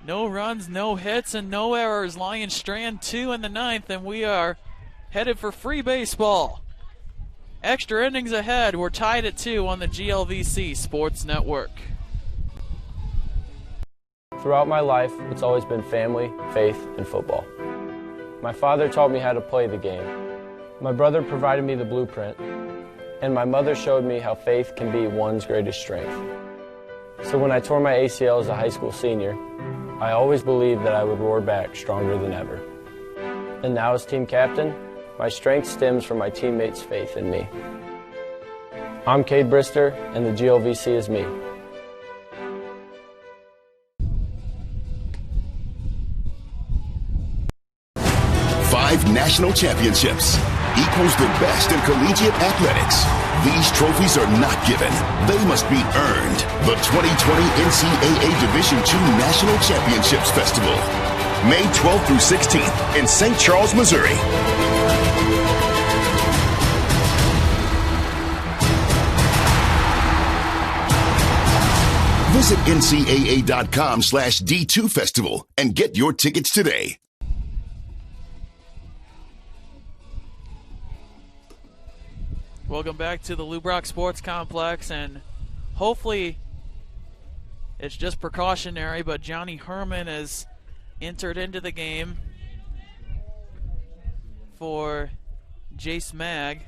No runs, no hits, and no errors. Lions strand 2 in the 9th, and we are headed for free baseball. Extra innings ahead. We're tied at 2 on the GLVC Sports Network. Throughout my life, it's always been family, faith, and football. My father taught me how to play the game. My brother provided me the blueprint, and my mother showed me how faith can be one's greatest strength. So when I tore my ACL as a high school senior, I always believed that I would roar back stronger than ever. And now as team captain, my strength stems from my teammates' faith in me. I'm Cade Brister, and the GLVC is me. Five national championships equals the best in collegiate athletics. These trophies are not given. They must be earned. The 2020 NCAA Division II National Championships Festival, May 12th through 16th in St. Charles, Missouri. Visit ncaa.com/D2 Festival and get your tickets today. Welcome back to the Lou Brock Sports Complex, and hopefully it's just precautionary, but Johnny Herman has entered into the game for Jace Mag.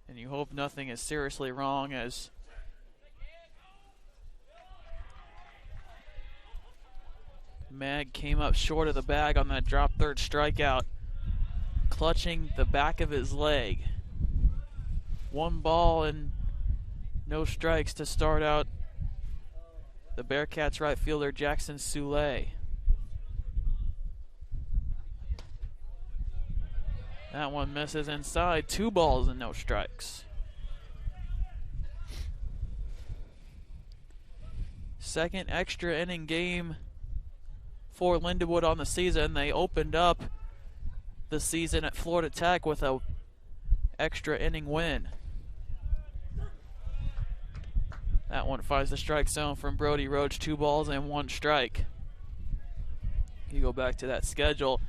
And you hope nothing is seriously wrong, as Mag came up short of the bag on that drop third strikeout, clutching the back of his leg. 1 ball and no strikes to start out the Bearcats right fielder Jackson Soule. That one misses inside. 2 balls and no strikes. Second extra inning game for Lindenwood on the season. They opened up the season at Florida Tech with a extra inning win. That one finds the strike zone from Brody Roach. 2 balls and 1 strike. You go back to that schedule.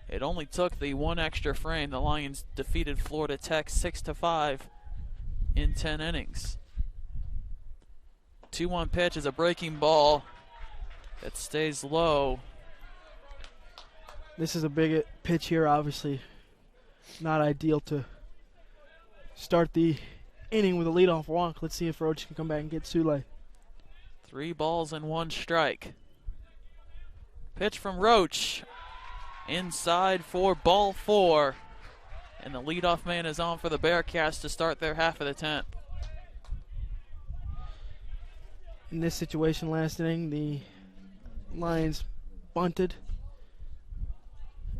It only took the 1 extra frame. The Lions defeated Florida Tech 6-5 in 10 innings. 2-1 pitch is a breaking ball that stays low. This is a big pitch here, obviously. Not ideal to start the inning with a leadoff walk. Let's see if Roach can come back and get Soule. 3 balls and 1 strike. Pitch from Roach. Inside for ball 4. And the leadoff man is on for the Bearcats to start their half of the 10th. In this situation last inning, the Lions bunted.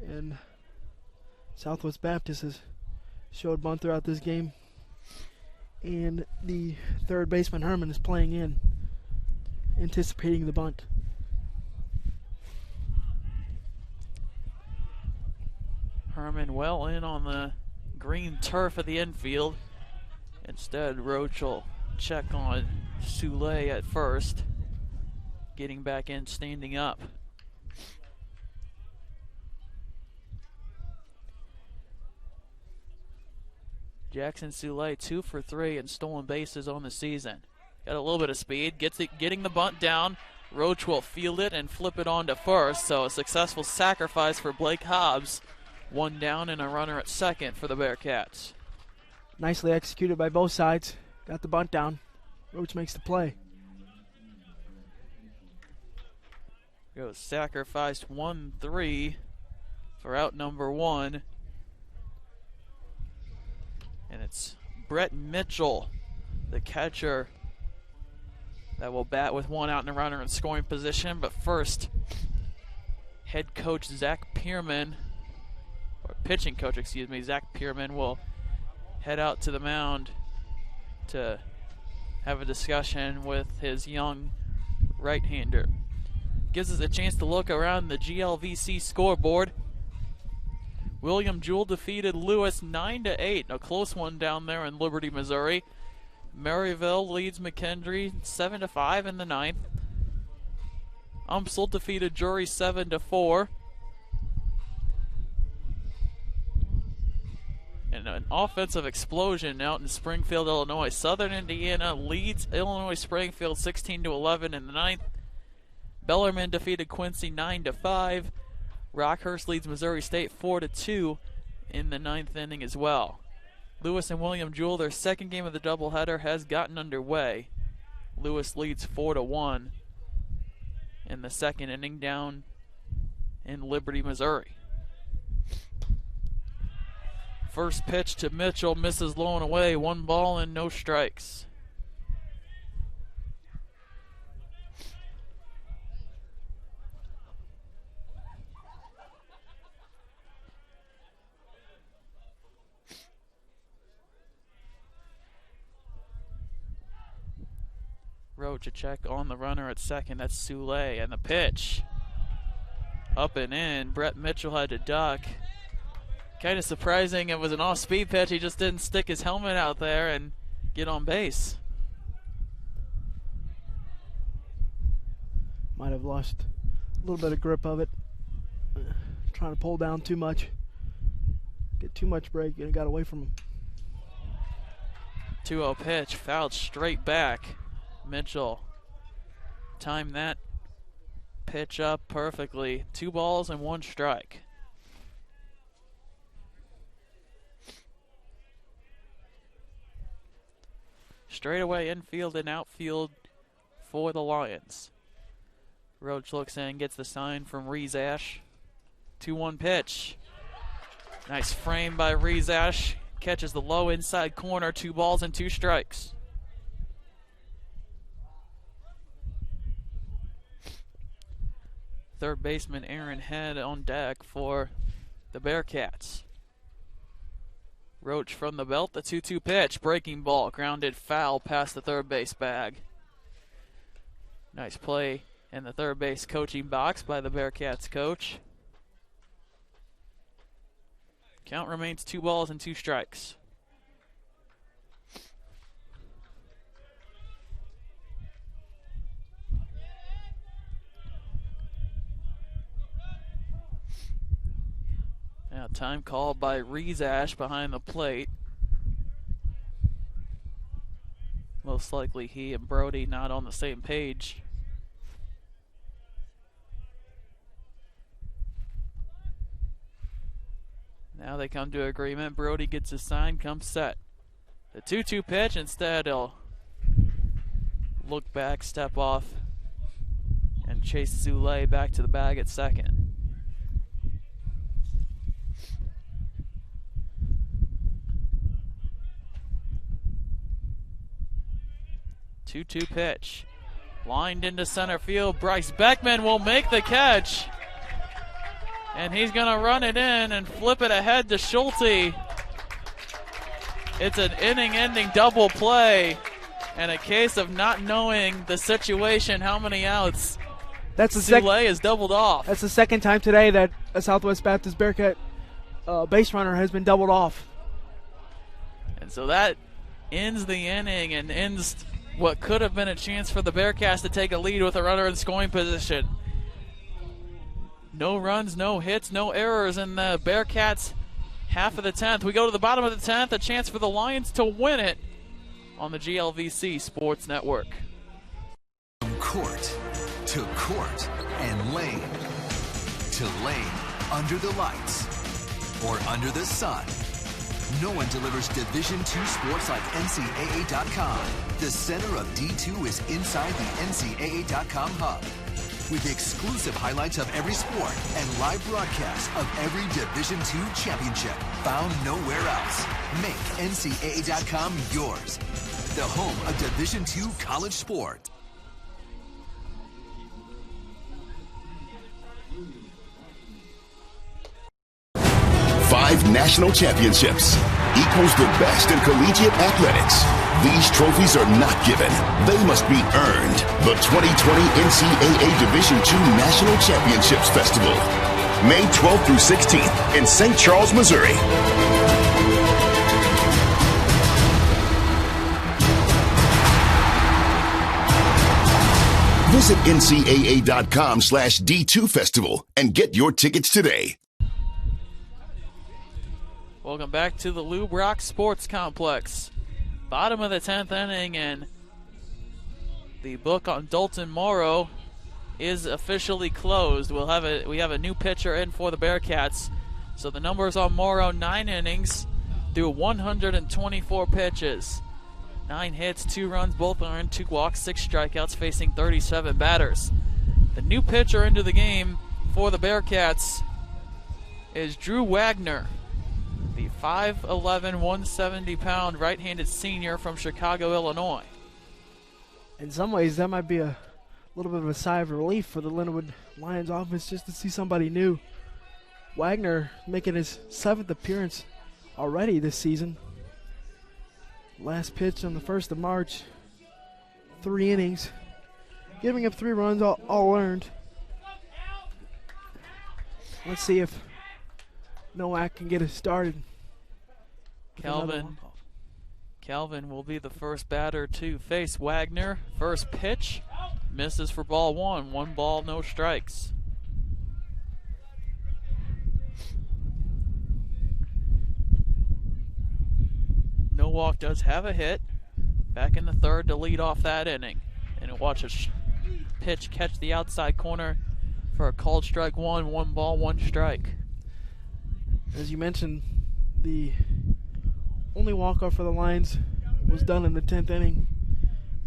And Southwest Baptist has showed bunt throughout this game. and the third baseman Herman is playing in, anticipating the bunt. Herman well in on the green turf of the infield. Instead, Roach will check on Soule at first, getting back in, standing up. Jackson Soule 2 for 3 in stolen bases on the season. Got a little bit of speed, getting the bunt down. Roach will field it and flip it on to first, so a successful sacrifice for Blake Hobbs. One down and a runner at second for the Bearcats. Nicely executed by both sides. Got the bunt down. Roach makes the play. Goes sacrificed 1-3 for out number 1. And it's Brett Mitchell, the catcher, that will bat with one out and a runner in scoring position. But first, head coach Zach Pierman, or pitching coach, excuse me, Zach Pierman will head out to the mound to have a discussion with his young right-hander. Gives us a chance to look around the GLVC scoreboard. William Jewell defeated Lewis 9-8, a close one down there in Liberty, Missouri. Maryville leads McKendree 7-5 in the ninth. Umsel defeated Drury 7-4. And an offensive explosion out in Springfield, Illinois. Southern Indiana leads Illinois Springfield 16-11 in the ninth. Bellarmine defeated Quincy 9-5. Rockhurst leads Missouri State 4-2 in the ninth inning as well. Lewis and William Jewell, their second game of the doubleheader has gotten underway. Lewis leads 4-1 in the second inning down in Liberty, Missouri. First pitch to Mitchell, misses low and away. 1 ball and no strikes. Roach a check on the runner at second. That's Soule, and the pitch up and in. Brett Mitchell had to duck. Kind of surprising. It was an off-speed pitch. He just didn't stick his helmet out there and get on base. Might have lost a little bit of grip of it. Trying to pull down too much. Get too much break and it got away from him. 2-0 pitch, fouled straight back. Mitchell timed that pitch up perfectly. 2 balls and 1 strike. Straightaway infield and outfield for the Lions. Roach looks in, gets the sign from Rezash. 2-1 pitch. Nice frame by Rezash. Catches the low inside corner. 2 balls and 2 strikes. Third baseman Aaron Head on deck for the Bearcats. Roach from the belt, the 2-2 pitch. Breaking ball, grounded foul past the third base bag. Nice play in the third base coaching box by the Bearcats coach. Count remains 2 balls and 2 strikes. Now time called by Rezash behind the plate. Most likely he and Brody not on the same page. Now they come to agreement. Brody gets his sign, comes set. The 2-2 pitch, instead he'll look back, step off, and chase Soule back to the bag at second. 2-2 pitch. Lined into center field. Bryce Beckman will make the catch. And he's going to run it in and flip it ahead to Schulte. It's an inning-ending double play, and a case of not knowing the situation, how many outs. Soule is doubled off. That's the second time today that a Southwest Baptist Bearcat base runner has been doubled off. And so that ends the inning and ends what could have been a chance for the Bearcats to take a lead with a runner in scoring position. No runs, no hits, no errors in the Bearcats' half of the 10th. We go to the bottom of the 10th, a chance for the Lions to win it on the GLVC Sports Network. From court to court and lane to lane, under the lights or under the sun. No one delivers Division II sports like NCAA.com. The center of D2 is inside the NCAA.com hub, with exclusive highlights of every sport and live broadcasts of every Division II championship found nowhere else. Make NCAA.com yours, the home of Division II college sport. Five national championships equals the best in collegiate athletics. These trophies are not given. They must be earned. The 2020 NCAA Division II National Championships Festival, May 12th through 16th in St. Charles, Missouri. Visit ncaa.com/D2 Festival and get your tickets today. Welcome back to the Lube Rock Sports Complex. Bottom of the 10th inning, and the book on Dalton Morrow is officially closed. We have a new pitcher in for the Bearcats. So the numbers on Morrow: 9 innings through 124 pitches. 9 hits, 2 runs, both earned, 2 walks, 6 strikeouts, facing 37 batters. The new pitcher into the game for the Bearcats is Drew Wagner, the 5'11", 170-pound right-handed senior from Chicago, Illinois. In some ways, that might be a little bit of a sigh of relief for the Lindenwood Lions offense, just to see somebody new. Wagner making his 7th appearance already this season. Last pitch on the 1st of March, 3 innings, giving up 3 runs, all earned. Let's see if Nowak can get it started. Calvin will be the first batter to face Wagner. First pitch misses for ball 1. 1 ball, no strikes. Nowak does have a hit back in the 3rd to lead off that inning. And watch a pitch catch the outside corner for a called strike 1. 1 ball, 1 strike. As you mentioned, the only walk-off for the Lions was done in the 10th inning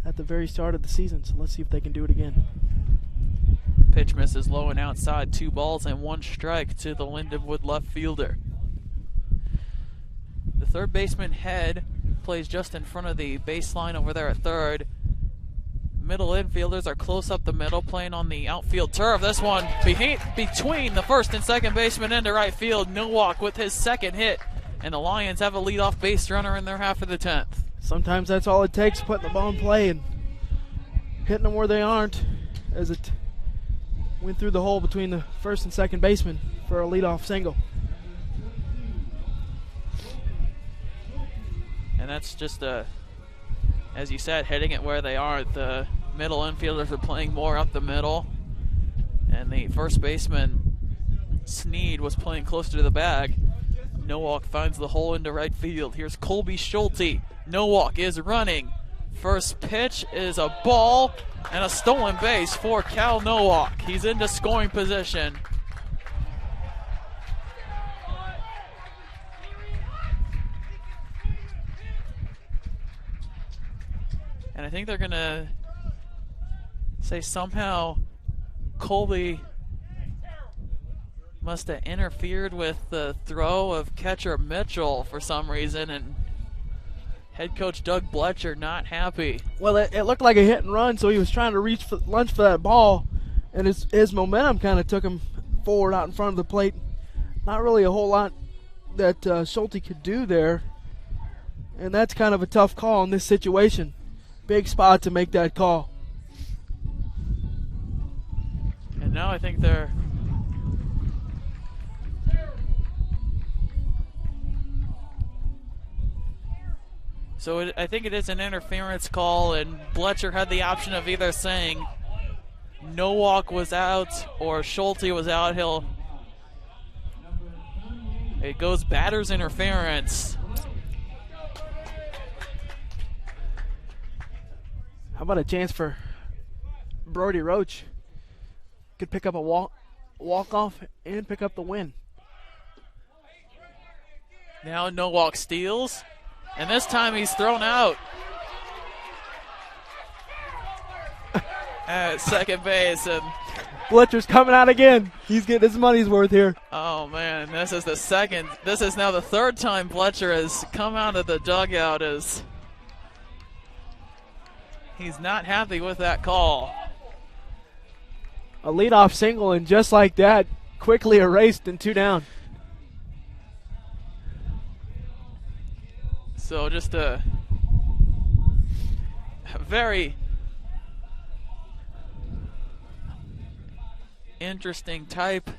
at the very start of the season, so let's see if they can do it again. Pitch misses low and outside, 2 balls and 1 strike to the Lindenwood left fielder. The third baseman Head plays just in front of the baseline over there at third. Middle infielders are close up the middle, playing on the outfield turf. This one between the first and second baseman into right field. Nowak with his 2nd hit, and the Lions have a leadoff base runner in their half of the 10th. Sometimes that's all it takes, putting the ball in play and hitting them where they aren't, as it went through the hole between the first and second baseman for a leadoff single. And that's just as you said, hitting it where they are. The middle infielders are playing more up the middle, and the first baseman Sneed was playing closer to the bag. Nowak finds the hole into right field. Here's Colby Schulte. Nowak is running. First pitch is a ball and a stolen base for Cal Nowak. He's into scoring position. And I think they're going to say somehow Colby must have interfered with the throw of catcher Mitchell for some reason, and head coach Doug Bletcher not happy. Well, it looked like a hit and run, so he was trying to lunge for that ball, and his momentum kind of took him forward out in front of the plate. Not really a whole lot that Schulte could do there. And that's kind of a tough call in this situation. Big spot to make that call. And now I think they're... So I think it is an interference call, and Bletcher had the option of either saying Nowak was out or Schulte was out. It goes batter's interference. How about a chance for Brody Roach? Could pick up a walk-off and pick up the win. Now Nowak steals, and this time he's thrown out at second base. And Bletcher's coming out again. He's getting his money's worth here. oh man, this is now the third time Bletcher has come out of the dugout as he's not happy with that call. A leadoff single, and just like that, quickly erased and 2 down. So just a very interesting type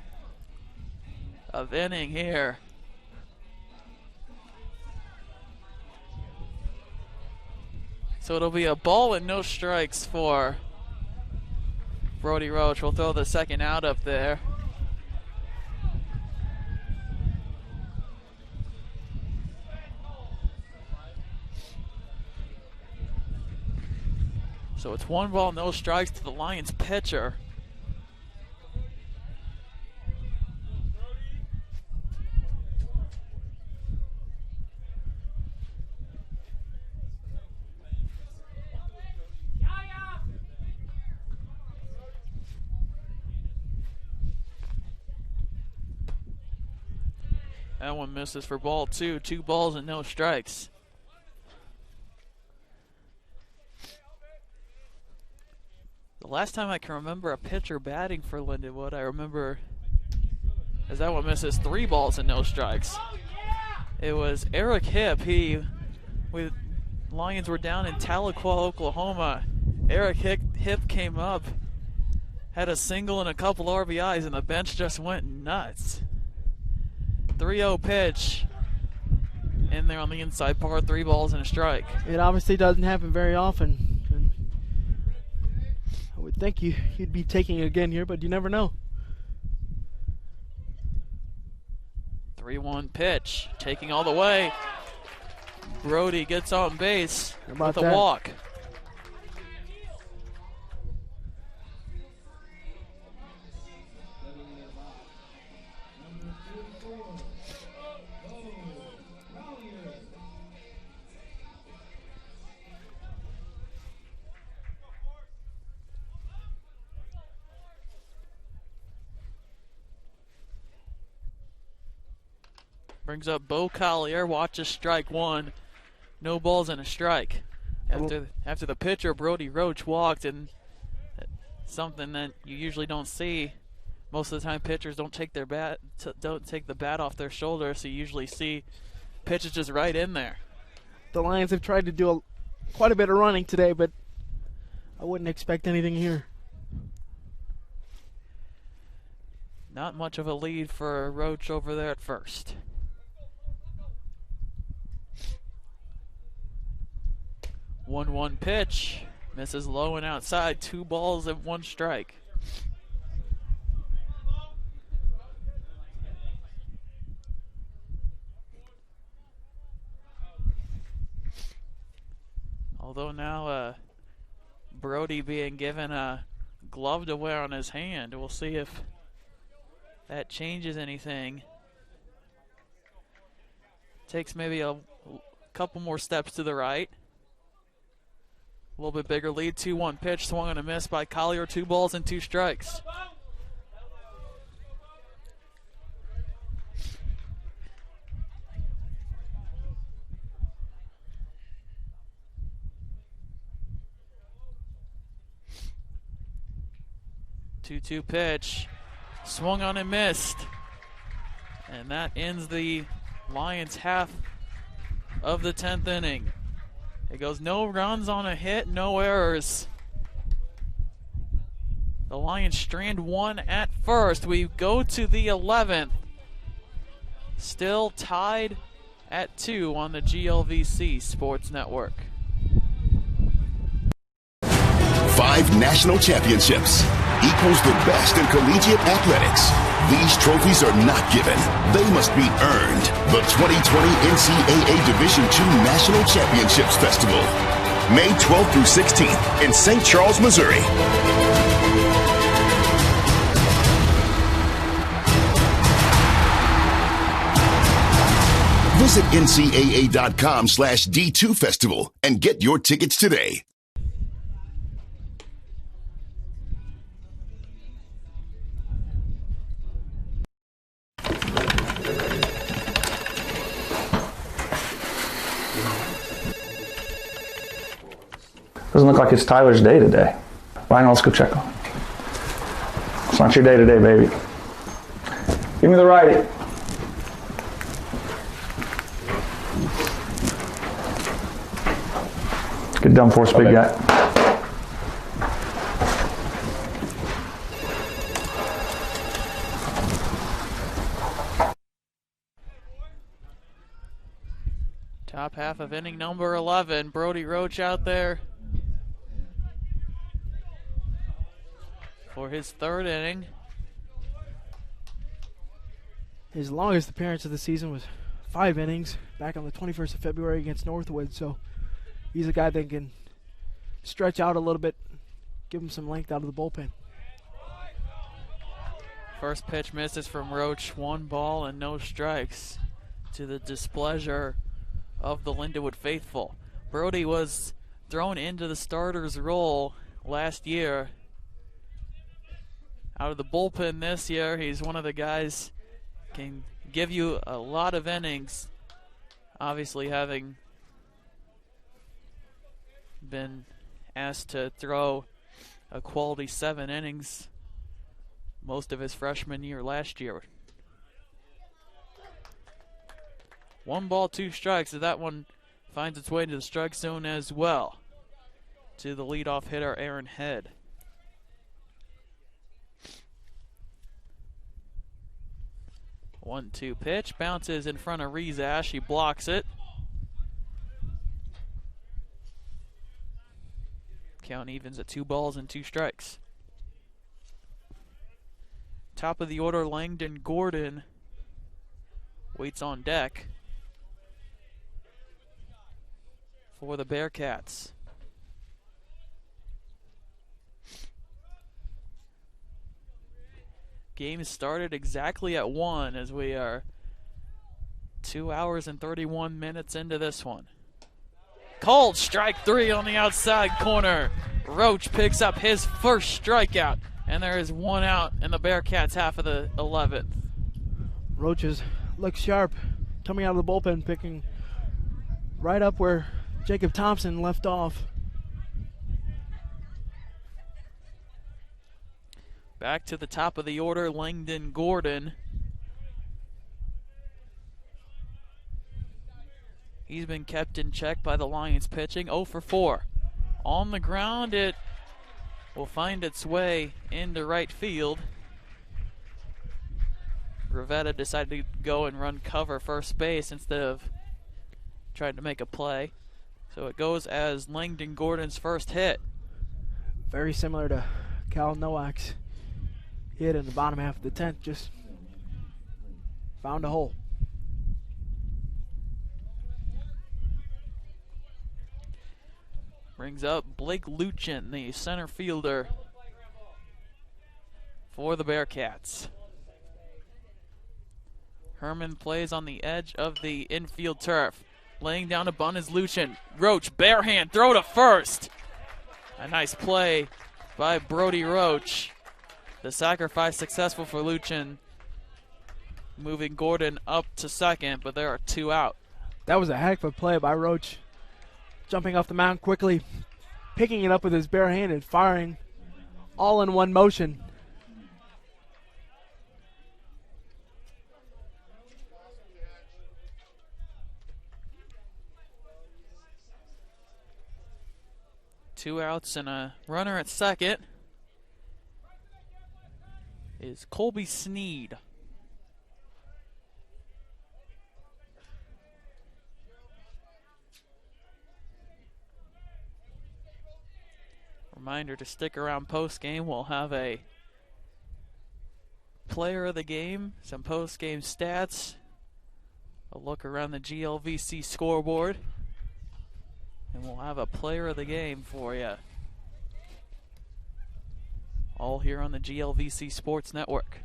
of inning here. So it'll be a ball and no strikes for Brody Roach. Will throw the second out up there. So it's 1 ball, no strikes to the Lions pitcher. That one misses for ball 2. 2 balls and no strikes. The last time I can remember a pitcher batting for Lindenwood, I remember as that one misses 3 balls and no strikes. It was Eric Hipp. Lions were down in Tahlequah, Oklahoma. Eric Hipp came up, had a single and a couple RBIs, and the bench just went nuts. 3-0 pitch in there on the inside part, 3 balls and a strike. It obviously doesn't happen very often. And I would think you'd be taking it again here, but you never know. 3-1 pitch, taking all the way. Brody gets on base with a that? walk. Brings up Bo Collier, watches strike 1. No balls and a strike. After the pitcher, Brody Roach, walked, and something that you usually don't see. Most of the time pitchers don't take the bat off their shoulder, so you usually see pitches just right in there. The Lions have tried to do quite a bit of running today, but I wouldn't expect anything here. Not much of a lead for Roach over there at first. One pitch, misses low and outside, 2 balls and 1 strike. Although now Brody being given a glove to wear on his hand. We'll see if that changes anything. Takes maybe a couple more steps to the right. A little bit bigger lead, 2-1 pitch, swung and a miss by Collier, 2 balls and 2 strikes. Two pitch, swung on and missed. And that ends the Lions half of the 10th inning. It goes no runs on a hit, no errors. The Lions strand one at first. We go to the 11th. Still tied at 2 on the GLVC Sports Network. 5 national championships equals the best in collegiate athletics. These trophies are not given. They must be earned. The 2020 NCAA Division II National Championships Festival, May 12th through 16th in St. Charles, Missouri. Visit ncaa.com/D2 Festival and get your tickets today. Doesn't look like it's Tyler's day today. Ryan, let's go check him. It's not your day today, baby. Give me the righty. Get done for us, big guy. Top half of inning number 11. Brody Roach out there for his 3rd inning. His longest appearance of the season was 5 innings back on the 21st of February against Northwood, so he's a guy that can stretch out a little bit, give him some length out of the bullpen. First pitch misses from Roach. 1 ball and no strikes, to the displeasure of the Lindenwood faithful. Brody was thrown into the starter's role last year. Out of the bullpen this year, he's one of the guys can give you a lot of innings. Obviously, having been asked to throw a quality 7 innings most of his freshman year last year. 1 ball, 2 strikes, so that one finds its way into the strike zone as well, to the leadoff hitter, Aaron Head. One-two pitch, bounces in front of Rezash. He blocks it. Count evens at 2 balls and 2 strikes. Top of the order, Langdon Gordon waits on deck for the Bearcats. Game started exactly at 1 as we are 2 hours and 31 minutes into this one. Called strike 3 on the outside corner. Roach picks up his first strikeout, and there is 1 out in the Bearcats half of the 11th. Roach looks sharp, coming out of the bullpen, picking right up where Jacob Thompson left off. Back to the top of the order, Langdon Gordon. He's been kept in check by the Lions pitching. 0 for 4. On the ground, it will find its way into right field. Rivetta decided to go and run cover first base instead of trying to make a play. So it goes as Langdon Gordon's first hit. Very similar to Cal Nowak's hit in the bottom half of the 10th, just found a hole. Brings up Blake Luchin, the center fielder for the Bearcats. Herman plays on the edge of the infield turf. Laying down a bunt is Luchin. Roach, bare hand, throw to first. A nice play by Brody Roach. The sacrifice successful for Luchin, moving Gordon up to second, but there are 2 out. That was a heck of a play by Roach. Jumping off the mound quickly, picking it up with his bare hand and firing all in one motion. 2 outs and a runner at second is Colby Sneed. Reminder to stick around post game. We'll have a player of the game, some post game stats, a look around the GLVC scoreboard, and we'll have a player of the game for you. All here on the GLVC Sports Network.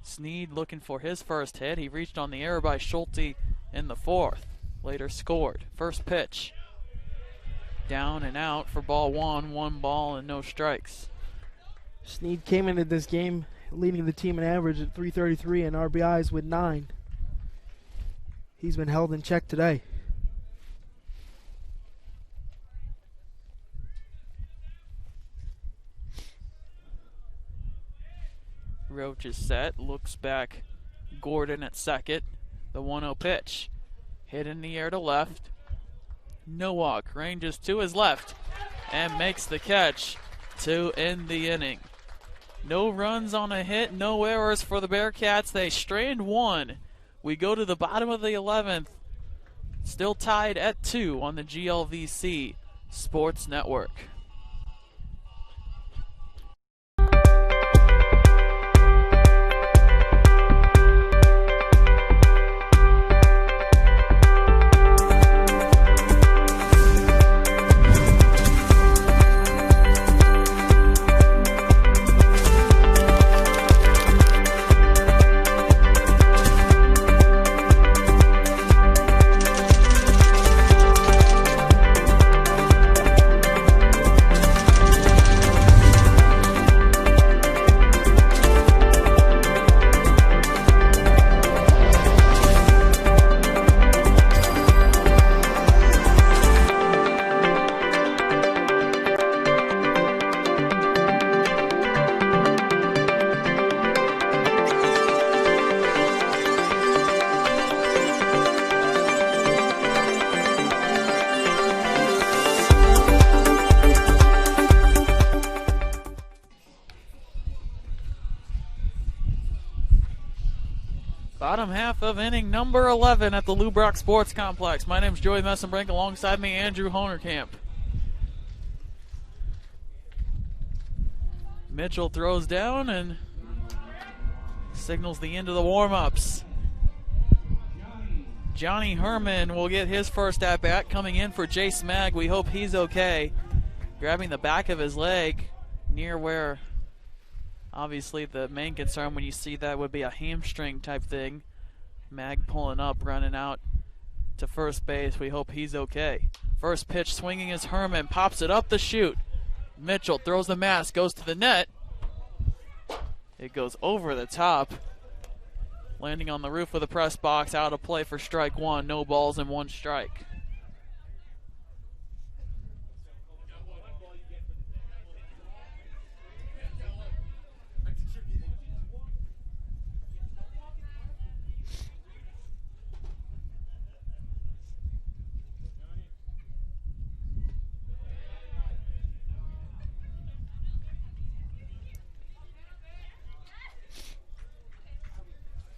Sneed looking for his first hit. He reached on the air by Schulte in the 4th. Later scored. First pitch. Down and out for ball 1. 1 ball and no strikes. Sneed came into this game leading the team in average at 333 and RBIs with 9. He's been held in check today. Roach is set, looks back. Gordon at second. The 1-0 pitch. Hit in the air to left. Nowak ranges to his left and makes the catch to end the inning. No runs on a hit, no errors for the Bearcats. They strand 1. We go to the bottom of the 11th. Still tied at 2 on the GLVC Sports Network. Bottom half of inning number 11 at the Lou Brock Sports Complex. My name's Joey Messenbrink. Alongside me, Andrew Honerkamp. Mitchell throws down and signals the end of the warm-ups. Johnny Herman will get his first at-bat coming in for Jace Mag. We hope he's okay. Grabbing the back of his leg near where obviously the main concern when you see that would be a hamstring type thing. Mag pulling up, running out to first base. We hope he's okay. First pitch swinging is Herman. Pops it up the chute. Mitchell throws the mask, goes to the net. It goes over the top. Landing on the roof of the press box, out of play for strike 1. No balls and 1 strike.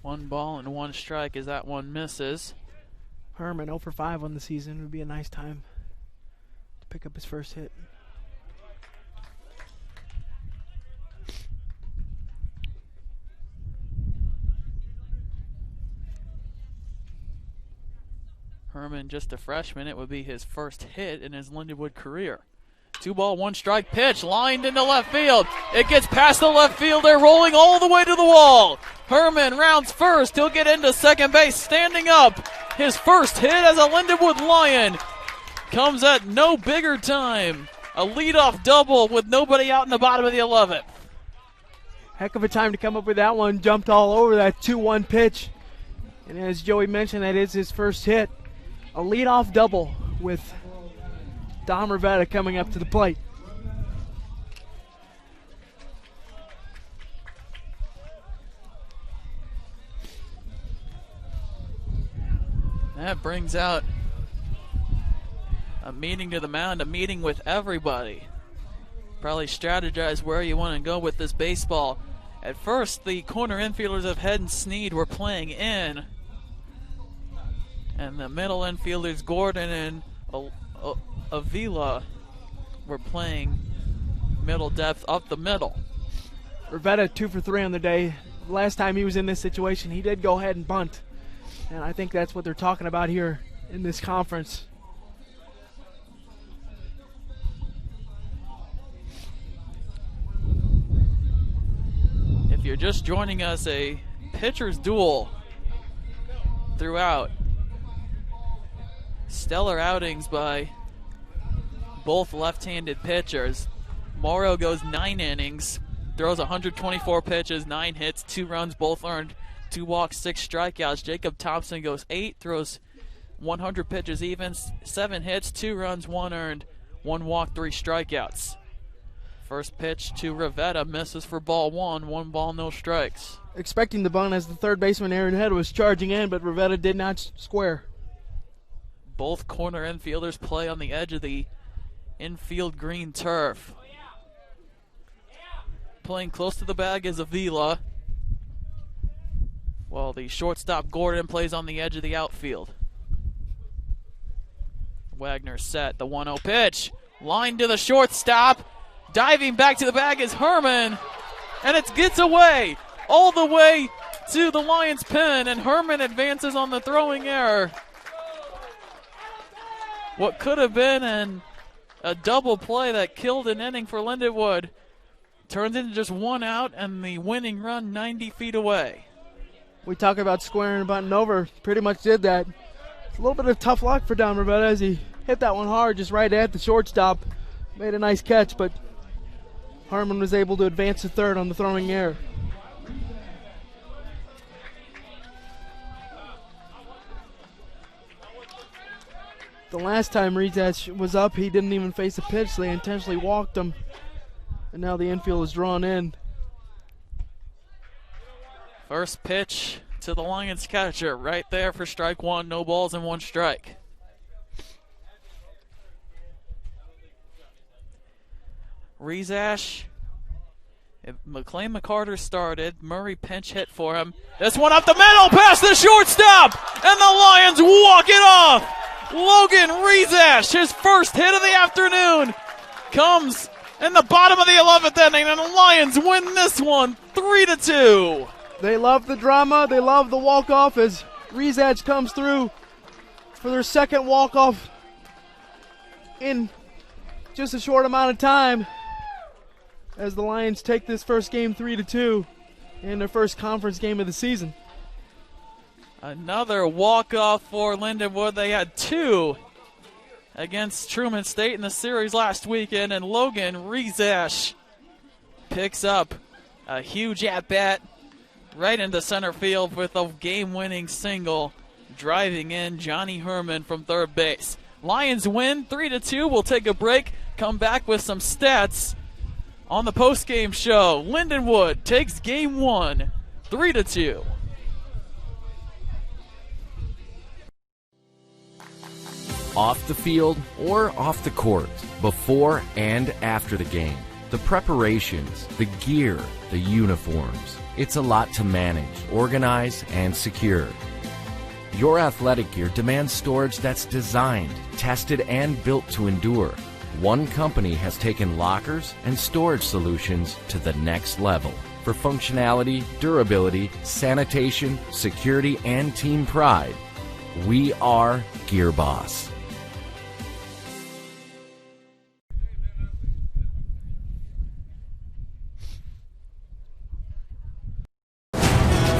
One ball and 1 strike as that one misses. Herman 0 for 5 on the season. Would be a nice time to pick up his first hit. Herman, just a freshman, it would be his first hit in his Lindenwood career. 2 ball, 1 strike pitch, lined into left field. It gets past the left fielder, rolling all the way to the wall. Herman rounds first. He'll get into second base, standing up. His first hit as a Lindenwood Lion comes at no bigger time. A leadoff double with nobody out in the bottom of the 11th. Heck of a time to come up with that one. Jumped all over that 2-1 pitch. And as Joey mentioned, that is his first hit. A leadoff double with Dom Rivetta coming up to the plate. That brings out a meeting to the mound, a meeting with everybody. Probably strategize where you want to go with this baseball. At first, the corner infielders of Head and Sneed were playing in, and the middle infielders Gordon and Avila were playing middle depth up the middle. Rivetta 2 for 3 on the day. Last time he was in this situation, he did go ahead and bunt. And I think that's what they're talking about here in this conference. If you're just joining us, a pitcher's duel throughout. Stellar outings by both left-handed pitchers. Morrow goes 9 innings, throws 124 pitches, 9 hits, 2 runs, both earned, 2 walks, 6 strikeouts. Jacob Thompson goes 8, throws 100 pitches even, 7 hits, 2 runs, 1 earned, 1 walk, 3 strikeouts. First pitch to Rivetta, misses for ball 1, 1 ball, no strikes. Expecting the bunt as the third baseman Aaron Head was charging in, but Rivetta did not square. Both corner infielders play on the edge of the infield green turf. Playing close to the bag is Avila, while the shortstop Gordon plays on the edge of the outfield. Wagner set, the 1-0 pitch. Line to the shortstop. Diving back to the bag is Herman, and it gets away all the way to the Lions' pen, and Herman advances on the throwing error. What could have been a double play that killed an inning for Lindenwood turns into just 1 out and the winning run 90 feet away. We talk about squaring and bunting over, pretty much did that. It's a little bit of tough luck for Don Rivetta as he hit that one hard just right at the shortstop. Made a nice catch, but Harmon was able to advance to third on the throwing error. The last time Rezach was up, he didn't even face a pitch. They intentionally walked him, and now the infield is drawn in. First pitch to the Lions catcher, right there for strike 1, no balls and 1 strike. Rezach, McLean McCarter started. Murray pinch hit for him. This one up the middle, past the shortstop, and the Lions walk it off. Logan Rezach, his first hit of the afternoon, comes in the bottom of the 11th inning, and the Lions win this one 3-2. They love the drama. They love the walk-off as Rezach comes through for their second walk-off in just a short amount of time, as the Lions take this first game 3-2 in their first conference game of the season. Another walk-off for Lindenwood. They had 2 against Truman State in the series last weekend, and Logan Rezach picks up a huge at-bat right into center field with a game-winning single, driving in Johnny Herman from third base. Lions win 3-2. We'll take a break, come back with some stats on the post-game show. Lindenwood takes game 1, 3-2. Off the field or off the court, before and after the game. The preparations, the gear, the uniforms. It's a lot to manage, organize, and secure. Your athletic gear demands storage that's designed, tested, and built to endure. One company has taken lockers and storage solutions to the next level for functionality, durability, sanitation, security, and team pride. We are GearBoss.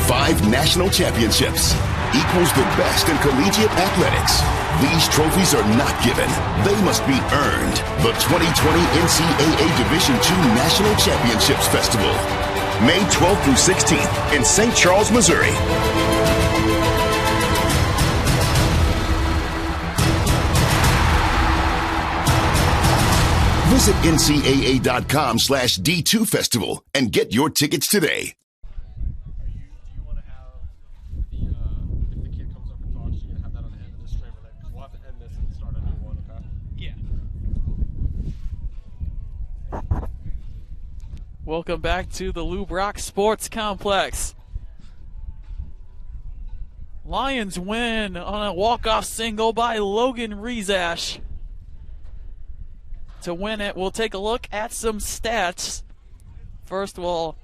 Five national championships equals the best in collegiate athletics. These trophies are not given. They must be earned. The 2020 NCAA Division II National Championships Festival, May 12th through 16th in St. Charles, Missouri. Visit ncaa.com/D2Festival and get your tickets today. Yeah, Welcome back to the Lou Brock Sports Complex. Lions win on a walk-off single by Logan Rezash. To win it, we'll take a look at some stats. First, we'll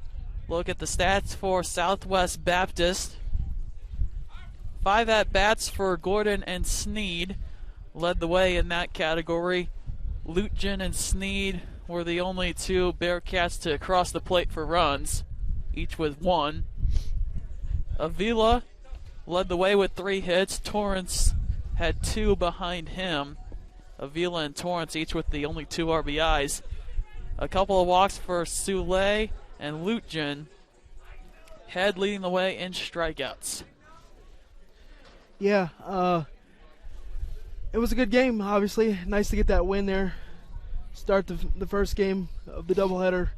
look at the stats for Southwest Baptist. 5 at-bats for Gordon and Sneed led the way in that category. Lutjen and Sneed were the only 2 Bearcats to cross the plate for runs, each with 1. Avila led the way with 3 hits. Torrance had 2 behind him. Avila and Torrance each with the only 2 RBIs. A couple of walks for Soule and Lutjen. Head leading the way in strikeouts. Yeah, it was a good game, obviously. Nice to get that win there. Start the first game of the doubleheader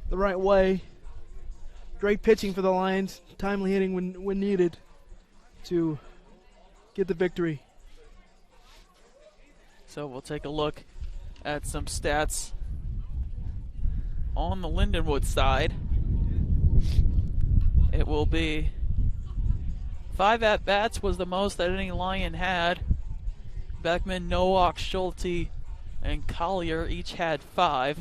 the right way. Great pitching for the Lions. Timely hitting when needed to get the victory. So we'll take a look at some stats on the Lindenwood side. It will be 5 at-bats was the most that any Lion had. Beckman, Nowak, Schulte, and Collier each had 5.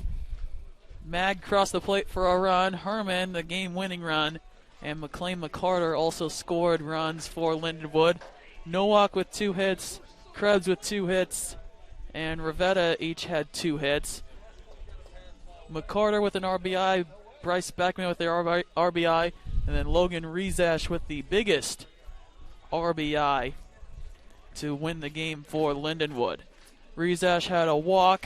Mag crossed the plate for a run. Herman, the game-winning run. And McClain-McCarter also scored runs for Lindenwood. Nowak with 2 hits. Krebs with 2 hits. And Rivetta each had 2 hits. McCarter with an RBI. Bryce Beckman with the RBI. And then Logan Rezash with the biggest RBI to win the game for Lindenwood. Rezash had a walk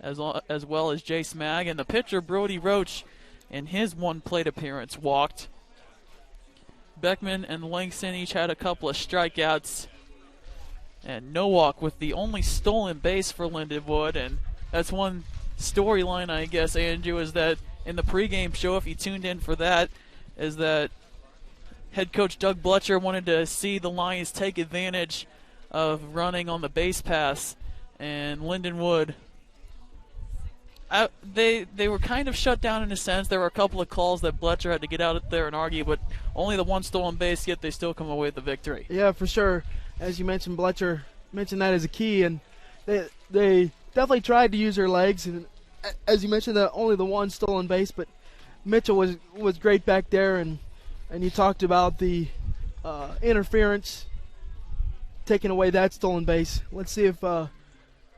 as well as Jace Mag, and the pitcher Brody Roach in his 1 plate appearance walked. Beckman and Langston each had a couple of strikeouts, and Nowak with the only stolen base for Lindenwood. And that's one storyline, I guess, Andrew, is that in the pregame show, if you tuned in for that, is that head coach Doug Bletcher wanted to see the Lions take advantage of running on the base pass, and Lindenwood, they were kind of shut down in a sense. There were a couple of calls that Bletcher had to get out there and argue, but only the 1 stolen base, yet they still come away with the victory. Yeah, for sure. As you mentioned, Bletcher mentioned that as a key, and they definitely tried to use their legs. And as you mentioned, only the 1 stolen base, but Mitchell was great back there, and you talked about the interference taking away that stolen base. Let's see if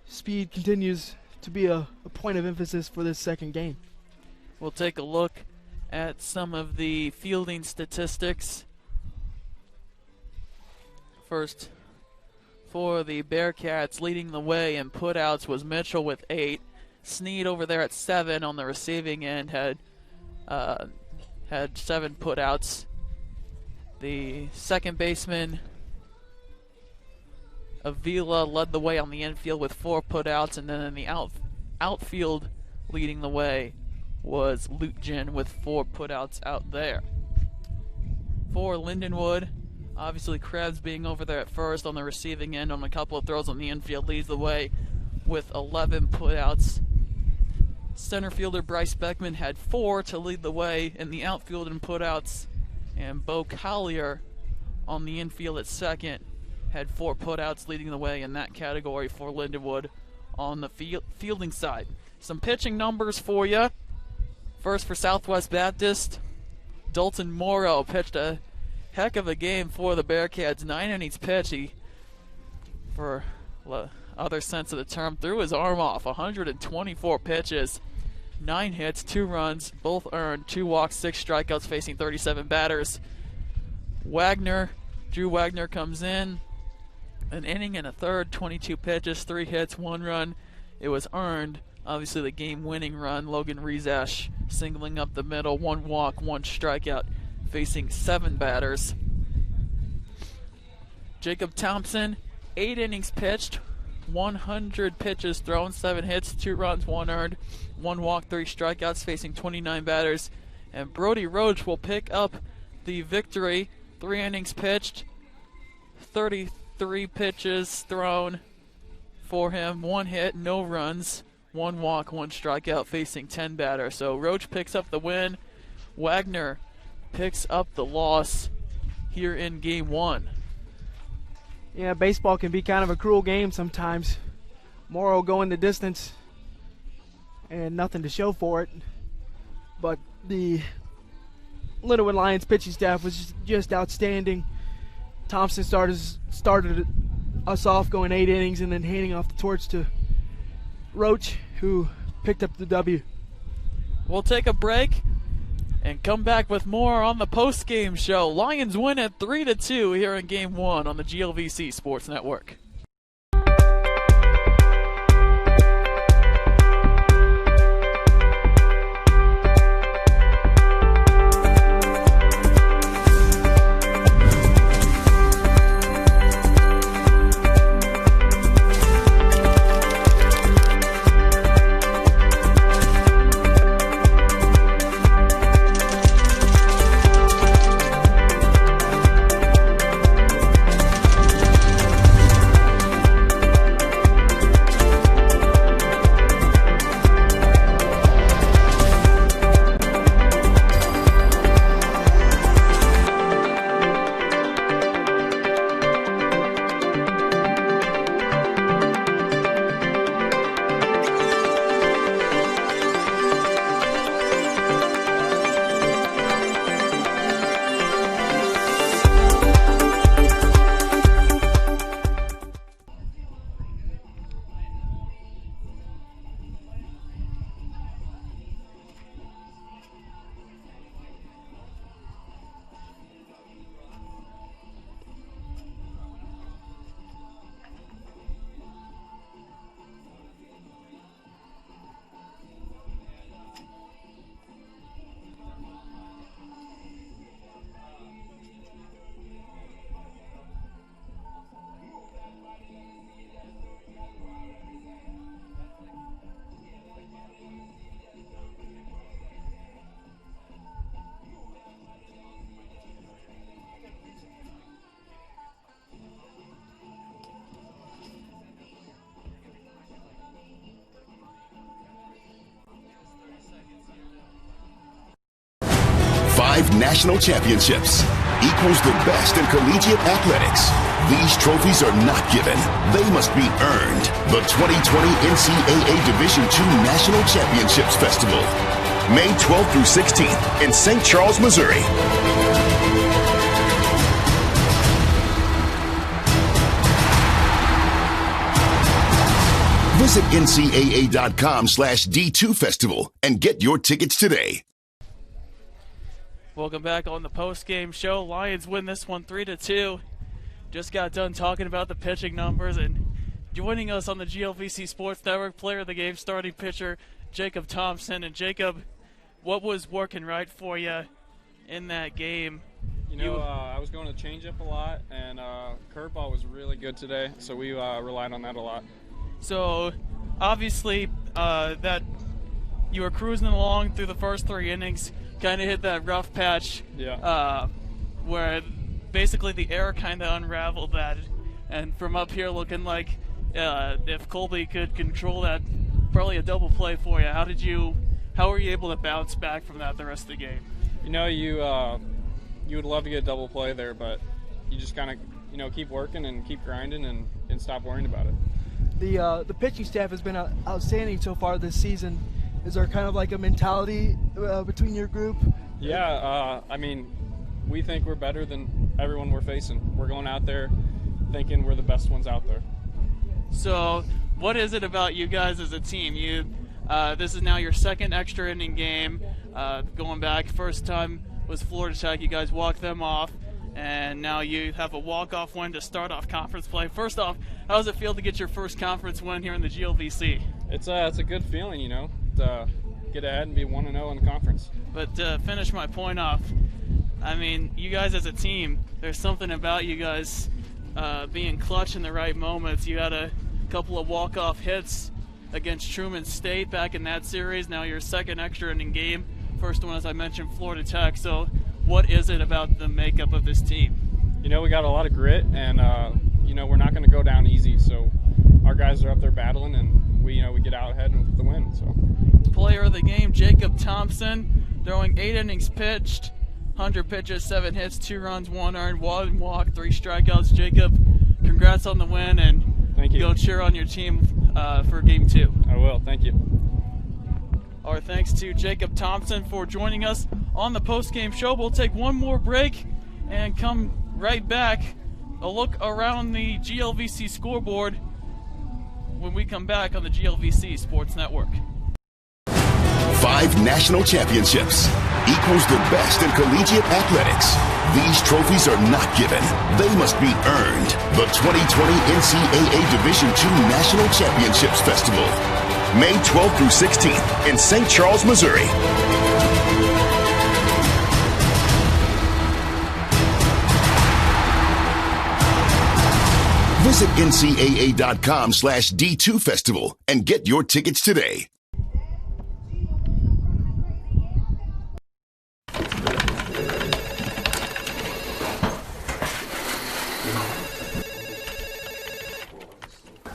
speed continues to be a point of emphasis for this second game. We'll take a look at some of the fielding statistics. First, for the Bearcats, leading the way in putouts was Mitchell with 8. Sneed over there at 7 on the receiving end had 7 putouts. The second baseman Avila led the way on the infield with 4 putouts, and then in the outfield leading the way was Lutjen with 4 putouts out there. For Lindenwood, obviously Krebs being over there at first on the receiving end on a couple of throws on the infield leads the way with 11 putouts. Center fielder Bryce Beckman had 4 to lead the way in the outfield and putouts, and Bo Collier on the infield at second had 4 putouts leading the way in that category for Lindenwood on the fielding side. Some pitching numbers for you. First for Southwest Baptist, Dalton Morrow pitched a heck of a game for the Bearcats. 9 innings pitched. He, for other sense of the term, threw his arm off. 124 pitches, 9 hits, 2 runs, both earned, 2 walks, 6 strikeouts, facing 37 batters. Drew Wagner comes in, an inning and a third, 22 pitches, 3 hits, 1 run. It was earned. Obviously the game-winning run, Logan Rezash singling up the middle, 1 walk, 1 strikeout, facing 7 batters. Jacob Thompson, 8 innings pitched, 100 pitches thrown, 7 hits, 2 runs, 1 earned, 1 walk, 3 strikeouts, facing 29 batters. And Brody Roach will pick up the victory. 3 innings pitched, 33 pitches thrown for him, 1 hit, no runs, 1 walk, 1 strikeout, facing 10 batter. So Roach picks up the win. Wagner picks up the loss here in Game 1. Yeah, baseball can be kind of a cruel game sometimes. Morrow going the distance and nothing to show for it. But the Lindenwood Lions pitching staff was just outstanding. Thompson started us off going 8 innings and then handing off the torch to Roach, who picked up the W. We'll take a break and come back with more on the post-game show. Lions win at 3-2 here in Game 1 on the GLVC Sports Network. 5 national championships equals the best in collegiate athletics. These trophies are not given. They must be earned. The 2020 NCAA Division II National Championships Festival, May 12th through 16th in St. Charles, Missouri. Visit ncaa.com/D2Festival and get your tickets today. Welcome back on the post-game show. Lions win this one 3-2. Just got done talking about the pitching numbers, and joining us on the GLVC Sports Network, player of the game, starting pitcher Jacob Thompson. And Jacob, what was working right for you in that game? I was going to change up a lot, and curveball was really good today, so we relied on that a lot. So obviously that you were cruising along through the first 3 innings, kind of hit that rough patch, where basically the air kind of unraveled that, and from up here looking like if Colby could control that, probably a double play for you. How were you able to bounce back from that the rest of the game? You would love to get a double play there, but you just kind of keep working and keep grinding and stop worrying about it. The pitching staff has been outstanding so far this season. Is there kind of like a mentality between your group? Yeah, we think we're better than everyone we're facing. We're going out there thinking we're the best ones out there. So what is it about you guys as a team? This is now your second extra inning game. Going back, first time was Florida Tech. You guys walked them off, and now you have a walk-off win to start off conference play. First off, how does it feel to get your first conference win here in the GLVC? It's a good feeling, to get ahead and be 1-0 in the conference. But to finish my point off, you guys as a team, there's something about you guys being clutch in the right moments. You had a couple of walk-off hits against Truman State back in that series. Now your second extra inning game. First one, as I mentioned, Florida Tech. So what is it about the makeup of this team? We got a lot of grit, and we're not going to go down easy. So our guys are up there battling, and we get out ahead with the win. player of the game, Jacob Thompson, throwing 8 innings pitched, 100 pitches, 7 hits, 2 runs, 1 earned, 1 walk, 3 strikeouts. Jacob, congrats on the win, and thank you. Go cheer on your team for Game 2. I will. Thank you. Our thanks to Jacob Thompson for joining us on the post-game show. We'll take one more break and come right back. A look around the GLVC scoreboard when we come back on the GLVC Sports Network. 5 national championships equals the best in collegiate athletics. These trophies are not given. They must be earned. The 2020 NCAA Division II National Championships Festival, May 12th through 16th in St. Charles, Missouri. Visit ncaa.com/D2 Festival and get your tickets today.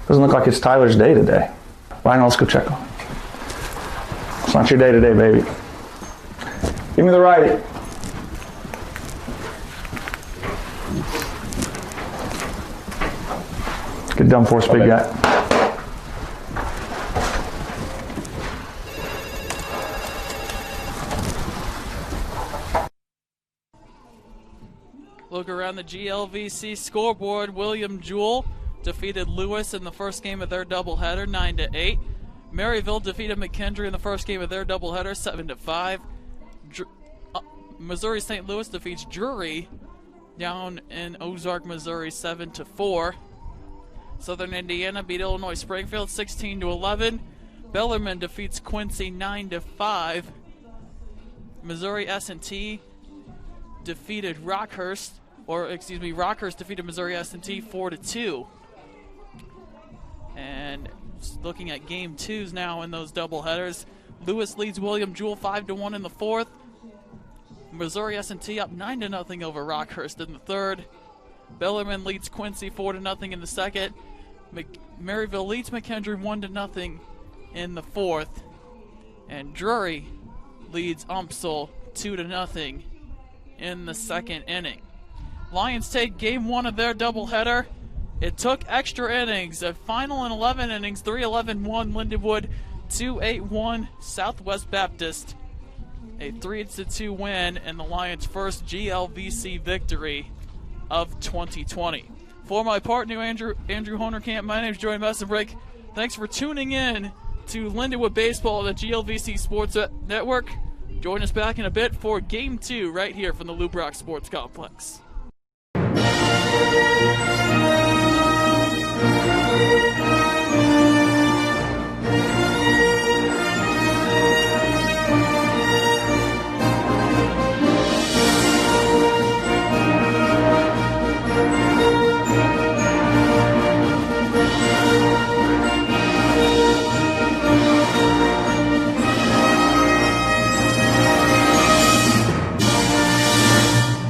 Doesn't look like it's Tyler's day today. Ryan, let's go check him. It's not your day today, baby. Give me the righty. Get done for us, big guy. Look around the GLVC scoreboard. William Jewell defeated Lewis in the first game of their doubleheader, 9-8. Maryville defeated McKendree in the first game of their doubleheader, 7-5. Missouri St. Louis defeats Drury down in Ozark, Missouri, 7-4. Southern Indiana beat Illinois Springfield, 16-11. Bellarmine defeats Quincy, 9-5. Missouri S&T defeated Rockhurst defeated Missouri S&T 4-2. And looking at game 2s now in those doubleheaders, Lewis leads William Jewell 5-1 in the 4th. Missouri S&T up 9-0 over Rockhurst in the 3rd. Bellarmine leads Quincy 4-0 in the 2nd. Maryville leads McKendree 1-0 in the 4th. And Drury leads UMPSL 2-0 in the 2nd inning. Lions take game 1 of their doubleheader. It took extra innings. A final in 11 innings, 3-11-1 Lindenwood, 2-8-1 Southwest Baptist. A 3-2 win and the Lions' first GLVC victory of 2020. For my partner, Andrew Honerkamp, my name is Joey Messenbrick. Thanks for tuning in to Lindenwood Baseball on the GLVC Sports Network. Join us back in a bit for Game 2 right here from the Lou Brock Sports Complex.